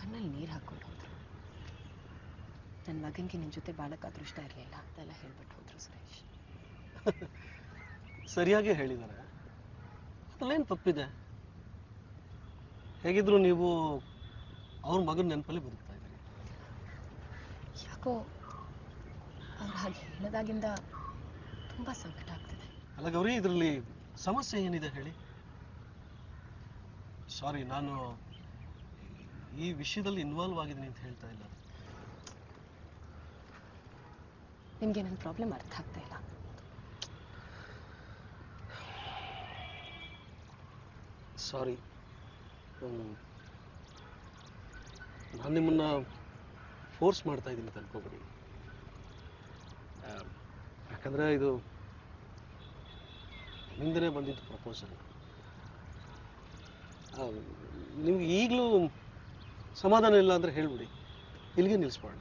ಕಣ್ಣಲ್ಲಿ ನೀರು ಹಾಕ್ಕೊಂಡು ಹೋದ್ರು. ನನ್ನ ಮಗನಿಗೆ ನಿನ್ನ ಜೊತೆ ಬಾಳಕ್ಕೆ ಅದೃಷ್ಟ ಇರಲಿಲ್ಲ ಅಂತೆಲ್ಲ ಹೇಳ್ಬಿಟ್ಟು ಹೋದ್ರು ಸುರೇಶ್. ಸರಿಯಾಗಿ ಹೇಳಿದ್ದಾರೆ. ಅಲ್ಲೇನು ತಪ್ಪಿದೆ? ಹೇಗಿದ್ರು ನೀವು ಅವ್ರ ಮಗನ ನೆನಪಲ್ಲಿ ಬದುಕ್ತಾ ಇದ್ದೀರಿ. ಯಾಕೋ ಅವ್ರು ಹಾಗೆ ಹೇಳೋದಾಗಿಂದ ತುಂಬ ಸಂಕಟ ಆಗ್ತಿದೆ. ಅಲ್ಲ ಗೌರಿ, ಇದರಲ್ಲಿ ಸಮಸ್ಯೆ ಏನಿದೆ ಹೇಳಿ? ಸಾರಿ, ನಾನು ಈ ವಿಷಯದಲ್ಲಿ ಇನ್ವಾಲ್ವ್ ಆಗಿದ್ದೀನಿ ಅಂತ ಹೇಳ್ತಾ ಇಲ್ಲ. ನಿಮಗೆ ನನ್ನ ಪ್ರಾಬ್ಲಮ್ ಅರ್ಥ ಆಗ್ತಾ ಇಲ್ಲ. ಸಾರಿ, ನಾನು ನಿಮ್ಮನ್ನ ಫೋರ್ಸ್ ಮಾಡ್ತಾ ಇದ್ದೀನಿ ಅಂತ ಅನ್ಕೋಬೇಡಿ. ಯಾಕಂದರೆ ಇದು ನಿಮ್ಮಿಂದನೇ ಬಂದಿದ್ದು ಪ್ರಪೋಸಲ್. ನಿಮ್ಗೆ ಈಗಲೂ ಸಮಾಧಾನ ಇಲ್ಲ ಅಂದರೆ ಹೇಳ್ಬಿಡಿ, ಇಲ್ಲಿಗೆ ನಿಲ್ಲಿಸ್ಬೋಣ.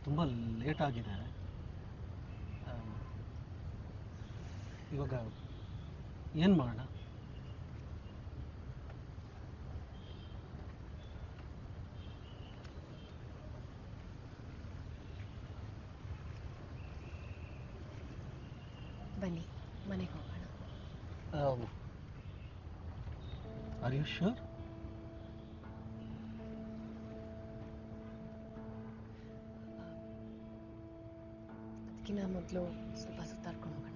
ತುಂಬ ಲೇಟ್ ಆಗಿದೆ. ಇವಾಗ ಏನು ಮಾಡೋಣ? ಬನ್ನಿ ಮನೆಗೆ ಹೋಗೋಣ. Are you sure? ಅದಕ್ಕಿಂತ ಮೊದಲು ಸ್ವಲ್ಪ ಸುತ್ತಾಡ್ಕೊಂಡು ಹೋಗೋಣ.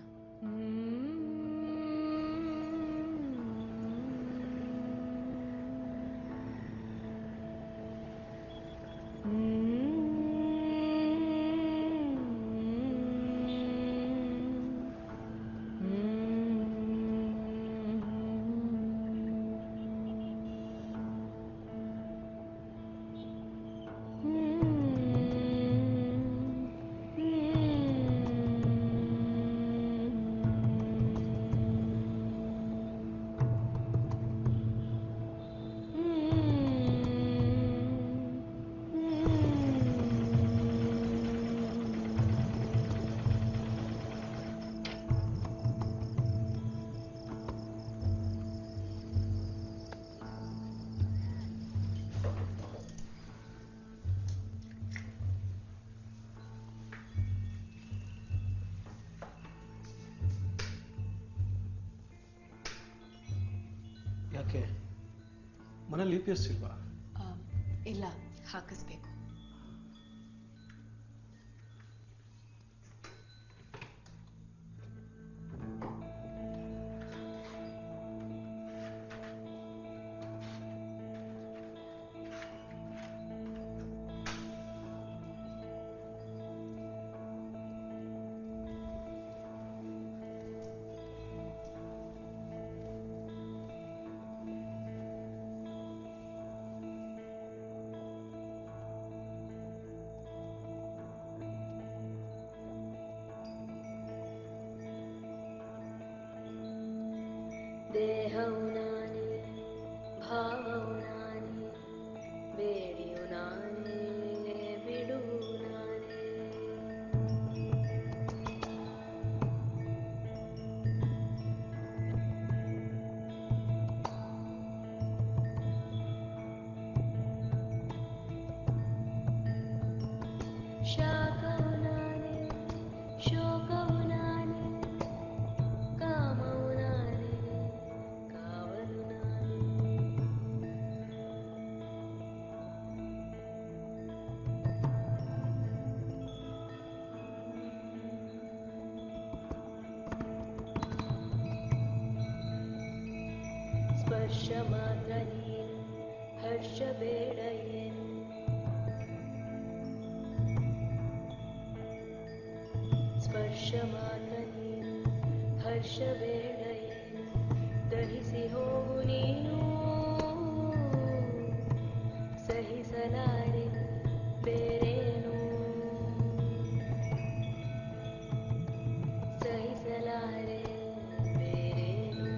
ಯಾಕೆ ಮನೇಲಿ EPS ಇಲ್ವಾ? ಇಲ್ಲ, ಹಾಕಿಸ್ಬೇಕು. ದೇಹವು ನಾನೇ, ಭಾವವು ನಾನೇ, ಬೇಡಿಯು ನಾನೇ, ಬಿಡುವು ನಾನೇ. ಶಾಖವು ನಾನೇ, ಶೋಕವು ನಾನೇ, ಕಾಮವು ನಾನೇ, ಕಾವಲು ನಾನೇ. ಸ್ಪರ್ಶ ಮಾತ್ರ ನೀನು, ಹರ್ಷ ಬೇಡ ಏನು. ಸ್ಪರ್ಶ ಮಾತ್ರ ನೀನು, ಹರ್ಷ ಬೇಡ ಏನು. ದಹಿಸಿ ಹೋಗು ನೀನು, ಸಹಿಸಲಾರೆ ಬೇರೇನು. ಸಹಿಸಲಾರೆ ಬೇರೇನು.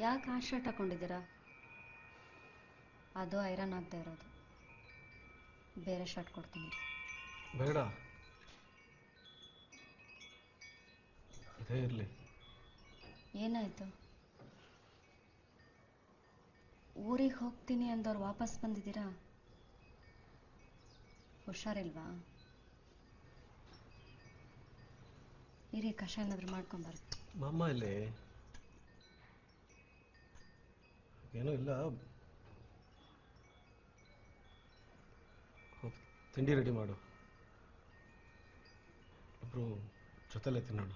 ಯಾಕೆ ಆ ಶರ್ಟ್ ಹಾಕೊಂಡಿದ್ದೀರಾ? ಅದು ಐರನ್ ಆಗದೆ ಇರೋದು. ಬೇರೆ ಶರ್ಟ್ ಕೊಡ್ತೀನಿ. ಬೇಡ, ಇದೇ ಇರಲಿ. ಏನಾಯ್ತು? ಊರಿಗೆ ಹೋಗ್ತೀನಿ ಅಂದವ್ರು ವಾಪಸ್ ಬಂದಿದ್ದೀರಾ? ಹುಷಾರಿಲ್ವಾ? ಇರಿ, ಕಷಾಯ ಏನಾದ್ರು ಮಾಡ್ಕೊಂಬರ್ತೀನಿ. ಮಾಮ ಇಲ್ಲಿ ಏನೂ ಇಲ್ಲ. ತಿಂಡಿ ರೆಡಿ ಮಾಡು, ಇಬ್ರು ಜೊತೆಲೇ ತಿನ್ನೋಣ.